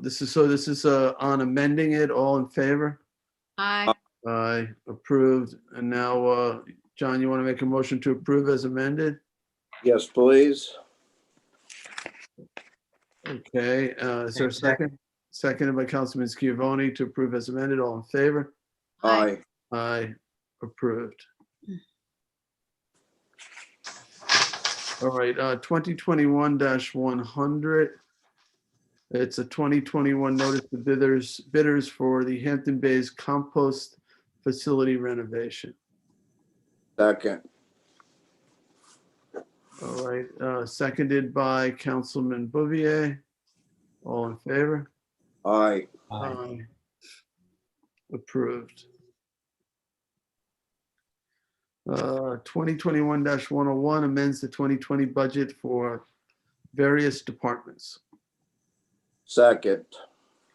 [SPEAKER 1] This is on amending it. All in favor?
[SPEAKER 6] Aye.
[SPEAKER 1] Aye, approved. And now, John, you want to make a motion to approve as amended?
[SPEAKER 4] Yes, please.
[SPEAKER 1] Okay, is there a second? seconded by Councilman Schiavone to approve as amended. All in favor?
[SPEAKER 4] Aye.
[SPEAKER 1] Aye, approved. All right, 2021-100. It's a 2021 notice to bidders for the Hampton Bays compost facility renovation.
[SPEAKER 4] Second.
[SPEAKER 1] All right, seconded by Councilman Bouvier. All in favor?
[SPEAKER 4] Aye.
[SPEAKER 1] Aye. Approved. 2021-101 amends the 2020 budget for various departments.
[SPEAKER 4] Second.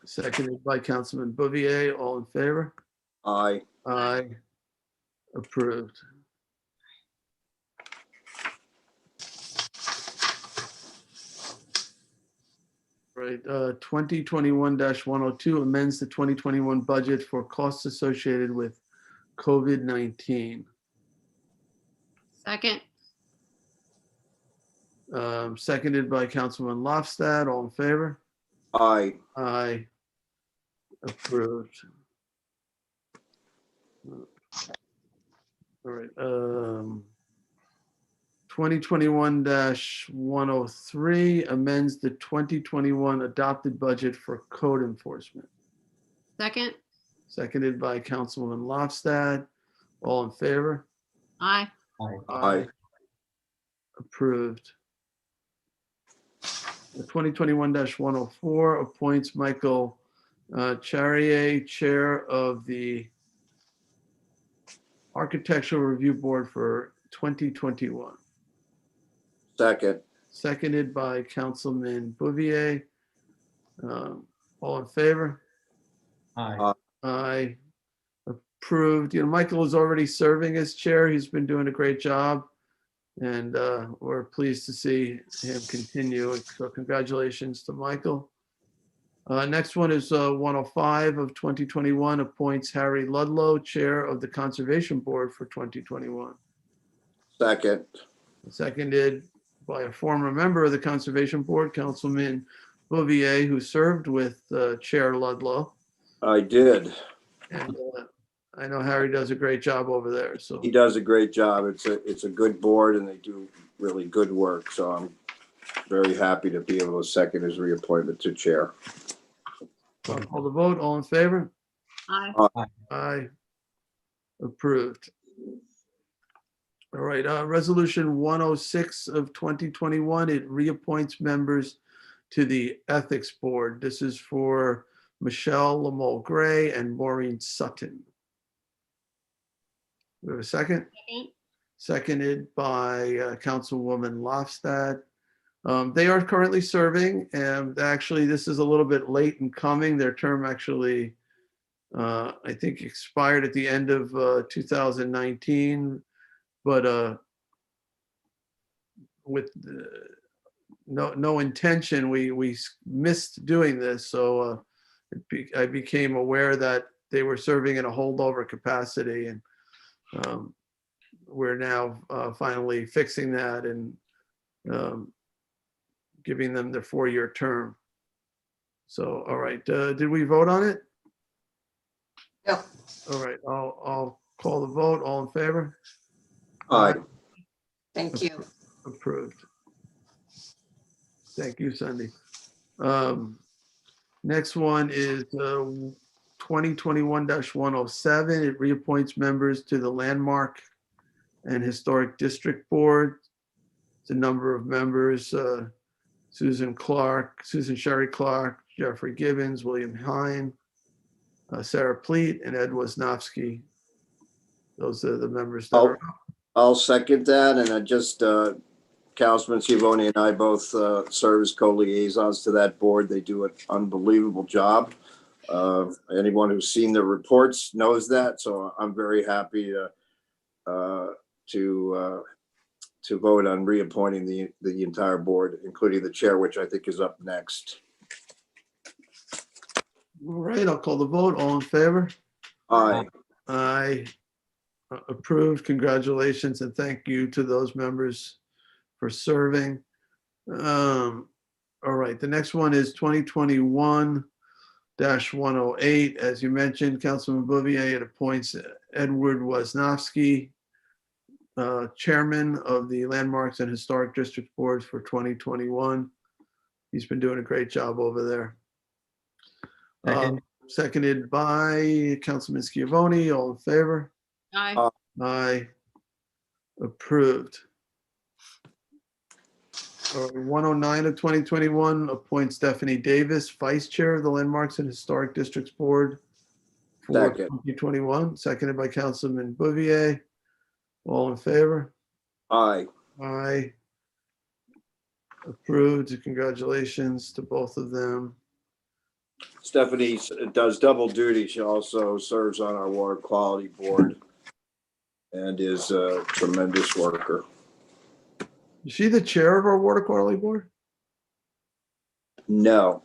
[SPEAKER 1] Seconded by Councilman Bouvier. All in favor?
[SPEAKER 4] Aye.
[SPEAKER 1] Aye. Approved. Right, 2021-102 amends the 2021 budget for costs associated with COVID-19.
[SPEAKER 6] Second.
[SPEAKER 1] Seconded by Councilman Lofstad. All in favor?
[SPEAKER 4] Aye.
[SPEAKER 1] Aye. Approved. All right. 2021-103 amends the 2021 adopted budget for code enforcement.
[SPEAKER 6] Second.
[SPEAKER 1] Seconded by Councilwoman Lofstad. All in favor?
[SPEAKER 6] Aye.
[SPEAKER 4] Aye.
[SPEAKER 1] Approved. 2021-104 appoints Michael Charrier, Chair of the Architectural Review Board for 2021.
[SPEAKER 4] Second.
[SPEAKER 1] Seconded by Councilman Bouvier. All in favor?
[SPEAKER 11] Aye.
[SPEAKER 1] Aye. Approved. You know, Michael is already serving as chair. He's been doing a great job. And we're pleased to see him continue. So congratulations to Michael. Next one is 105 of 2021 appoints Harry Ludlow, Chair of the Conservation Board for 2021.
[SPEAKER 4] Second.
[SPEAKER 1] Seconded by a former member of the Conservation Board, Councilman Bouvier, who served with Chair Ludlow.
[SPEAKER 4] I did.
[SPEAKER 1] And I know Harry does a great job over there. So
[SPEAKER 4] He does a great job. It's a good board and they do really good work. So I'm very happy to be able to second his reappointment to chair.
[SPEAKER 1] I'll call the vote. All in favor?
[SPEAKER 6] Aye.
[SPEAKER 1] Aye. Approved. All right, resolution 106 of 2021, it reappoints members to the Ethics Board. This is for Michelle Lamole Gray and Maureen Sutton. We have a second?
[SPEAKER 6] Second.
[SPEAKER 1] Seconded by Councilwoman Lofstad. They are currently serving, and actually this is a little bit late in coming. Their term actually, I think, expired at the end of 2019, but with no intention, we missed doing this. So I became aware that they were serving in a holdover capacity, and we're now finally fixing that and giving them their 4-year term. So, all right, did we vote on it?
[SPEAKER 2] No.
[SPEAKER 1] All right, I'll call the vote. All in favor?
[SPEAKER 4] Aye.
[SPEAKER 2] Thank you.
[SPEAKER 1] Approved. Thank you, Cindy. Next one is 2021-107. It reappoints members to the Landmark and Historic District Board. It's a number of members, Susan Sherry Clark, Jeffrey Gibbons, William Hine, Sarah Pleat, and Ed Wisnowski. Those are the members that are.
[SPEAKER 4] I'll second that. And I just, Councilman Schiavone and I both serve as co-liaisons to that board. They do an unbelievable job. Anyone who's seen the reports knows that. So I'm very happy to vote on reappointing the entire board, including the chair, which I think is up next.
[SPEAKER 1] All right, I'll call the vote. All in favor?
[SPEAKER 4] Aye.
[SPEAKER 1] Aye. Approved. Congratulations and thank you to those members for serving. All right, the next one is 2021-108. 108, as you mentioned, Councilman Bouvier, it appoints Edward Wasnowski, Chairman of the Landmarks and Historic District Boards for 2021. He's been doing a great job over there.
[SPEAKER 11] Second.
[SPEAKER 1] Seconded by Councilman Schiavone. All in favor?
[SPEAKER 6] Aye.
[SPEAKER 1] Aye. Approved. 109 of 2021 appoints Stephanie Davis, Vice Chair of the Landmarks and Historic Districts Board for
[SPEAKER 4] Second.
[SPEAKER 1] 2021, seconded by Councilman Bouvier. All in favor?
[SPEAKER 4] Aye.
[SPEAKER 1] Aye. Approved. Congratulations to both of them.
[SPEAKER 4] Stephanie does double duty. She also serves on our water quality board and is a tremendous worker.
[SPEAKER 1] Is she the chair of our water quality board?
[SPEAKER 4] No.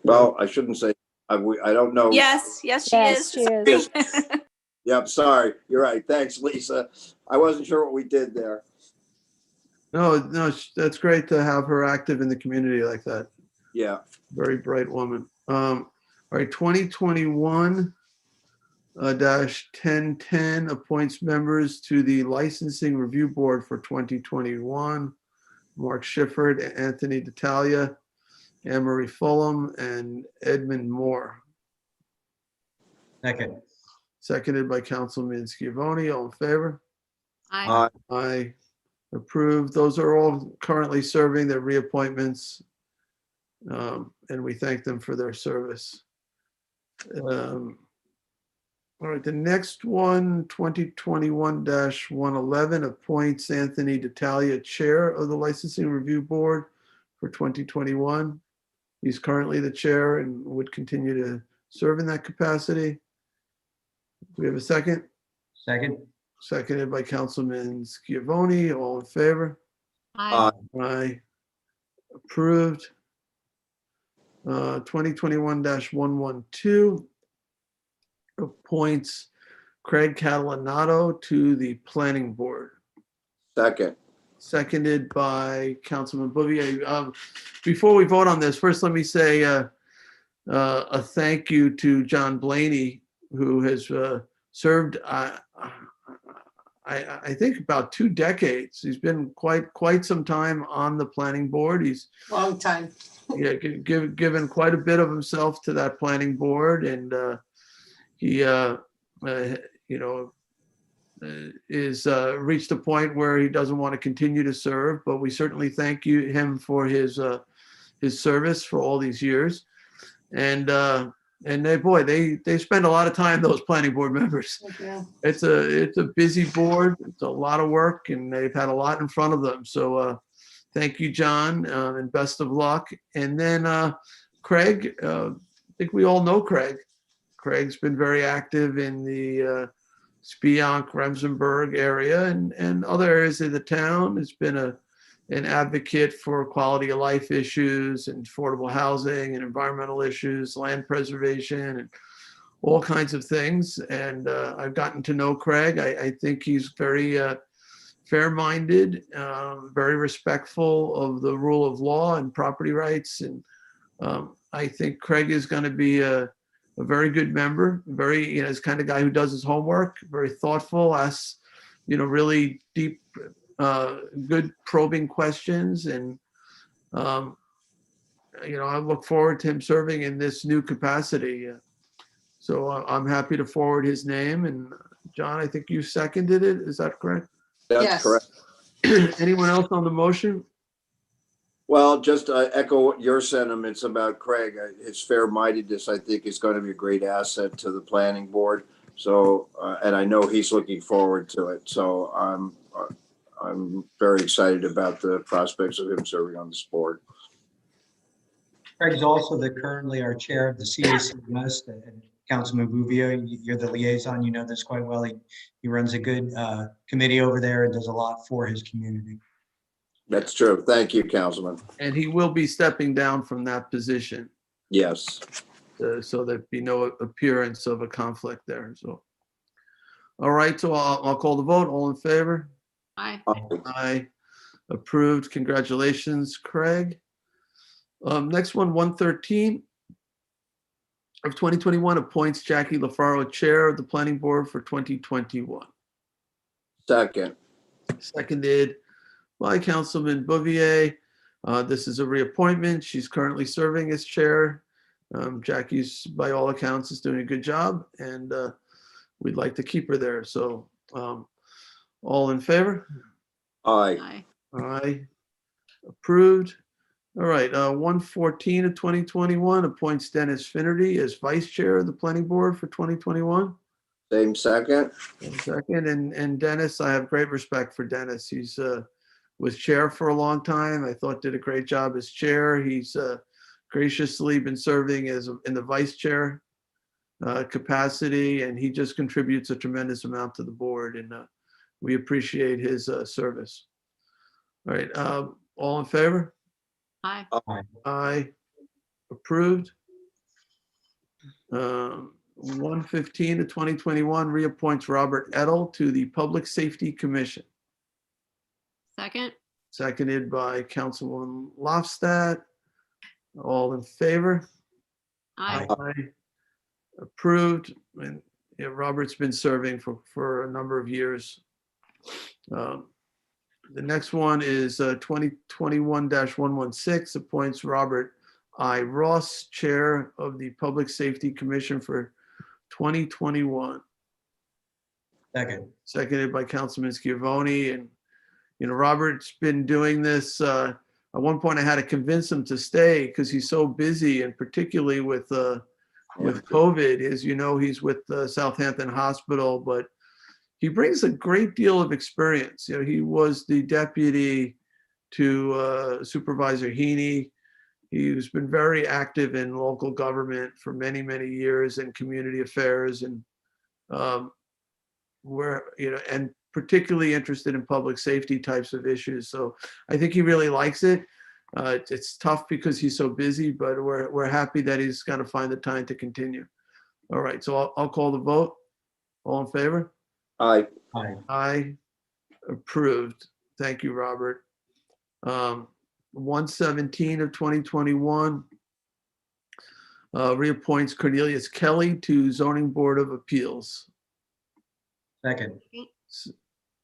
[SPEAKER 4] Well, I shouldn't say, I don't know.
[SPEAKER 13] Yes, she is.
[SPEAKER 15] She is.
[SPEAKER 4] Yep, sorry. You're right. Thanks, Lisa. I wasn't sure what we did there.
[SPEAKER 1] No, that's great to have her active in the community like that.
[SPEAKER 4] Yeah.
[SPEAKER 1] Very bright woman. All right, 2021-1010 appoints members to the Licensing Review Board for 2021. Mark Schifford, Anthony D'Italia, Anne Marie Fulham, and Edmund Moore.
[SPEAKER 11] Second.
[SPEAKER 1] Seconded by Councilman Schiavone. All in favor?
[SPEAKER 6] Aye.
[SPEAKER 1] Aye. Approved. Those are all currently serving their reappointments. And we thank them for their service. All right, the next one, 2021-111 appoints Anthony D'Italia Chair of the Licensing Review Board for 2021. He's currently the chair and would continue to serve in that capacity. Do we have a second?
[SPEAKER 11] Second.
[SPEAKER 1] Seconded by Councilman Schiavone. All in favor?
[SPEAKER 6] Aye.
[SPEAKER 1] Aye. Approved. 2021-112 appoints Craig Catalanato to the Planning Board.
[SPEAKER 4] Second.
[SPEAKER 1] Seconded by Councilman Bouvier. Before we vote on this, first let me say a thank you to John Blaney, who has served, I think, about 2 decades. He's been quite some time on the planning board. He's
[SPEAKER 2] Long time.
[SPEAKER 1] given quite a bit of himself to that planning board, and he is reached a point where he doesn't want to continue to serve, but we certainly thank him for his service for all these years. And they spend a lot of time, those planning board members.
[SPEAKER 2] Yeah.
[SPEAKER 1] It's a busy board. It's a lot of work, and they've had a lot in front of them. So thank you, John, and best of luck. And then Craig, I think we all know Craig. Craig's been very active in the Spionk, Remsenburg area and other areas of the town. Has been an advocate for quality of life issues and affordable housing and environmental issues, land preservation, and all kinds of things. And I've gotten to know Craig. I think he's very fair-minded, very respectful of the rule of law and property rights. And I think Craig is going to be a very good member, very, he's the kind of guy who does his homework, very thoughtful, asks, really deep, good probing questions. And, I look forward to him serving in this new capacity. So I'm happy to forward his name. And John, I think you seconded it. Is that correct?
[SPEAKER 4] That's
[SPEAKER 2] Yes.
[SPEAKER 4] correct.
[SPEAKER 1] Anyone else on the motion?
[SPEAKER 4] Well, just echo your sentiments about Craig. His fair-mindedness, I think, is going to be a great asset to the planning board. So, and I know he's looking forward to it. So I'm very excited about the prospects of him serving on this board.
[SPEAKER 11] Craig's also currently our chair of the CAC West, and Councilman Bouvier, you're the liaison, you know this quite well. He runs a good committee over there and does a lot for his community.
[SPEAKER 4] That's true. Thank you, Councilman.
[SPEAKER 1] And he will be stepping down from that position.
[SPEAKER 4] Yes.
[SPEAKER 1] So there'd be no appearance of a conflict there. So, all right, so I'll call the vote. All in favor?
[SPEAKER 6] Aye.
[SPEAKER 1] Aye. Approved. Congratulations, Craig. Next one, 113. of 2021 appoints Jackie LaFaro Chair of the Planning Board for 2021.
[SPEAKER 4] Second.
[SPEAKER 1] Seconded by Councilman Bouvier. This is a reappointment. She's currently serving as chair. Jackie's, by all accounts, is doing a good job, and we'd like to keep her there. So all in favor?
[SPEAKER 4] Aye.
[SPEAKER 1] Aye. Approved. All right, 114 of 2021 appoints Dennis Finnerty as vice chair of the planning board for 2021.
[SPEAKER 4] Same second.
[SPEAKER 1] Second, and Dennis, I have great respect for Dennis. He's was chair for a long time. I thought did a great job as chair. He's graciously been serving as in the vice chair capacity, and he just contributes a tremendous amount to the board, and we appreciate his service. All right, all in favor?
[SPEAKER 6] Aye.
[SPEAKER 1] Aye. Approved. 115 to 2021 reappoints Robert Edel to the Public Safety Commission.
[SPEAKER 6] Second.
[SPEAKER 1] Seconded by Councilwoman Lofstad. All in favor?
[SPEAKER 6] Aye.
[SPEAKER 1] Approved. And yeah, Robert's been serving for a number of years. The next one is 2021-116 appoints Robert I. Ross, Chair of the Public Safety Commission for 2021.
[SPEAKER 11] Second.
[SPEAKER 1] Seconded by Councilman Schiavone. And, you know, Robert's been doing this. At one point I had to convince him to stay because he's so busy, and particularly with COVID. As you know, he's with the Southampton Hospital, but he brings a great deal of experience. You know, he was the deputy to Supervisor Heaney. He's been very active in local government for many, many years, in community affairs, and and particularly interested in public safety types of issues. So I think he really likes it. It's tough because he's so busy, but we're happy that he's going to find the time to continue. All right, so I'll call the vote. All in favor?
[SPEAKER 4] Aye.
[SPEAKER 1] Aye. Approved. Thank you, Robert. 117 of 2021 reappoints Cornelius Kelly to Zoning Board of Appeals.
[SPEAKER 11] Second.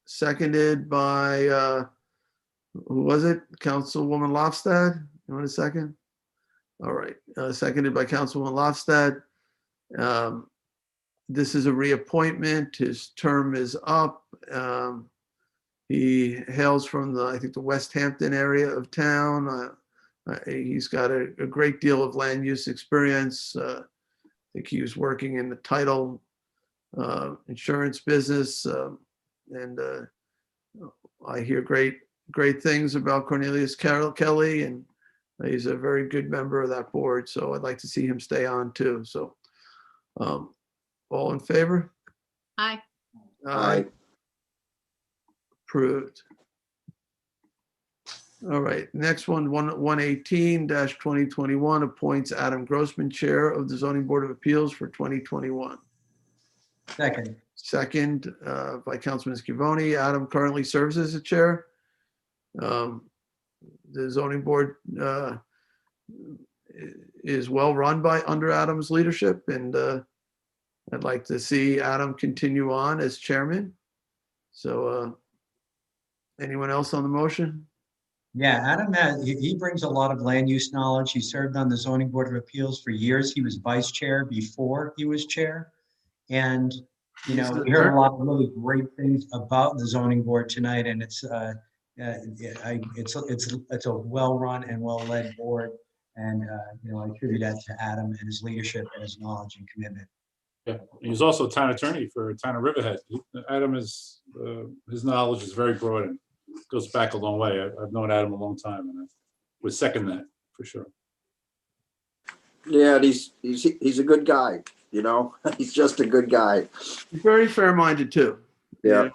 [SPEAKER 1] Seconded by, who was it? Councilwoman Lofstad? You want a second? All right. Seconded by Councilwoman Lofstad. This is a reappointment. His term is up. He hails from I think the West Hampton area of town. He's got a great deal of land use experience. I think he was working in the title insurance business, and I hear great things about Cornelius Kelly, and he's a very good member of that board. So I'd like to see him stay on too. So. All in favor?
[SPEAKER 6] Aye.
[SPEAKER 4] Aye.
[SPEAKER 1] Approved. All right, next one, 118-2021 appoints Adam Grossman, Chair of the Zoning Board of Appeals for 2021.
[SPEAKER 11] Second.
[SPEAKER 1] Second by Councilman Schiavone. Adam currently serves as a chair. The zoning board is well run under Adam's leadership, and I'd like to see Adam continue on as chairman. So anyone else on the motion?
[SPEAKER 11] Yeah, Adam, he brings a lot of land use knowledge. He served on the Zoning Board of Appeals for years. He was vice chair before he was chair. And, you know, we heard a lot of really great things about the zoning board tonight, and it's a well-run and well-led board. And, you know, I attribute that to Adam and his leadership and his knowledge and commitment.
[SPEAKER 10] Yeah, he's also a town attorney for town of Riverhead. Adam is, his knowledge is very broad and goes back a long way. I've known Adam a long time, and I would second that for sure.
[SPEAKER 4] Yeah, he's a good guy, you know, he's just a good guy.
[SPEAKER 1] He's very fair-minded too.
[SPEAKER 4] Yeah.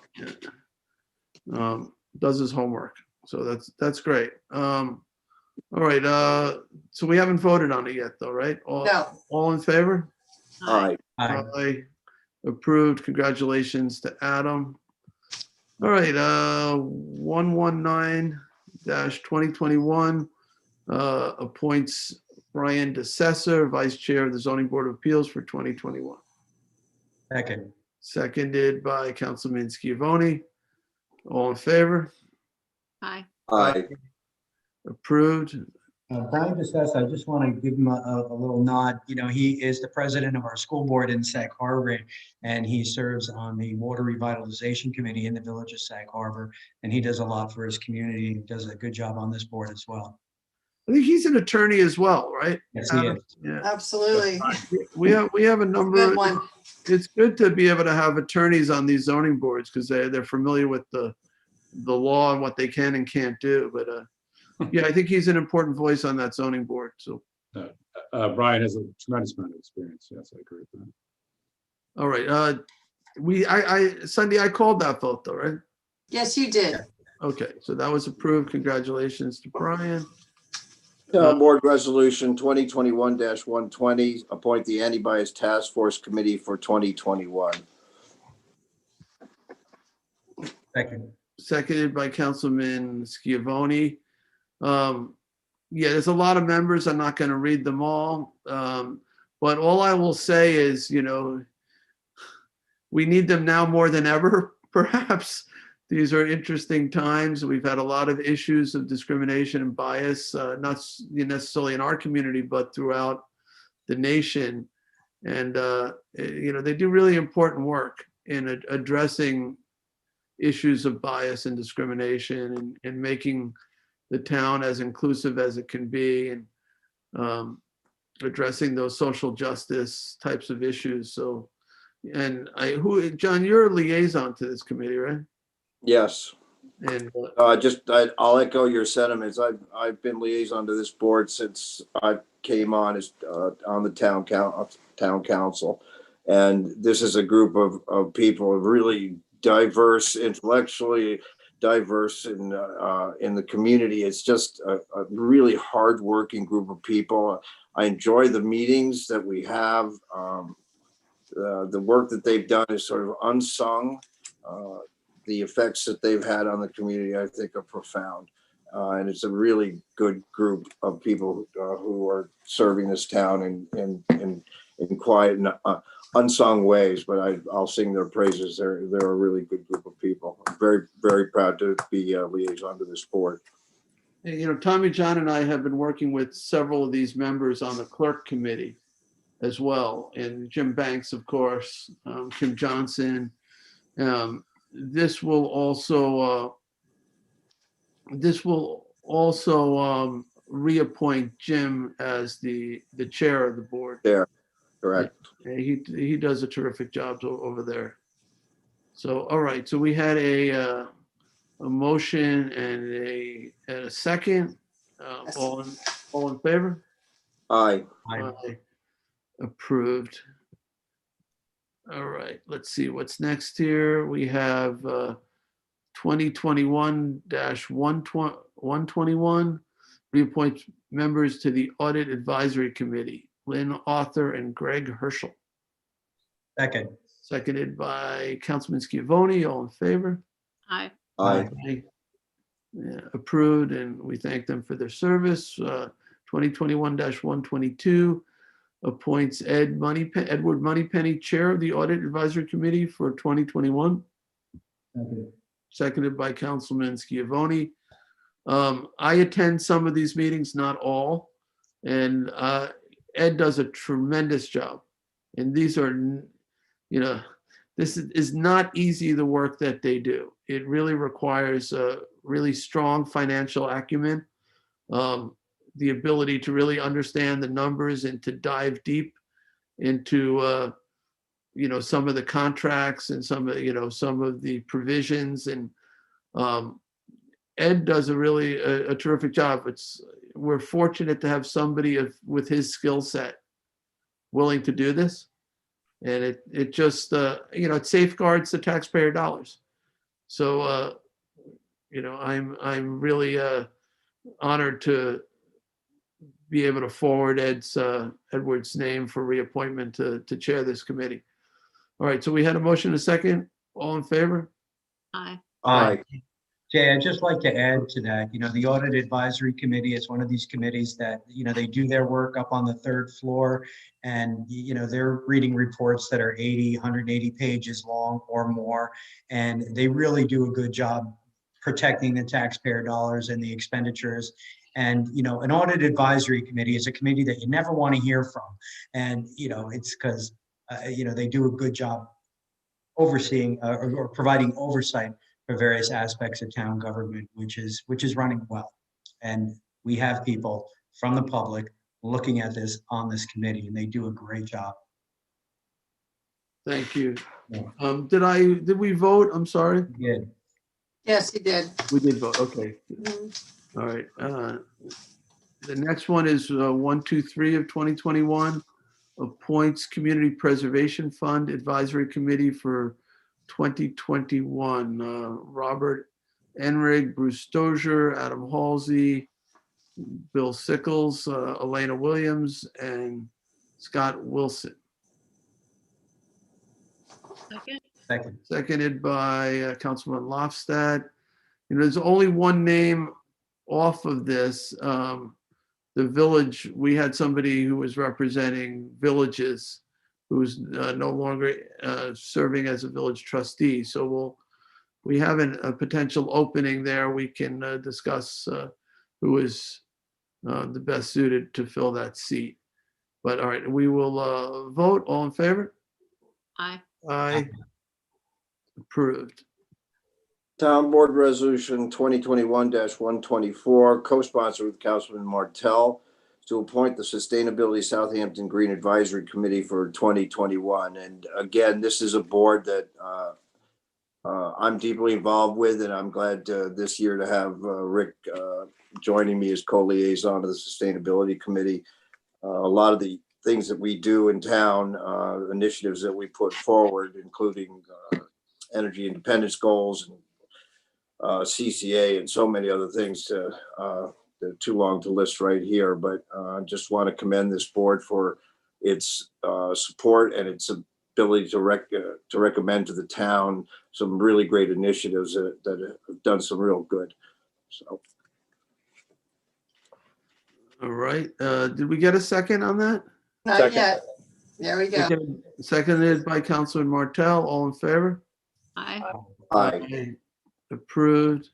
[SPEAKER 1] Does his homework. So that's great. All right, so we haven't voted on it yet though, right?
[SPEAKER 2] No.
[SPEAKER 1] All in favor?
[SPEAKER 4] Aye.
[SPEAKER 1] Aye. Approved. Congratulations to Adam. All right, 119-2021 appoints Brian DeCessor, Vice Chair of the Zoning Board of Appeals for 2021.
[SPEAKER 11] Second.
[SPEAKER 1] Seconded by Councilman Schiavone. All in favor?
[SPEAKER 6] Aye.
[SPEAKER 4] Aye.
[SPEAKER 1] Approved.
[SPEAKER 11] Brian DeSessa, I just want to give him a little nod. You know, he is the president of our school board in Sag Harbor, and he serves on the Water Revitalization Committee in the Village of Sag Harbor, and he does a lot for his community. He does a good job on this board as well.
[SPEAKER 1] I think he's an attorney as well, right?
[SPEAKER 11] Yes, he is.
[SPEAKER 1] Yeah.
[SPEAKER 2] Absolutely.
[SPEAKER 1] We have a number.
[SPEAKER 2] Good one.
[SPEAKER 1] It's good to be able to have attorneys on these zoning boards because they're familiar with the law and what they can and can't do. But yeah, I think he's an important voice on that zoning board. So,
[SPEAKER 10] Brian has a tremendous amount of experience. Yes, I agree with that.
[SPEAKER 1] all right. Sunday, I called that vote though, right?
[SPEAKER 2] Yes, you did.
[SPEAKER 1] Okay, so that was approved. Congratulations to Brian.
[SPEAKER 4] Town Board Resolution 2021-120, appoint the Anti-Bias Task Force Committee for 2021.
[SPEAKER 11] Second.
[SPEAKER 1] Seconded by Councilman Schiavone. Yeah, there's a lot of members. I'm not going to read them all. But all I will say is, you know, we need them now more than ever, perhaps. These are interesting times. We've had a lot of issues of discrimination and bias, not necessarily in our community, but throughout the nation. And, you know, they do really important work in addressing issues of bias and discrimination and making the town as inclusive as it can be and addressing those social justice types of issues. So, and John, you're a liaison to this committee, right?
[SPEAKER 4] Yes.
[SPEAKER 1] And
[SPEAKER 4] I'll echo your sentiments. I've been liaison to this board since I came on as on the town council, and this is a group of people really diverse, intellectually diverse in the community. It's just a really hardworking group of people. I enjoy the meetings that we have. The work that they've done is sort of unsung. The effects that they've had on the community, I think, are profound. And it's a really good group of people who are serving this town in quiet and unsung ways, but I'll sing their praises. They're a really good group of people. I'm very, very proud to be a liaison to this board.
[SPEAKER 1] you know, Tommy John and I have been working with several of these members on the clerk committee as well. And Jim Banks, of course, Kim Johnson. This will also reappoint Jim as the chair of the board.
[SPEAKER 4] Yeah, correct.
[SPEAKER 1] He does a terrific job over there. So, all right. So we had a motion and a second. All in favor?
[SPEAKER 4] Aye.
[SPEAKER 1] Aye. Approved. All right, let's see what's next here. We have 2021-121, reappoint members to the Audit Advisory Committee, Lynn Arthur and Greg Herschel.
[SPEAKER 11] Second.
[SPEAKER 1] Seconded by Councilman Schiavone. All in favor?
[SPEAKER 6] Aye.
[SPEAKER 4] Aye.
[SPEAKER 1] Yeah, approved, and we thank them for their service. 2021-122, appoints Edward Moneypenny, Chair of the Audit Advisory Committee for 2021.
[SPEAKER 11] Second.
[SPEAKER 1] Seconded by Councilman Schiavone. I attend some of these meetings, not all, and Ed does a tremendous job. And these are, you know, this is not easy, the work that they do. It really requires a really strong financial acumen, the ability to really understand the numbers and to dive deep into, you know, some of the contracts and some of the provisions. And Ed does a really a terrific job. We're fortunate to have somebody with his skill set willing to do this. And it just, you know, it safeguards the taxpayer dollars. So, you know, I'm really honored to be able to forward Edward's name for reappointment to chair this committee. All right, so we had a motion and a second. All in favor?
[SPEAKER 6] Aye.
[SPEAKER 4] Aye.
[SPEAKER 11] Jay, I'd just like to add to that, the Audit Advisory Committee is one of these committees that, they do their work up on the third floor and, they're reading reports that are 80, 180 pages long or more. And they really do a good job protecting the taxpayer dollars and the expenditures. And, an Audit Advisory Committee is a committee that you never want to hear from. And, it's because, they do a good job overseeing or providing oversight for various aspects of town government, which is running well. And we have people from the public looking at this on this committee, and they do a great job.
[SPEAKER 1] Thank you.
[SPEAKER 11] Yeah.
[SPEAKER 1] Did we vote? I'm sorry.
[SPEAKER 11] Yeah.
[SPEAKER 2] Yes, you did.
[SPEAKER 1] We did vote. Okay. All right. The next one is 123 of 2021. Appoints Community Preservation Fund Advisory Committee for 2021. Robert Enrig, Bruce Stozier, Adam Halsey, Bill Sickles, Elena Williams, and Scott Wilson.
[SPEAKER 11] Second.
[SPEAKER 1] Seconded by Councilman Lofstad. There's only one name off of this. The village, we had somebody who was representing villages who's no longer serving as a village trustee. So we have a potential opening there. We can discuss who is the best suited to fill that seat. But all right, we will vote. All in favor?
[SPEAKER 6] Aye.
[SPEAKER 1] Aye. Approved.
[SPEAKER 4] Town Board Resolution 2021-124, co-sponsored with Councilman Martell, to appoint the Sustainability Southampton Green Advisory Committee for 2021. And again, this is a board that I'm deeply involved with, and I'm glad this year to have Rick joining me as co-liaison of the Sustainability Committee. A lot of the things that we do in town, initiatives that we put forward, including energy independence goals and CCA and so many other things. They're too long to list right here, but I just want to commend this board for its support and its ability to recommend to the town some really great initiatives that have done some real good. So.
[SPEAKER 1] All right. Did we get a second on that?
[SPEAKER 2] Not yet. There we go.
[SPEAKER 1] Seconded by Councilman Martell. All in favor?
[SPEAKER 6] Aye.
[SPEAKER 4] Aye.
[SPEAKER 1] Approved.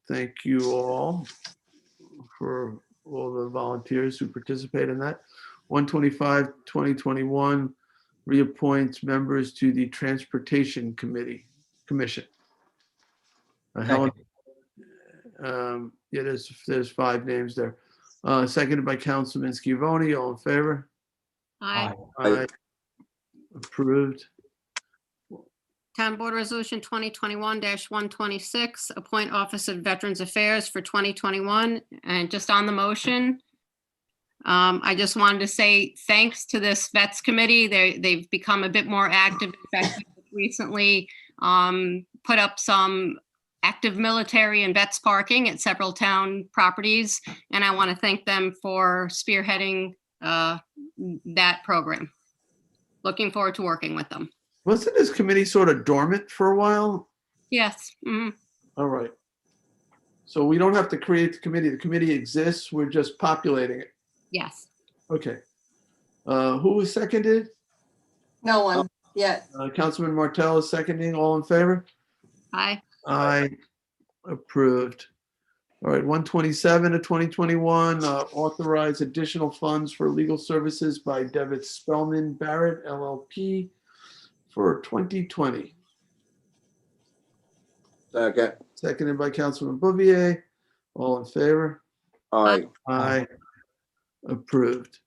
[SPEAKER 1] Thank you all for all the volunteers who participate in that. 125, 2021 reappoints members to the Transportation Commission. Helen, yeah, there's 5 names there. Seconded by Councilman Scavone. All in favor?
[SPEAKER 6] Aye.
[SPEAKER 1] Aye. Approved.
[SPEAKER 6] Town Board Resolution 2021-126, appoint Office of Veterans Affairs for 2021. And just on the motion, I just wanted to say thanks to this Vets Committee. They've become a bit more active. In fact, recently put up some active military and vets parking at several town properties. And I want to thank them for spearheading that program. Looking forward to working with them.
[SPEAKER 1] Wasn't this committee sort of dormant for a while?
[SPEAKER 6] Yes. Mhm.
[SPEAKER 1] All right. So we don't have to create the committee. The committee exists. We're just populating it.
[SPEAKER 6] Yes.
[SPEAKER 1] Okay. Who was seconded?
[SPEAKER 2] No one yet.
[SPEAKER 1] Councilman Martell is seconding. All in favor?
[SPEAKER 6] Aye.
[SPEAKER 1] Aye. Approved. All right, 127 of 2021, authorize additional funds for legal services by Devitt Spellman Barrett LLP for 2020.
[SPEAKER 4] Second.
[SPEAKER 1] Seconded by Councilman Bouvier. All in favor?
[SPEAKER 4] Aye.
[SPEAKER 1] Aye. Approved.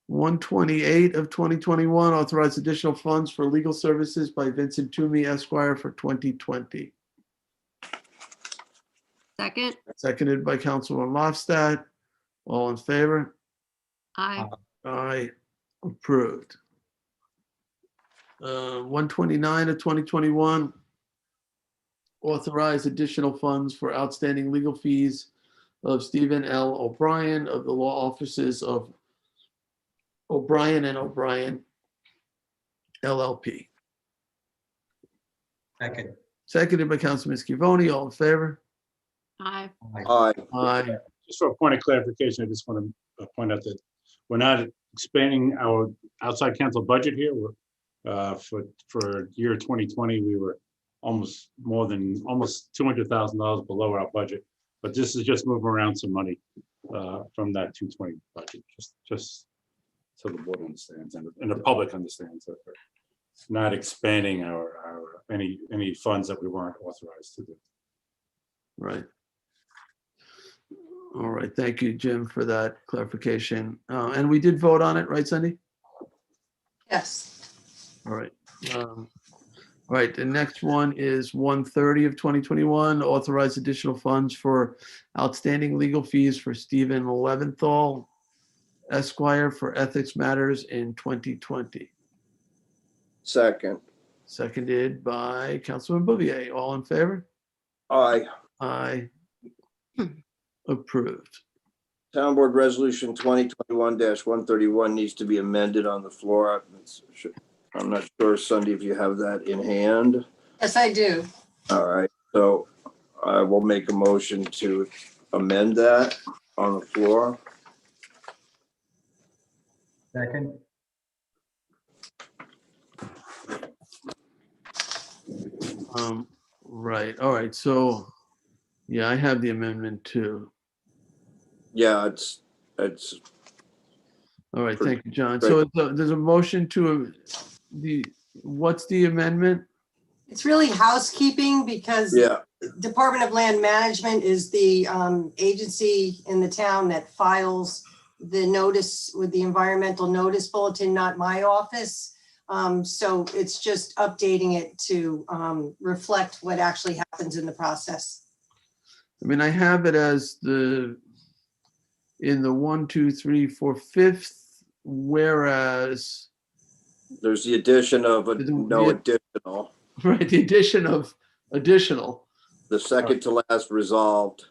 [SPEAKER 1] 128 of 2021, authorize additional funds for legal services by Vincent Toomey Esquire for 2020.
[SPEAKER 6] Second.
[SPEAKER 1] Seconded by Councilman Lofstad. All in favor?
[SPEAKER 6] Aye.
[SPEAKER 1] Aye. Approved. 129 of 2021, authorize additional funds for outstanding legal fees of Stephen L. O'Brien of the law offices of O'Brien and O'Brien LLP.
[SPEAKER 11] Second.
[SPEAKER 1] seconded by Councilman Scavone. All in favor?
[SPEAKER 6] Aye.
[SPEAKER 4] Aye.
[SPEAKER 1] Aye.
[SPEAKER 10] Just for a point of clarification, I just want to point out that we're not expanding our outside council budget here. We're, for year 2020, we were almost $200,000 below our budget. But this is just moving around some money from that 220 budget, just so the board understands and the public understands that we're not expanding our any funds that we weren't authorized to do.
[SPEAKER 1] Right. All right. Thank you, Jim, for that clarification. And we did vote on it, right, Cindy?
[SPEAKER 2] Yes.
[SPEAKER 1] All right. All right. The next one is 130 of 2021, authorize additional funds for outstanding legal fees for Stephen Leventhal, Esquire, for ethics matters in 2020.
[SPEAKER 4] Second.
[SPEAKER 1] Seconded by Councilman Bouvier. All in favor?
[SPEAKER 4] Aye.
[SPEAKER 1] Aye. Approved.
[SPEAKER 4] Town Board Resolution 2021-131 needs to be amended on the floor. I'm not sure, Sunday, if you have that in hand.
[SPEAKER 2] Yes, I do.
[SPEAKER 4] All right, so I will make a motion to amend that on the floor.
[SPEAKER 11] Second.
[SPEAKER 1] Right. All right. So, yeah, I have the amendment too.
[SPEAKER 4] Yeah, it's.
[SPEAKER 1] All right. Thank you, John. So there's a motion to what's the amendment?
[SPEAKER 2] It's really housekeeping because
[SPEAKER 4] Yeah.
[SPEAKER 2] Department of Land Management is the agency in the town that files the notice with the environmental notice bulletin, not my office. So it's just updating it to reflect what actually happens in the process.
[SPEAKER 1] I mean, I have it as in the 1, 2, 3, 4, 5th, whereas.
[SPEAKER 4] There's the addition of additional.
[SPEAKER 1] Right, the addition of additional.
[SPEAKER 4] The second to last resolved.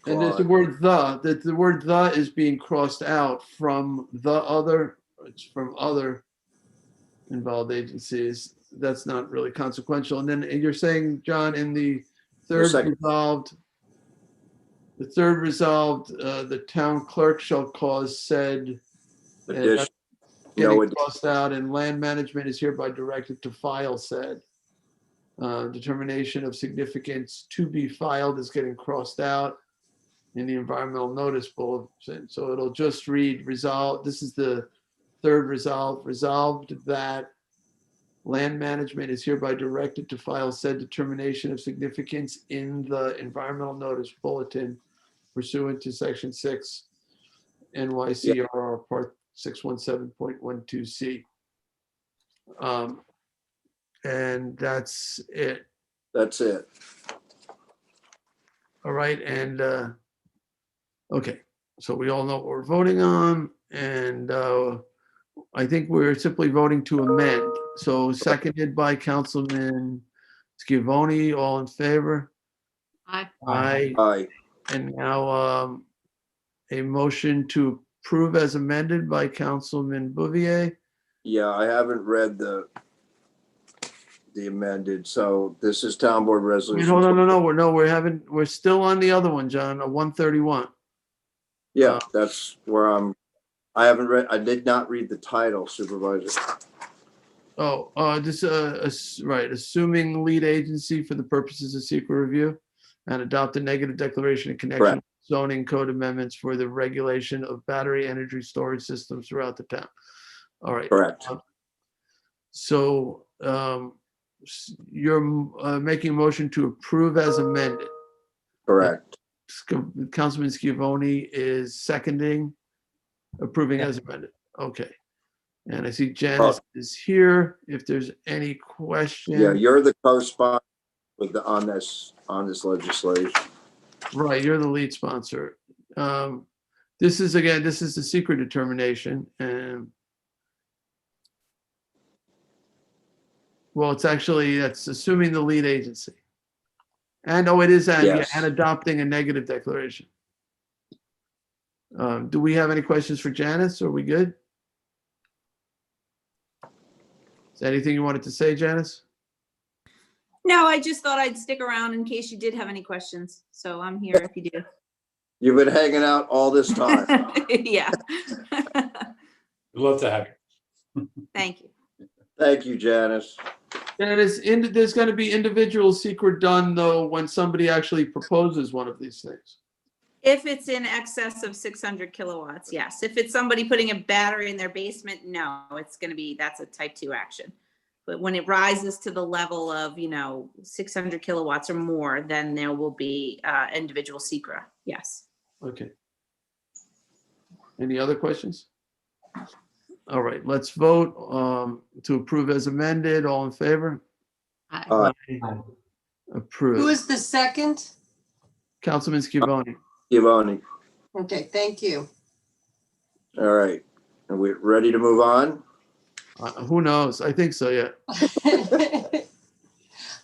[SPEAKER 1] And there's the word the word "the" is being crossed out from the other, it's from other involved agencies. That's not really consequential. And then you're saying, John, in the third resolved, the town clerk shall cause said
[SPEAKER 4] addition.
[SPEAKER 1] Getting crossed out, and land management is hereby directed to file said. Determination of significance to be filed is getting crossed out in the environmental notice bulletin. So it'll just read resolved. This is the third resolved that land management is hereby directed to file said determination of significance in the environmental notice bulletin pursuant to section 6 NYCRR part 617.12C. And that's it.
[SPEAKER 4] That's it.
[SPEAKER 1] All right. And okay. So we all know what we're voting on. And I think we're simply voting to amend. So seconded by Councilman Scavone. All in favor?
[SPEAKER 6] Aye.
[SPEAKER 1] Aye.
[SPEAKER 4] Aye.
[SPEAKER 1] And now a motion to approve as amended by Councilman Bouvier.
[SPEAKER 4] Yeah, I haven't read the amended. So this is Town Board Resolution.
[SPEAKER 1] We're still on the other one, John, 131.
[SPEAKER 4] Yeah, that's where I did not read the title, Supervisor.
[SPEAKER 1] Right, assuming lead agency for the purposes of secret review and adopt a negative declaration in connection with zoning code amendments for the regulation of battery energy storage systems throughout the town. All right.
[SPEAKER 4] Correct.
[SPEAKER 1] So you're making a motion to approve as amended.
[SPEAKER 4] Correct.
[SPEAKER 1] Councilman Scavone is seconding, approving as amended. Okay. And I see Janice is here. If there's any question.
[SPEAKER 4] Yeah, you're the correspondent on this legislation.
[SPEAKER 1] Right, you're the lead sponsor. This is the secret determination, and well, that's assuming the lead agency. And it is and adopting a negative declaration. Do we have any questions for Janice? Are we good? Is there anything you wanted to say, Janice?
[SPEAKER 13] No, I just thought I'd stick around in case you did have any questions. So I'm here if you do.
[SPEAKER 4] You've been hanging out all this time.
[SPEAKER 13] Yeah.
[SPEAKER 10] We'd love to have you.
[SPEAKER 13] Thank you.
[SPEAKER 4] Thank you, Janice.
[SPEAKER 1] There's going to be individual secret done though when somebody actually proposes one of these things.
[SPEAKER 13] If it's in excess of 600 kilowatts, yes. If it's somebody putting a battery in their basement, no, it's going to be, that's a type 2 action. But when it rises to the level of, 600 kilowatts or more, then there will be individual secret. Yes.
[SPEAKER 1] Okay. Any other questions? All right, let's vote to approve as amended. All in favor?
[SPEAKER 4] Aye.
[SPEAKER 1] Approved.
[SPEAKER 2] Who is the second?
[SPEAKER 1] Councilman Scavone.
[SPEAKER 4] Giovanni.
[SPEAKER 2] Okay, thank you.
[SPEAKER 4] All right. Are we ready to move on?
[SPEAKER 1] Who knows? I think so, yeah.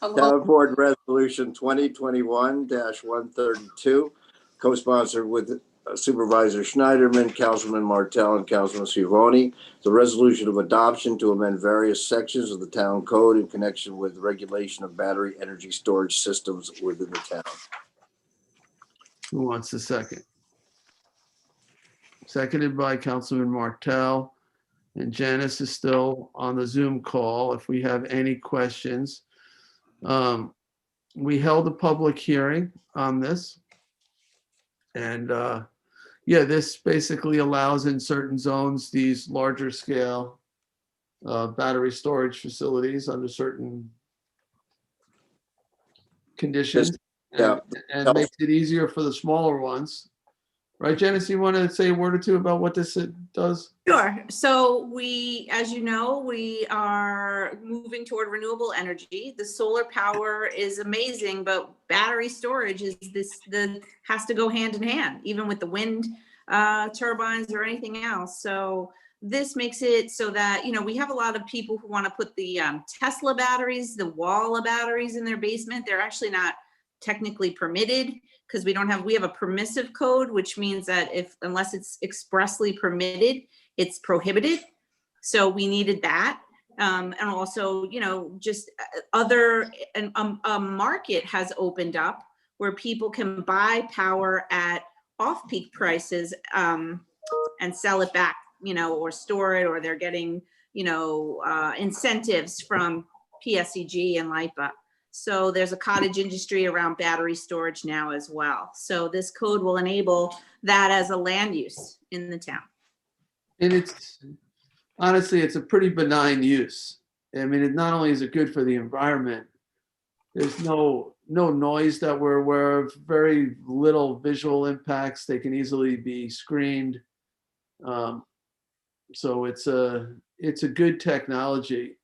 [SPEAKER 4] Town Board Resolution 2021-132, co-sponsored with Supervisor Schneiderman, Councilman Martell, and Councilman Scavone. The resolution of adoption to amend various sections of the town code in connection with regulation of battery energy storage systems within the town.
[SPEAKER 1] Who wants the second? Seconded by Councilman Martell. And Janice is still on the Zoom call if we have any questions. We held a public hearing on this. And yeah, this basically allows in certain zones these larger scale battery storage facilities under certain conditions.
[SPEAKER 4] Yeah.
[SPEAKER 1] And makes it easier for the smaller ones. Right, Janice, you want to say a word or two about what this does?
[SPEAKER 13] Sure. So we, as you know, we are moving toward renewable energy. The solar power is amazing, but battery storage has to go hand in hand, even with the wind turbines or anything else. So this makes it so that, we have a lot of people who want to put the Tesla batteries, the Walla batteries in their basement. They're actually not technically permitted, because we have a permissive code, which means that unless it's expressly permitted, it's prohibited. So we needed that. And also, just a market has opened up where people can buy power at off-peak prices and sell it back, or store it, or they're getting, incentives from PSEG and LIPA. So there's a cottage industry around battery storage now as well. So this code will enable that as a land use in the town.
[SPEAKER 1] And honestly, it's a pretty benign use. I mean, not only is it good for the environment, there's no noise that we're aware of, very little visual impacts. They can easily be screened. So it's a good technology.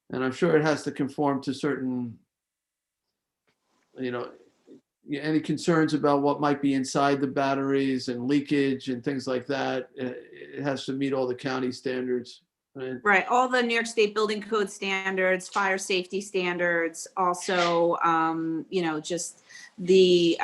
[SPEAKER 1] And I'm sure it has to conform to certain, any concerns about what might be inside the batteries and leakage and things like that. It has to meet all the county standards.
[SPEAKER 13] Right. All the New York State Building Code standards, fire safety standards, also, just the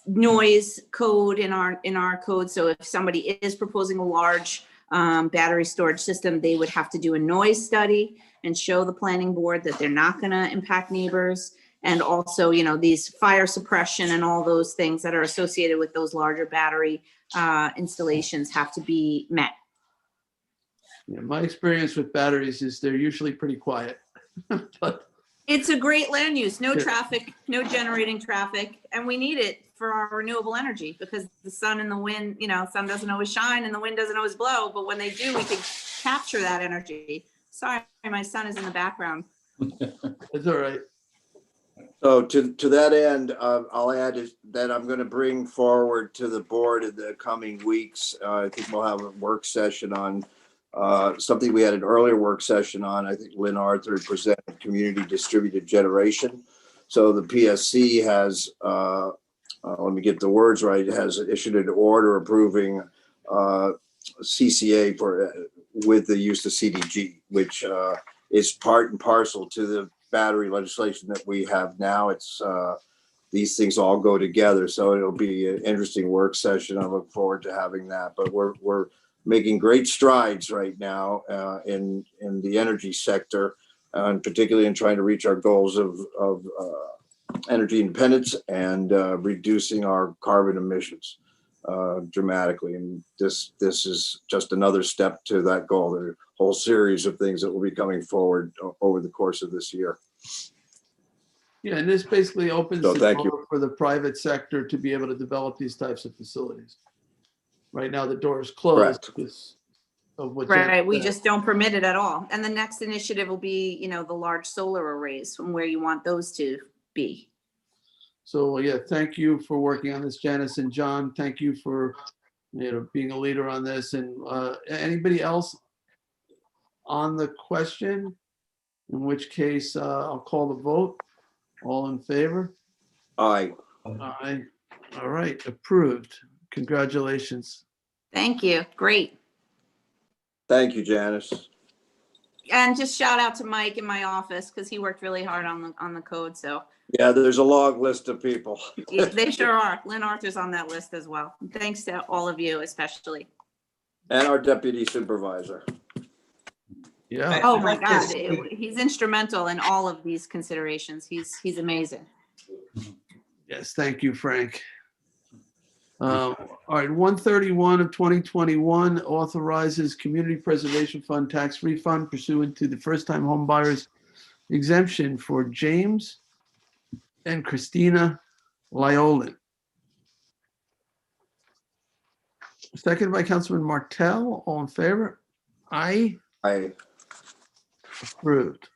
[SPEAKER 13] noise code in our code. So if somebody is proposing a large battery storage system, they would have to do a noise study and show the planning board that they're not going to impact neighbors. And also, these fire suppression and all those things that are associated with those larger battery installations have to be met.
[SPEAKER 1] Yeah, my experience with batteries is they're usually pretty quiet. But
[SPEAKER 13] it's a great land use, no
[SPEAKER 1] Yeah.
[SPEAKER 13] traffic, no generating traffic, and we need it for our renewable energy because the sun and the wind, sun doesn't always shine and the wind doesn't always blow, but when they do, we can capture that energy. Sorry, my son is in the background.
[SPEAKER 1] it's all right.
[SPEAKER 4] So to that end, I'll add is that I'm going to bring forward to the board in the coming weeks. I think we'll have a work session on something we had an earlier work session on. I think Lynn Arthur presented community distributed generation. So the PSC has, let me get the words right, has issued an order approving CCA with the use of CDG, which is part and parcel to the battery legislation that we have now. It's these things all go together, so it'll be an interesting work session. I look forward to having that. But we're making great strides right now in the energy sector, and particularly in trying to reach our goals of energy independence and reducing our carbon emissions dramatically. And this is just another step to that goal. There are a whole series of things that will be coming forward over the course of this year.
[SPEAKER 1] Yeah, and this basically opens
[SPEAKER 4] So
[SPEAKER 1] the
[SPEAKER 4] thank
[SPEAKER 1] door for the private sector to be able to develop these types of facilities. Right now, the door is closed
[SPEAKER 4] Correct.
[SPEAKER 1] because of what Jen
[SPEAKER 13] Right, we
[SPEAKER 1] said.
[SPEAKER 13] just don't permit it at all. And the next initiative will be, you know, the large solar arrays from where you want those to be.
[SPEAKER 1] So yeah, thank you for working on this, Janice, and John, thank you for, being a leader on this. And anybody else on the question? In which case, I'll call the vote. All in favor?
[SPEAKER 4] Aye.
[SPEAKER 1] Aye. All right, approved. Congratulations.
[SPEAKER 13] Thank you, great.
[SPEAKER 4] Thank you, Janice.
[SPEAKER 13] And just shout out to Mike in my office because he worked really hard on the code, so.
[SPEAKER 4] Yeah, there's a long list of people.
[SPEAKER 13] They sure are. Lynn Arthur's on that list as well. Thanks to all of you especially.
[SPEAKER 4] And our deputy supervisor.
[SPEAKER 1] Yeah.
[SPEAKER 13] Oh my God, he's instrumental in all of these considerations. He's amazing.
[SPEAKER 1] Yes, thank you, Frank. All right, 131 of 2021 authorizes Community Preservation Fund tax refund pursuant to the first-time home buyers exemption for James and Christina Lyolin. Seconded by Councilman Martell. All in favor? Aye.
[SPEAKER 4] Aye.
[SPEAKER 1] Approved.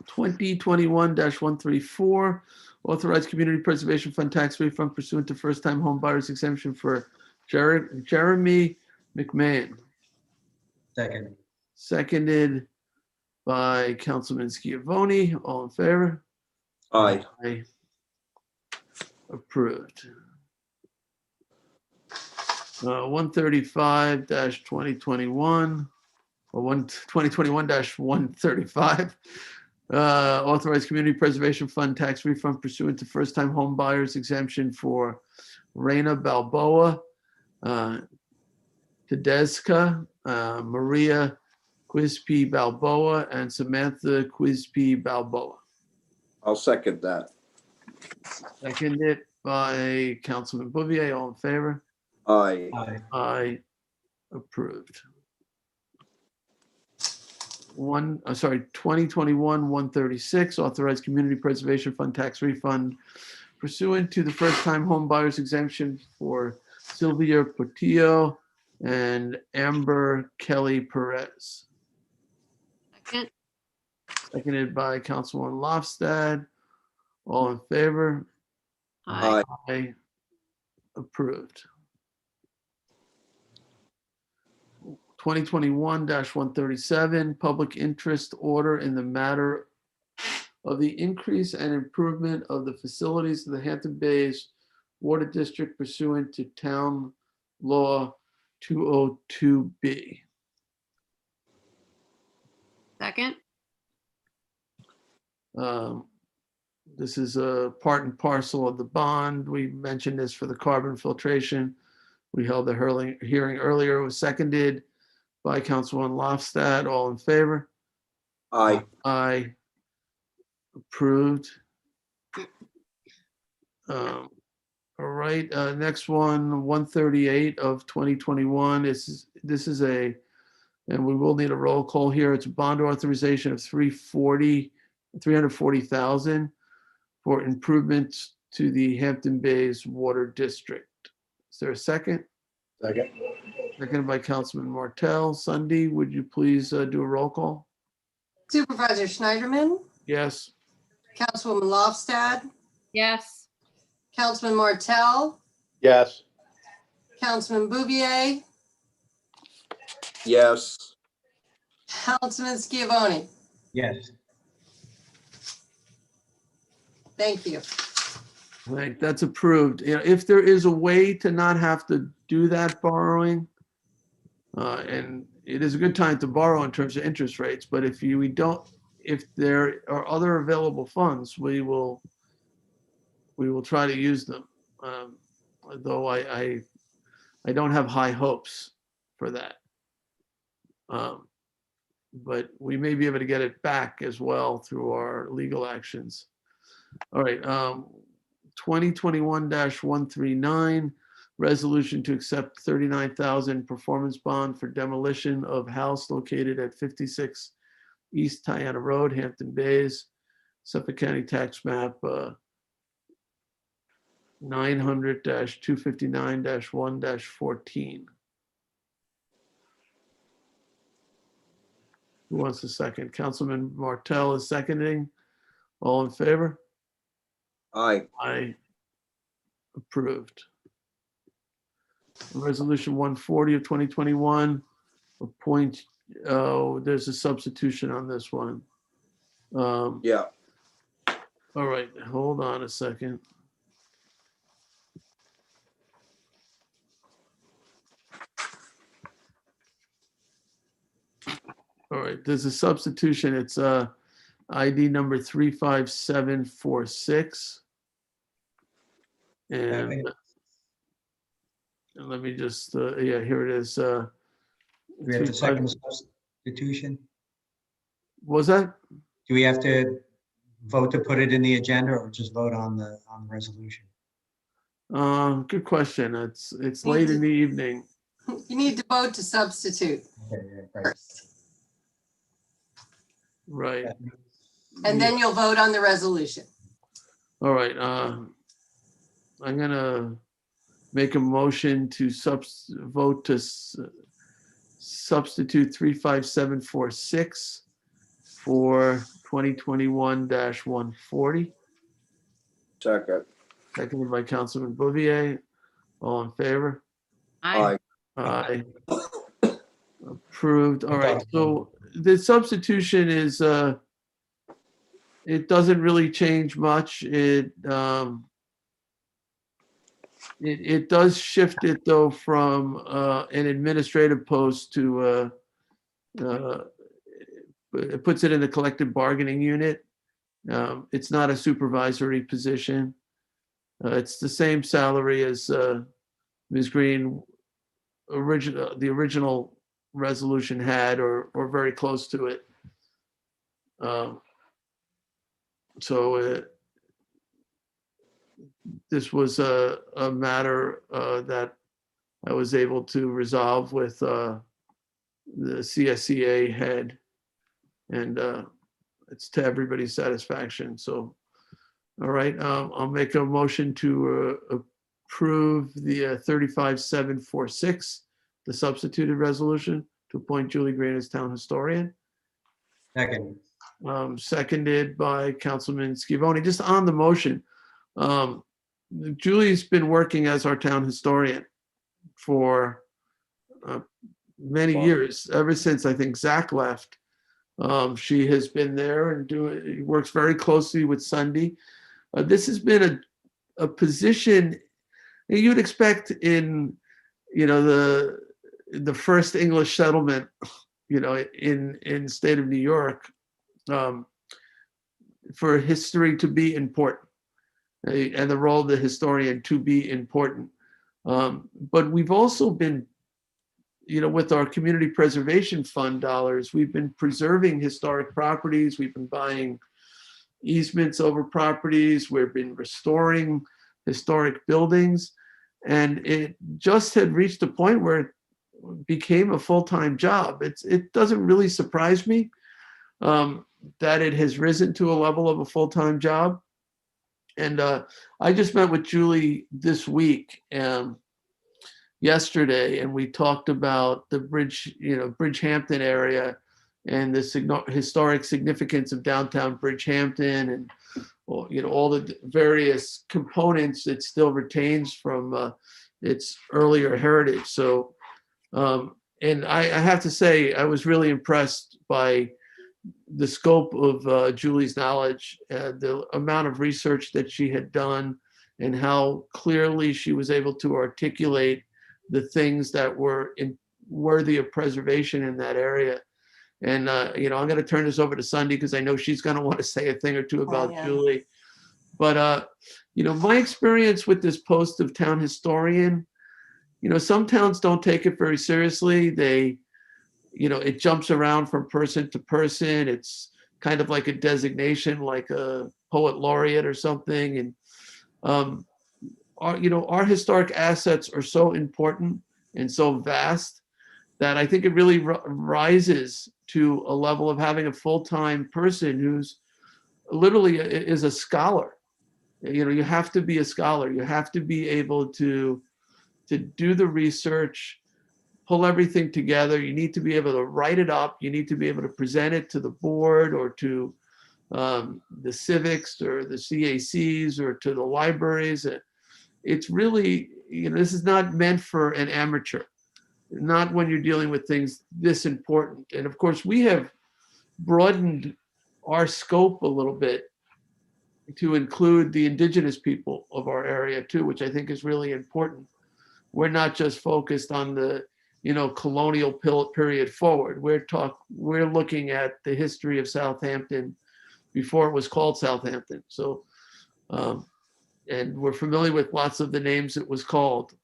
[SPEAKER 1] 2021-134, authorized Community Preservation Fund tax refund pursuant to first-time home buyers exemption for Jeremy McMahon.
[SPEAKER 11] Second.
[SPEAKER 1] Seconded by Councilman Schiavone. All in favor?
[SPEAKER 4] Aye.
[SPEAKER 1] Aye. Approved. 135-2021, or 2021-135. Authorized Community Preservation Fund tax refund pursuant to first-time home buyers exemption for Reina Balboa, Tedesca, Maria Quispe Balboa, and Samantha Quispe Balboa.
[SPEAKER 4] I'll second that.
[SPEAKER 1] Seconded by Councilman Bouvier. All in favor?
[SPEAKER 4] Aye.
[SPEAKER 1] Aye. Approved. 2021-136, authorized Community Preservation Fund tax refund pursuant to the first-time home buyers exemption for Sylvia Portillo and Amber Kelly Perez.
[SPEAKER 6] Second.
[SPEAKER 1] Seconded by Councilwoman Lofstad. All in favor?
[SPEAKER 6] Aye.
[SPEAKER 1] Aye. Approved. 2021-137, public interest order in the matter of the increase and improvement of the facilities of the Hampton Bays Water District pursuant to Town Law 202B.
[SPEAKER 6] Second.
[SPEAKER 1] This is a part and parcel of the bond. We mentioned this for the carbon filtration. We held the hearing earlier. It was seconded by Councilwoman Lofstad. All in favor?
[SPEAKER 4] Aye.
[SPEAKER 1] Aye. Approved. All right, next one, 138 of 2021. This is a, and we will need a roll call here. It's a bond authorization of 340,000 for improvements to the Hampton Bays Water District. Is there a second?
[SPEAKER 20] Second.
[SPEAKER 1] Seconded by Councilman Martell. Sunday, would you please do a roll call?
[SPEAKER 2] Supervisor Schneiderman,
[SPEAKER 1] Yes.
[SPEAKER 2] Councilwoman Lofstad,
[SPEAKER 6] Yes.
[SPEAKER 2] Councilman Martell,
[SPEAKER 20] Yes.
[SPEAKER 2] Councilman Bouvier,
[SPEAKER 4] Yes.
[SPEAKER 2] Councilman Schiavone.
[SPEAKER 11] Yes.
[SPEAKER 2] Thank you.
[SPEAKER 1] Right, that's approved. If there is a way to not have to do that borrowing, and it is a good time to borrow in terms of interest rates, but if there are other available funds, we will try to use them. Though I don't have high hopes for that. but we may be able to get it back as well through our legal actions. All right, 2021-139, resolution to accept 39,000 performance bond for demolition of house located at 56 East Tiana Road, Hampton Bays, Suffolk County Tax Map 900-259-1-14. Who wants a second? Councilman Martell is seconding. All in favor?
[SPEAKER 4] Aye.
[SPEAKER 1] Aye. Approved. Resolution 140 of 2021, appoint, oh, there's a substitution on this one.
[SPEAKER 4] Yeah.
[SPEAKER 1] All right, hold on a second. All right, there's a substitution. It's ID number 35746. And let me just, yeah, here it is.
[SPEAKER 11] Do we have to second substitution?
[SPEAKER 1] Was that?
[SPEAKER 11] Do we have to vote to put it in the agenda or just vote on the resolution?
[SPEAKER 1] Good question. It's late in the evening.
[SPEAKER 2] You need to vote to substitute first,
[SPEAKER 1] Right.
[SPEAKER 2] and then you'll vote on the resolution.
[SPEAKER 1] All right. I'm gonna make a motion to vote to substitute 35746 for 2021-140.
[SPEAKER 4] Second.
[SPEAKER 1] Seconded by Councilman Bouvier. All in favor?
[SPEAKER 4] Aye.
[SPEAKER 1] Aye. Approved. All right. So the substitution is, it doesn't really change much. It does shift it though from an administrative post to it puts it in the collective bargaining unit. It's not a supervisory position. It's the same salary as Ms. Green the original resolution had, or very close to it. So this was a matter that I was able to resolve with the CSEA head, and it's to everybody's satisfaction. So, all right, I'll make a motion to approve the 35746, the substituted resolution to appoint Julie Green as town historian.
[SPEAKER 11] Second.
[SPEAKER 1] Seconded by Councilman Scavone. Just on the motion, Julie's been working as our town historian for many years, ever since I think Zach left. She has been there and works very closely with Sunday. This has been a position you'd expect in, the first English settlement, in state of New York, for history to be important, and the role of the historian to be important. But we've also been, with our community preservation fund dollars, we've been preserving historic properties. We've been buying easements over properties. We've been restoring historic buildings. And it just had reached a point where it became a full-time job. It doesn't really surprise me that it has risen to a level of a full-time job. And I just met with Julie this week, yesterday, and we talked about the Bridgehampton area and the historic significance of downtown Bridgehampton, and all the various components it still retains from its earlier heritage. So, and I have to say, I was really impressed by the scope of Julie's knowledge, the amount of research that she had done, and how clearly she was able to articulate the things that were worthy of preservation in that area. And, I'm going to turn this over to Sunday because I know she's going to want to say a thing or two about Julie. But, my experience with this post of town historian, some towns don't take it very seriously. They it jumps around from person to person. It's kind of like a designation, like a poet laureate or something. And our historic assets are so important and so vast that I think it really rises to a level of having a full-time person who's literally is a scholar. You have to be a scholar. You have to be able to do the research, pull everything together. You need to be able to write it up. You need to be able to present it to the board or to the civics or the CACs or to the libraries. It's really, this is not meant for an amateur, not when you're dealing with things this important. And of course, we have broadened our scope a little bit to include the indigenous people of our area too, which I think is really important. We're not just focused on the, colonial period forward. We're looking at the history of Southampton before it was called Southampton. So, and we're familiar with lots of the names it was called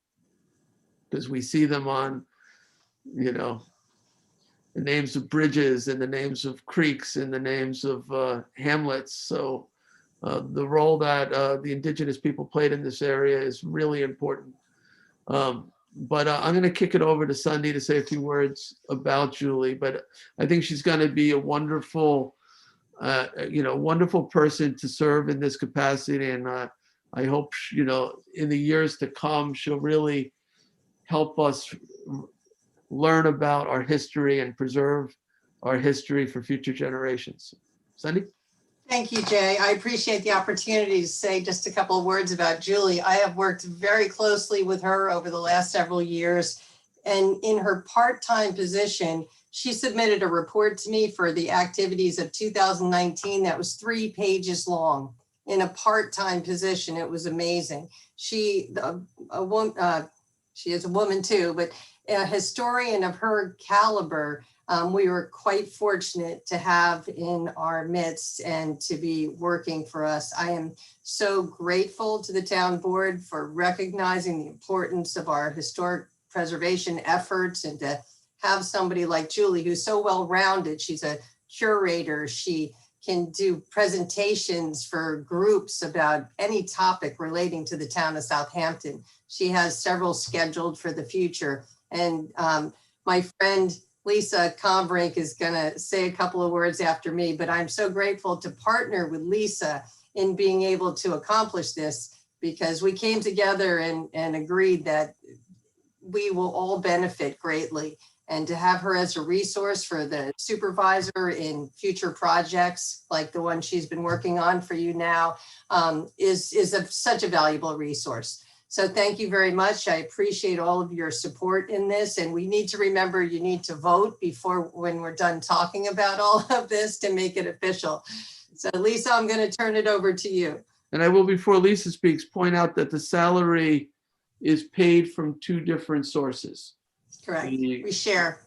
[SPEAKER 1] because we see them on, the names of bridges and the names of creeks and the names of hamlets. So the role that the indigenous people played in this area is really important. But I'm going to kick it over to Sunday to say a few words about Julie. But I think she's going to be a wonderful, wonderful person to serve in this capacity. And I hope, in the years to come, she'll really help us learn about our history and preserve our history for future generations. Sunday?
[SPEAKER 2] Thank you, Jay. I appreciate the opportunity to say just a couple of words about Julie. I have worked very closely with her over the last several years, and in her part-time position, she submitted a report to me for the activities of 2019 that was 3 pages long in a part-time position. It was amazing. She is a woman too, but a historian of her caliber, we were quite fortunate to have in our midst and to be working for us. I am so grateful to the town board for recognizing the importance of our historic preservation efforts and to have somebody like Julie who's so well-rounded. She's a curator. She can do presentations for groups about any topic relating to the town of Southampton. She has several scheduled for the future. And my friend Lisa Combrink is going to say a couple of words after me, but I'm so grateful to partner with Lisa in being able to accomplish this because we came together and agreed that we will all benefit greatly. And to have her as a resource for the supervisor in future projects like the one she's been working on for you now is such a valuable resource. So thank you very much. I appreciate all of your support in this. And we need to remember you need to vote before when we're done talking about all of this to make it official. So Lisa, I'm going to turn it over to you.
[SPEAKER 1] And I will, before Lisa speaks, point out that the salary is paid from 2 different sources.
[SPEAKER 2] Correct. We share.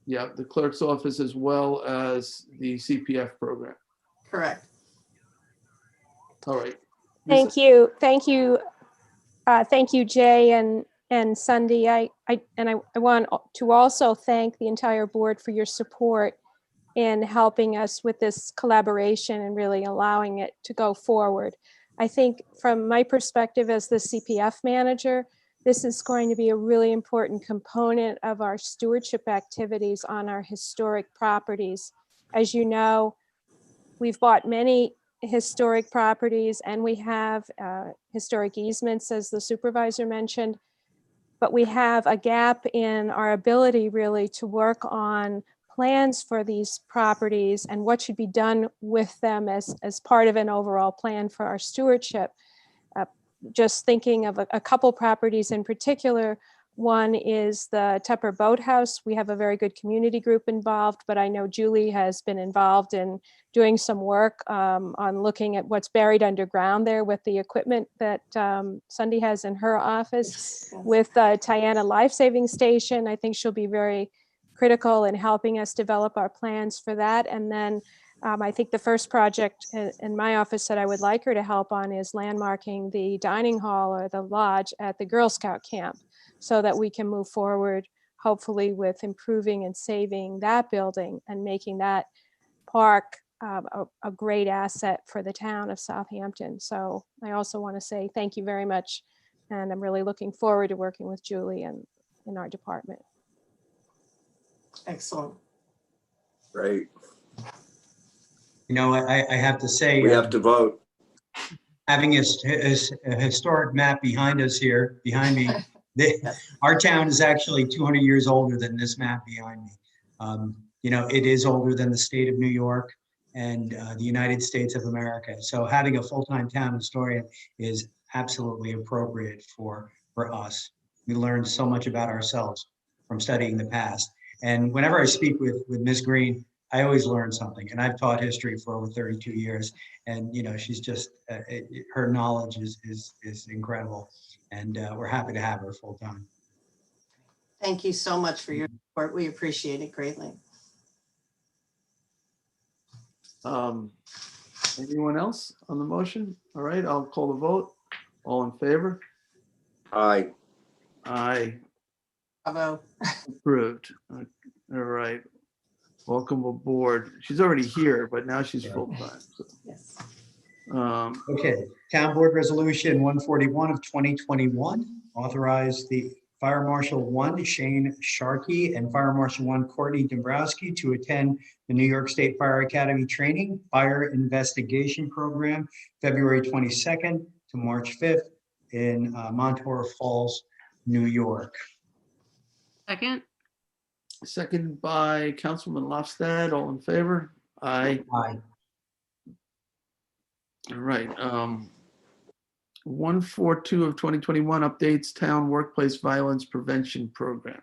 [SPEAKER 1] Yeah, the clerk's office as well as the CPF program.
[SPEAKER 2] Correct.
[SPEAKER 1] All right.
[SPEAKER 7] Thank you. Thank you. Thank you, Jay and Sunday. I want to also thank the entire board for your support in helping us with this collaboration and really allowing it to go forward. I think from my perspective as the CPF manager, this is going to be a really important component of our stewardship activities on our historic properties. As you know, we've bought many historic properties and we have historic easements, as the supervisor mentioned, but we have a gap in our ability really to work on plans for these properties and what should be done with them as part of an overall plan for our stewardship. Just thinking of a couple properties in particular. One is the Tupper Boathouse. We have a very good community group involved, but I know Julie has been involved in doing some work on looking at what's buried underground there with the equipment that Sunday has in her office. Yes. With Tiana Life Saving Station, I think she'll be very critical in helping us develop our plans for that. And then I think the first project in my office that I would like her to help on is landmarking the dining hall or the lodge at the Girl Scout camp so that we can move forward hopefully with improving and saving that building and making that park a great asset for the town of Southampton. So I also want to say thank you very much. And I'm really looking forward to working with Julie and in our department.
[SPEAKER 2] Excellent.
[SPEAKER 4] Great.
[SPEAKER 11] You know, I have to say,
[SPEAKER 4] We have to vote.
[SPEAKER 11] having a historic map behind us here, behind me, our town is actually 200 years older than this map behind me. You know, it is older than the state of New York and the United States of America. So having a full-time town historian is absolutely appropriate for us. We learned so much about ourselves from studying the past. And whenever I speak with Ms. Green, I always learn something. And I've taught history for over 32 years. And, you know, she's just, her knowledge is incredible. And we're happy to have her full time.
[SPEAKER 2] Thank you so much for your support. We appreciate it greatly.
[SPEAKER 1] Anyone else on the motion? All right, I'll call the vote. All in favor?
[SPEAKER 4] Aye.
[SPEAKER 1] Aye.
[SPEAKER 2] Bravo.
[SPEAKER 1] Approved. All right. Welcome aboard. She's already here, but now she's full-time. So.
[SPEAKER 2] Yes.
[SPEAKER 11] Okay, Town Board Resolution 141 of 2021 authorized the Fire Marshal 1 Shane Sharkey and Fire Marshal 1 Courtney Dombrowski to attend the New York State Fire Academy Training Fire Investigation Program, February 22nd to March 5th in Montour Falls, New York.
[SPEAKER 6] Second.
[SPEAKER 1] Second by Councilman Lofstad. All in favor? Aye.
[SPEAKER 11] Aye.
[SPEAKER 1] All right. 142 of 2021 updates town workplace violence prevention program.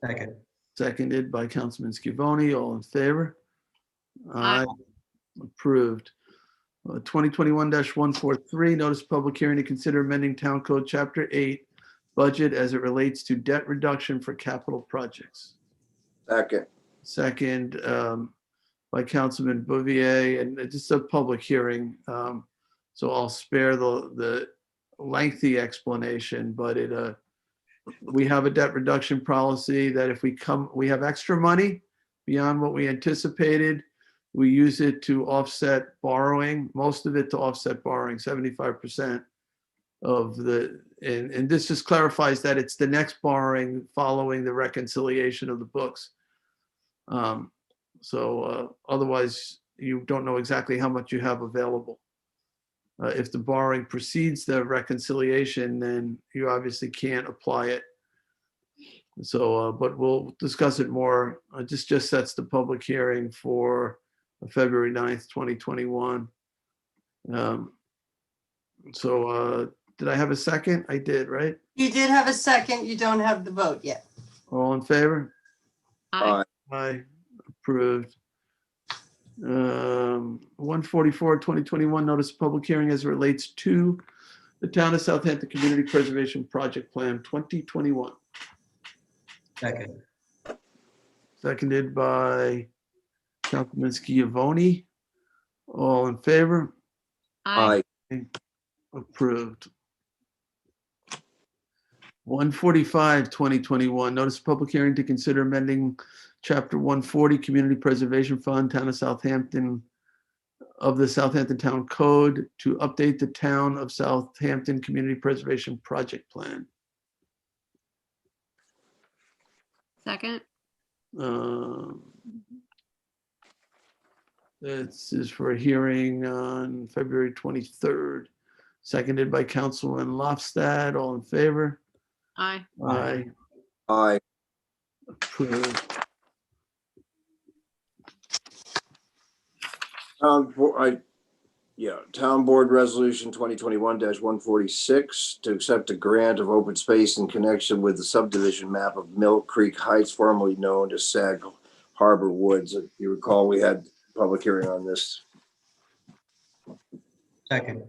[SPEAKER 11] Second.
[SPEAKER 1] Seconded by Councilman Scavone. All in favor?
[SPEAKER 6] Aye.
[SPEAKER 1] Approved. 2021-143 notice of public hearing to consider amending Town Code Chapter 8 budget as it relates to debt reduction for capital projects.
[SPEAKER 4] Second.
[SPEAKER 1] Second by Councilman Bouvier, and it's just a public hearing, so I'll spare the lengthy explanation. But we have a debt reduction policy that if we have extra money beyond what we anticipated, we use it to offset borrowing, most of it to offset borrowing, 75% of and this just clarifies that it's the next borrowing following the reconciliation of the books. Otherwise you don't know exactly how much you have available. If the borrowing precedes the reconciliation, then you obviously can't apply it. So, but we'll discuss it more. Just sets the public hearing for February 9th, 2021. Did I have a second? I did, right?
[SPEAKER 2] You did have a second. You don't have the vote yet.
[SPEAKER 1] All in favor?
[SPEAKER 6] Aye.
[SPEAKER 1] Aye. Approved. 144, 2021 notice of public hearing as it relates to the Town of Southampton Community Preservation Project Plan 2021.
[SPEAKER 11] Second.
[SPEAKER 1] Seconded by Councilman Scavone. All in favor?
[SPEAKER 6] Aye.
[SPEAKER 1] Approved. 145, 2021 notice of public hearing to consider amending Chapter 140 Community Preservation Fund, Town of Southampton, of the Southampton Town Code to update the Town of Southampton Community Preservation Project Plan.
[SPEAKER 6] Second.
[SPEAKER 1] This is for a hearing on February 23rd. Seconded by Councilman Lofstad. All in favor?
[SPEAKER 6] Aye.
[SPEAKER 1] Aye.
[SPEAKER 4] Aye.
[SPEAKER 1] Approved.
[SPEAKER 4] Town Board Resolution 2021-146 to accept a grant of open space in connection with the subdivision map of Mill Creek Heights, formerly known as Sag Harbor Woods. If you recall, we had public hearing on this.
[SPEAKER 11] Second.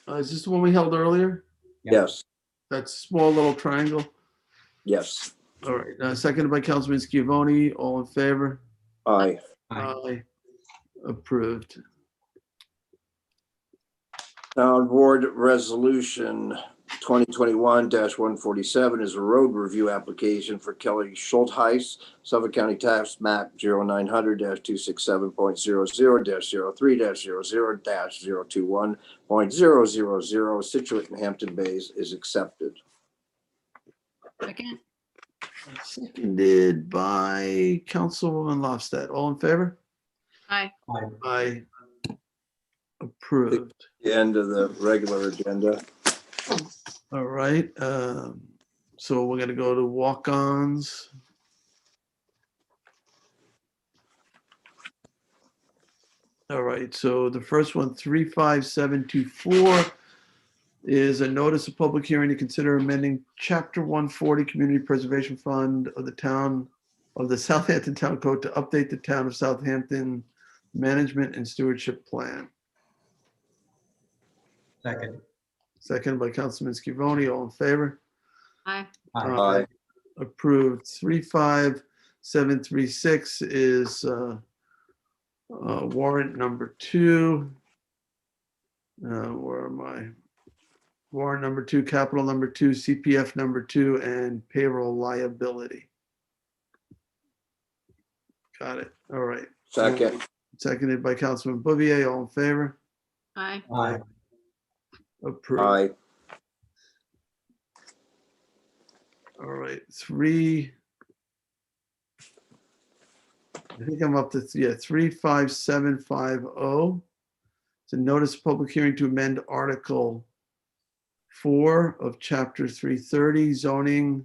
[SPEAKER 1] Is this the one we held earlier?
[SPEAKER 4] Yes.
[SPEAKER 1] That small little triangle?
[SPEAKER 4] Yes.
[SPEAKER 1] All right. Seconded by Councilman Scavone. All in favor?
[SPEAKER 4] Aye.
[SPEAKER 1] Aye. Approved.
[SPEAKER 4] Town Board Resolution 2021-147 is a road review application for Kelly Schultheis, Suffolk County Tax Map 0900-267.00-00-021.000 Situate and Hampton Bays is accepted.
[SPEAKER 6] Second.
[SPEAKER 1] Seconded by Councilwoman Lofstad. All in favor?
[SPEAKER 6] Aye.
[SPEAKER 1] Aye. Approved.
[SPEAKER 4] The end of the regular agenda.
[SPEAKER 1] All right. So we're going to go to walk-ons. All right. So the first one, 35724, is a notice of public hearing to consider amending Chapter 140 Community Preservation Fund of the town of the Southampton Town Code to update the town of Southampton Management and Stewardship Plan.
[SPEAKER 11] Second.
[SPEAKER 1] Second by Councilman Scavone. All in favor?
[SPEAKER 6] Aye.
[SPEAKER 4] Aye.
[SPEAKER 1] Approved. 35736 is warrant number 2. Where am I? Warrant number 2, capital number 2, CPF number 2, and payroll liability. Got it. All right.
[SPEAKER 4] Second.
[SPEAKER 1] Seconded by Councilman Bouvier. All in favor?
[SPEAKER 6] Aye.
[SPEAKER 11] Aye.
[SPEAKER 1] Approved.
[SPEAKER 4] Aye.
[SPEAKER 1] All right. I think I'm up to 35750. It's a notice of public hearing to amend Article 4 of Chapter 330 zoning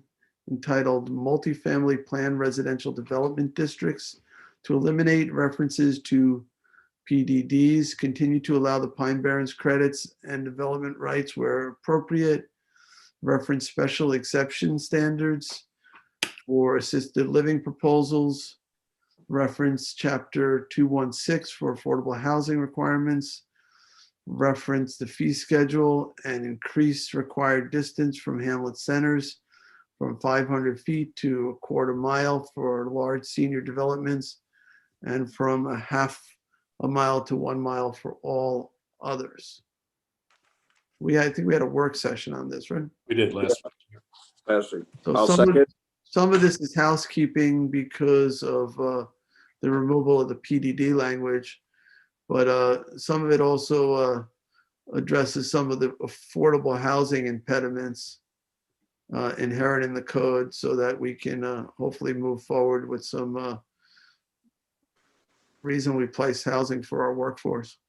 [SPEAKER 1] entitled Multifamily Plan Residential Development Districts to eliminate references to PDDs, continue to allow the Pine Barrens credits and development rights where appropriate, reference special exception standards for assisted living proposals, reference Chapter 216 for affordable housing requirements, reference the fee schedule and increase required distance from hamlet centers from 500 feet to a quarter mile for large senior developments and from a half a mile to 1 mile for all others. I think we had a work session on this, right?
[SPEAKER 10] We did last week.
[SPEAKER 4] Last week.
[SPEAKER 1] So
[SPEAKER 4] I'll second.
[SPEAKER 1] some of this is housekeeping because of the removal of the PDD language, but some of it also addresses some of the affordable housing impediments inherent in the code so that we can hopefully move forward with some reasonably priced housing for our workforce.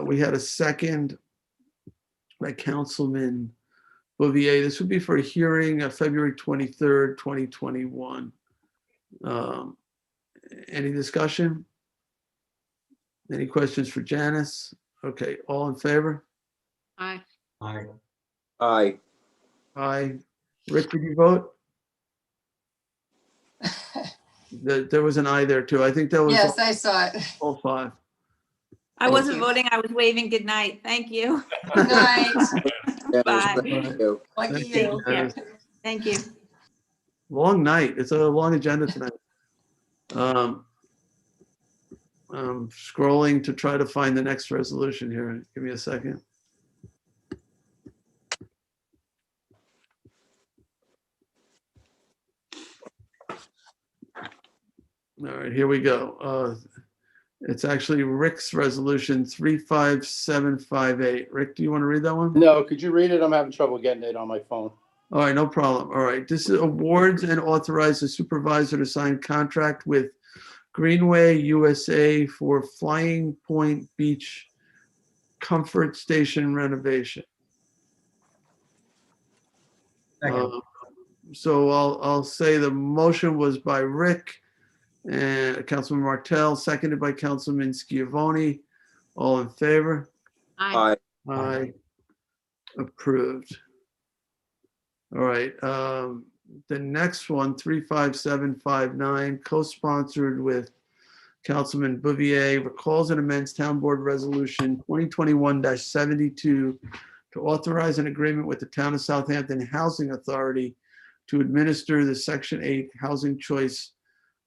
[SPEAKER 1] We had a second by Councilman Bouvier. This would be for a hearing February 23rd, 2021. Any discussion? Any questions for Janice? Okay, all in favor?
[SPEAKER 6] Aye.
[SPEAKER 11] Aye.
[SPEAKER 4] Aye.
[SPEAKER 1] Aye. Rick, did you vote? There was an aye there too. I think that was
[SPEAKER 2] Yes, I saw it.
[SPEAKER 1] all 5.
[SPEAKER 21] I wasn't voting. I was waving good night. Thank you.
[SPEAKER 2] Good night.
[SPEAKER 21] Bye.
[SPEAKER 4] Thank you.
[SPEAKER 2] Lucky
[SPEAKER 1] Thank
[SPEAKER 2] you.
[SPEAKER 1] Janice.
[SPEAKER 21] Thank you.
[SPEAKER 1] Long night. It's a long agenda tonight. I'm scrolling to try to find the next resolution here. Give me a second. All right, here we go. It's actually Rick's resolution 35758. Rick, do you want to read that one?
[SPEAKER 20] No, could you read it? I'm having trouble getting it on my phone.
[SPEAKER 1] All right, no problem. All right, this is awards and authorize the supervisor to sign contract with Greenway USA for Flying Point Beach Comfort Station renovation. So I'll say the motion was by Rick and Councilman Martell, seconded by Councilman Schiavone. All in favor?
[SPEAKER 6] Aye.
[SPEAKER 1] Aye. Approved. All right. The next one, 35759, co-sponsored with Councilman Bouvier, recalls and amends Town Board Resolution 2021-72 to authorize an agreement with the Town of Southampton Housing Authority to administer the Section 8 Housing Choice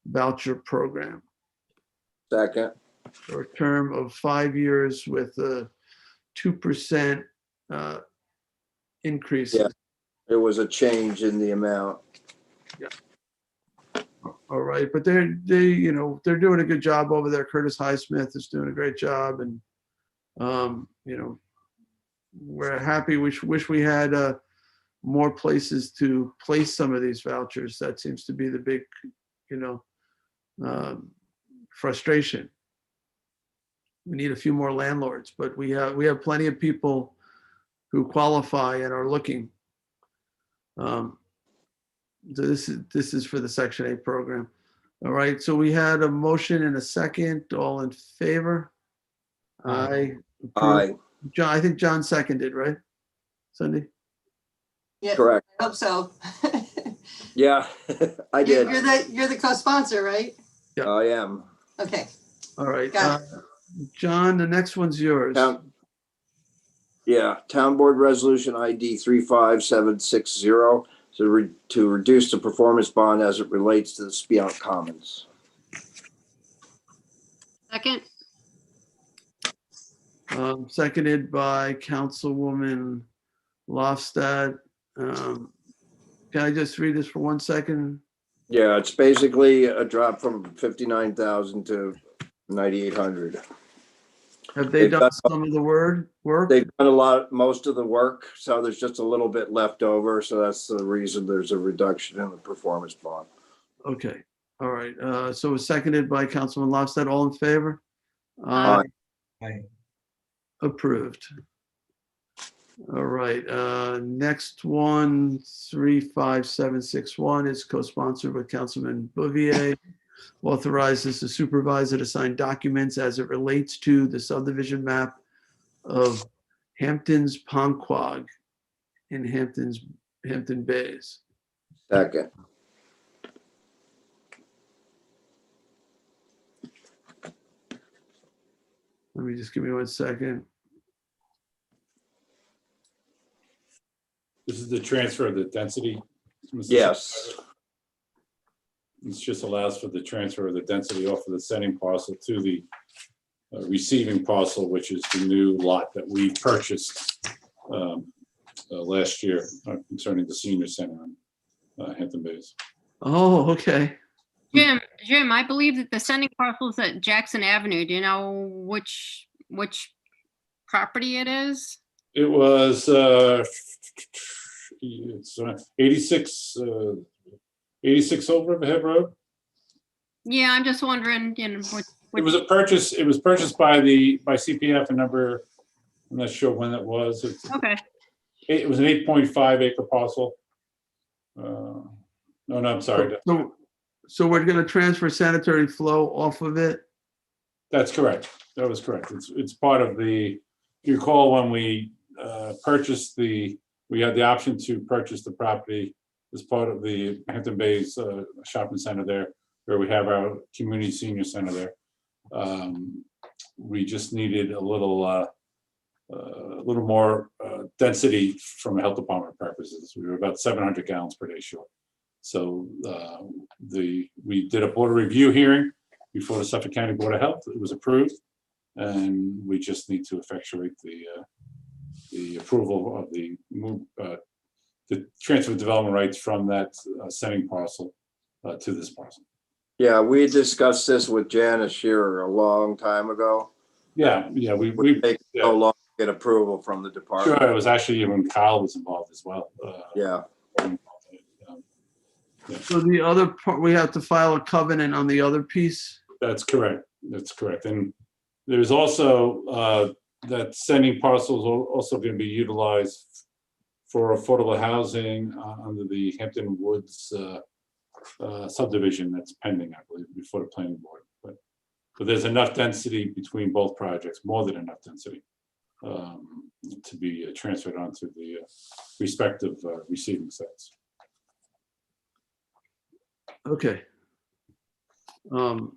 [SPEAKER 1] Voucher Program
[SPEAKER 4] Second.
[SPEAKER 1] for a term of 5 years with a 2% increases.
[SPEAKER 4] Yeah. There was a change in the amount.
[SPEAKER 1] All right, but they're doing a good job over there. Curtis Highsmith is doing a great job, and we're happy. We wish we had more places to place some of these vouchers. That seems to be the big, frustration. We need a few more landlords, but we have plenty of people who qualify and are looking. So this is for the Section 8 program. All right, so we had a motion and a second. All in favor? Aye.
[SPEAKER 4] Aye.
[SPEAKER 1] John, I think John seconded, right? Cindy?
[SPEAKER 2] Yeah,
[SPEAKER 4] Correct.
[SPEAKER 2] I hope so.
[SPEAKER 4] Yeah, I did.
[SPEAKER 2] You're the co-sponsor, right?
[SPEAKER 1] Yeah.
[SPEAKER 4] I am.
[SPEAKER 2] Okay.
[SPEAKER 1] All right.
[SPEAKER 2] Got it.
[SPEAKER 1] John, the next one's yours.
[SPEAKER 4] Town Board Resolution ID 35760 to reduce the performance bond as it relates to the Speonk Commons.
[SPEAKER 6] Second.
[SPEAKER 1] Seconded by Councilwoman Lofstad. Can I just read this for 1 second?
[SPEAKER 4] Yeah, it's basically a drop from 59,000 to 9,800.
[SPEAKER 1] Have they done some of the work?
[SPEAKER 4] They've done most of the work, so there's just a little bit left over. So that's the reason there's a reduction in the performance bond.
[SPEAKER 1] Okay. All right. So it's seconded by Councilman Lofstad. All in favor?
[SPEAKER 4] Aye.
[SPEAKER 11] Aye.
[SPEAKER 1] Approved. All right. Next one, 35761 is co-sponsored with Councilman Bouvier. Authorizes the supervisor to sign documents as it relates to the subdivision map of Hampton's Ponquag in Hampton Bays.
[SPEAKER 4] Second.
[SPEAKER 1] Let me just give me 1 second.
[SPEAKER 10] This is the transfer of the density. Mr.
[SPEAKER 4] Yes.
[SPEAKER 10] This just allows for the transfer of the density off of the sending parcel to the receiving parcel, which is the new lot that we purchased last year concerning the senior center in Hampton Bays.
[SPEAKER 1] Oh, okay.
[SPEAKER 6] Jim, I believe that the sending parcel is at Jackson Avenue. Do you know which property it is?
[SPEAKER 10] It was it's 86 Old Riverhead Road.
[SPEAKER 6] Yeah, I'm just wondering,
[SPEAKER 10] It was a purchase. It was purchased by CPF. I'm not sure when that was.
[SPEAKER 6] Okay.
[SPEAKER 10] It was an 8.5 acre parcel. No, I'm sorry.
[SPEAKER 1] So we're going to transfer sanitary flow off of it?
[SPEAKER 10] That's correct. That was correct. It's part of the, if you recall, when we purchased we had the option to purchase the property as part of the Hampton Bays shopping center there, where we have our community senior center there. We just needed a little more density from a health department purposes. We were about 700 gallons per day short. So we did a board review hearing before the Suffolk County Board of Health. It was approved, and we just need to effectuate the approval of the transfer of development rights from that sending parcel to this parcel.
[SPEAKER 4] Yeah, we discussed this with Janice Shearer a long time ago.
[SPEAKER 10] Yeah, we
[SPEAKER 4] take so long to get approval from the department.
[SPEAKER 10] Sure, it was actually when Kyle was involved as well.
[SPEAKER 4] Yeah.
[SPEAKER 1] So the other part, we have to file a covenant on the other piece?
[SPEAKER 10] That's correct. That's correct. And there's also that sending parcels are also going to be utilized for affordable housing under the Hampton Woods subdivision that's pending, I believe, before the planning board. But there's enough density between both projects, more than enough density, to be transferred onto the respective receiving sites.
[SPEAKER 1] Okay. I'm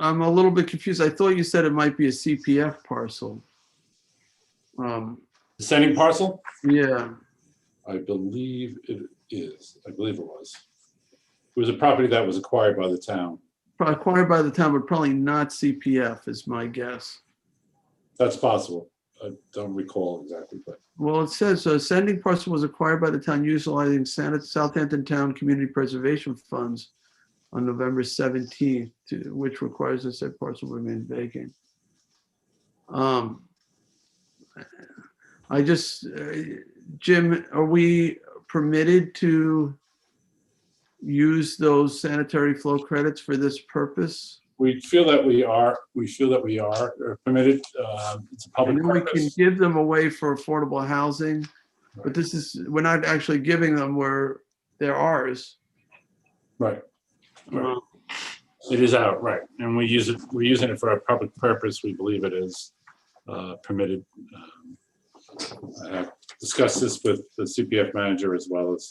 [SPEAKER 1] a little bit confused. I thought you said it might be a CPF parcel.
[SPEAKER 10] The sending parcel?
[SPEAKER 1] Yeah.
[SPEAKER 10] I believe it is. I believe it was. It was a property that was acquired by the town.
[SPEAKER 1] Acquired by the town, but probably not CPF is my guess.
[SPEAKER 10] That's possible. I don't recall exactly, but
[SPEAKER 1] Well, it says sending parcel was acquired by the town utilizing Southampton Town Community Preservation Funds on November 17th, which requires that said parcel remain vacant. I just, Jim, are we permitted to use those sanitary flow credits for this purpose?
[SPEAKER 10] we feel that we are permitted. It's a
[SPEAKER 1] I
[SPEAKER 10] public
[SPEAKER 1] know we can
[SPEAKER 10] purpose.
[SPEAKER 1] give them away for affordable housing, but this is, we're not actually giving them where they're ours.
[SPEAKER 10] Right. Right. It is out, right. And we're using it for a public purpose. We believe it is permitted. I have discussed this with the CPF manager as well as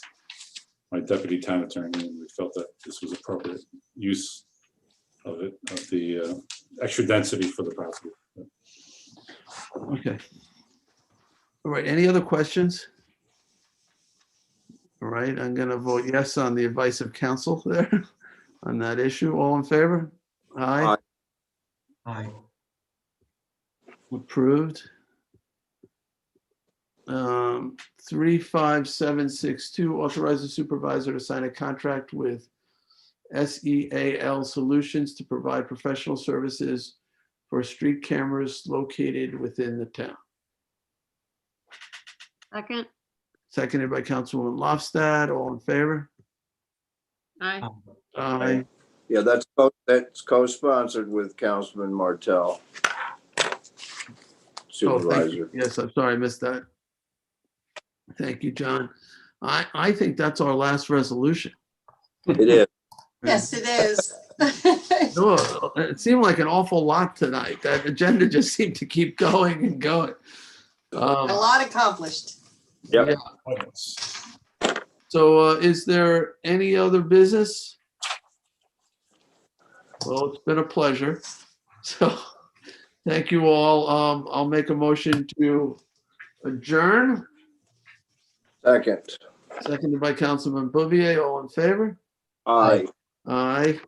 [SPEAKER 10] my deputy town attorney, and we felt that this was appropriate use of it, of the extra density for the property.
[SPEAKER 1] Okay. All right, any other questions? All right, I'm gonna vote yes on the advice of counsel there on that issue. All in favor? Aye.
[SPEAKER 11] Aye.
[SPEAKER 1] Approved. 35762, authorize the supervisor to sign a contract with SEAL Solutions to provide professional services for street cameras located within the town.
[SPEAKER 6] Second.
[SPEAKER 1] Seconded by Councilwoman Lofstad. All in favor?
[SPEAKER 6] Aye.
[SPEAKER 1] Aye.
[SPEAKER 4] Yeah, that's co-sponsored with Councilman Martell.
[SPEAKER 1] Oh, thank
[SPEAKER 4] Supervisor.
[SPEAKER 1] you. Yes, I'm sorry, I missed that. Thank you, John. I think that's our last resolution.
[SPEAKER 4] It is.
[SPEAKER 2] Yes, it is.
[SPEAKER 1] Oh, it seemed like an awful lot tonight. That agenda just seemed to keep going and going.
[SPEAKER 2] A lot accomplished.
[SPEAKER 4] Yep.
[SPEAKER 1] Yeah. So is there any other business? Well, it's been a pleasure. So thank you all. I'll make a motion to adjourn.
[SPEAKER 4] Second.
[SPEAKER 1] Seconded by Councilman Bouvier. All in favor?
[SPEAKER 4] Aye.
[SPEAKER 1] Aye.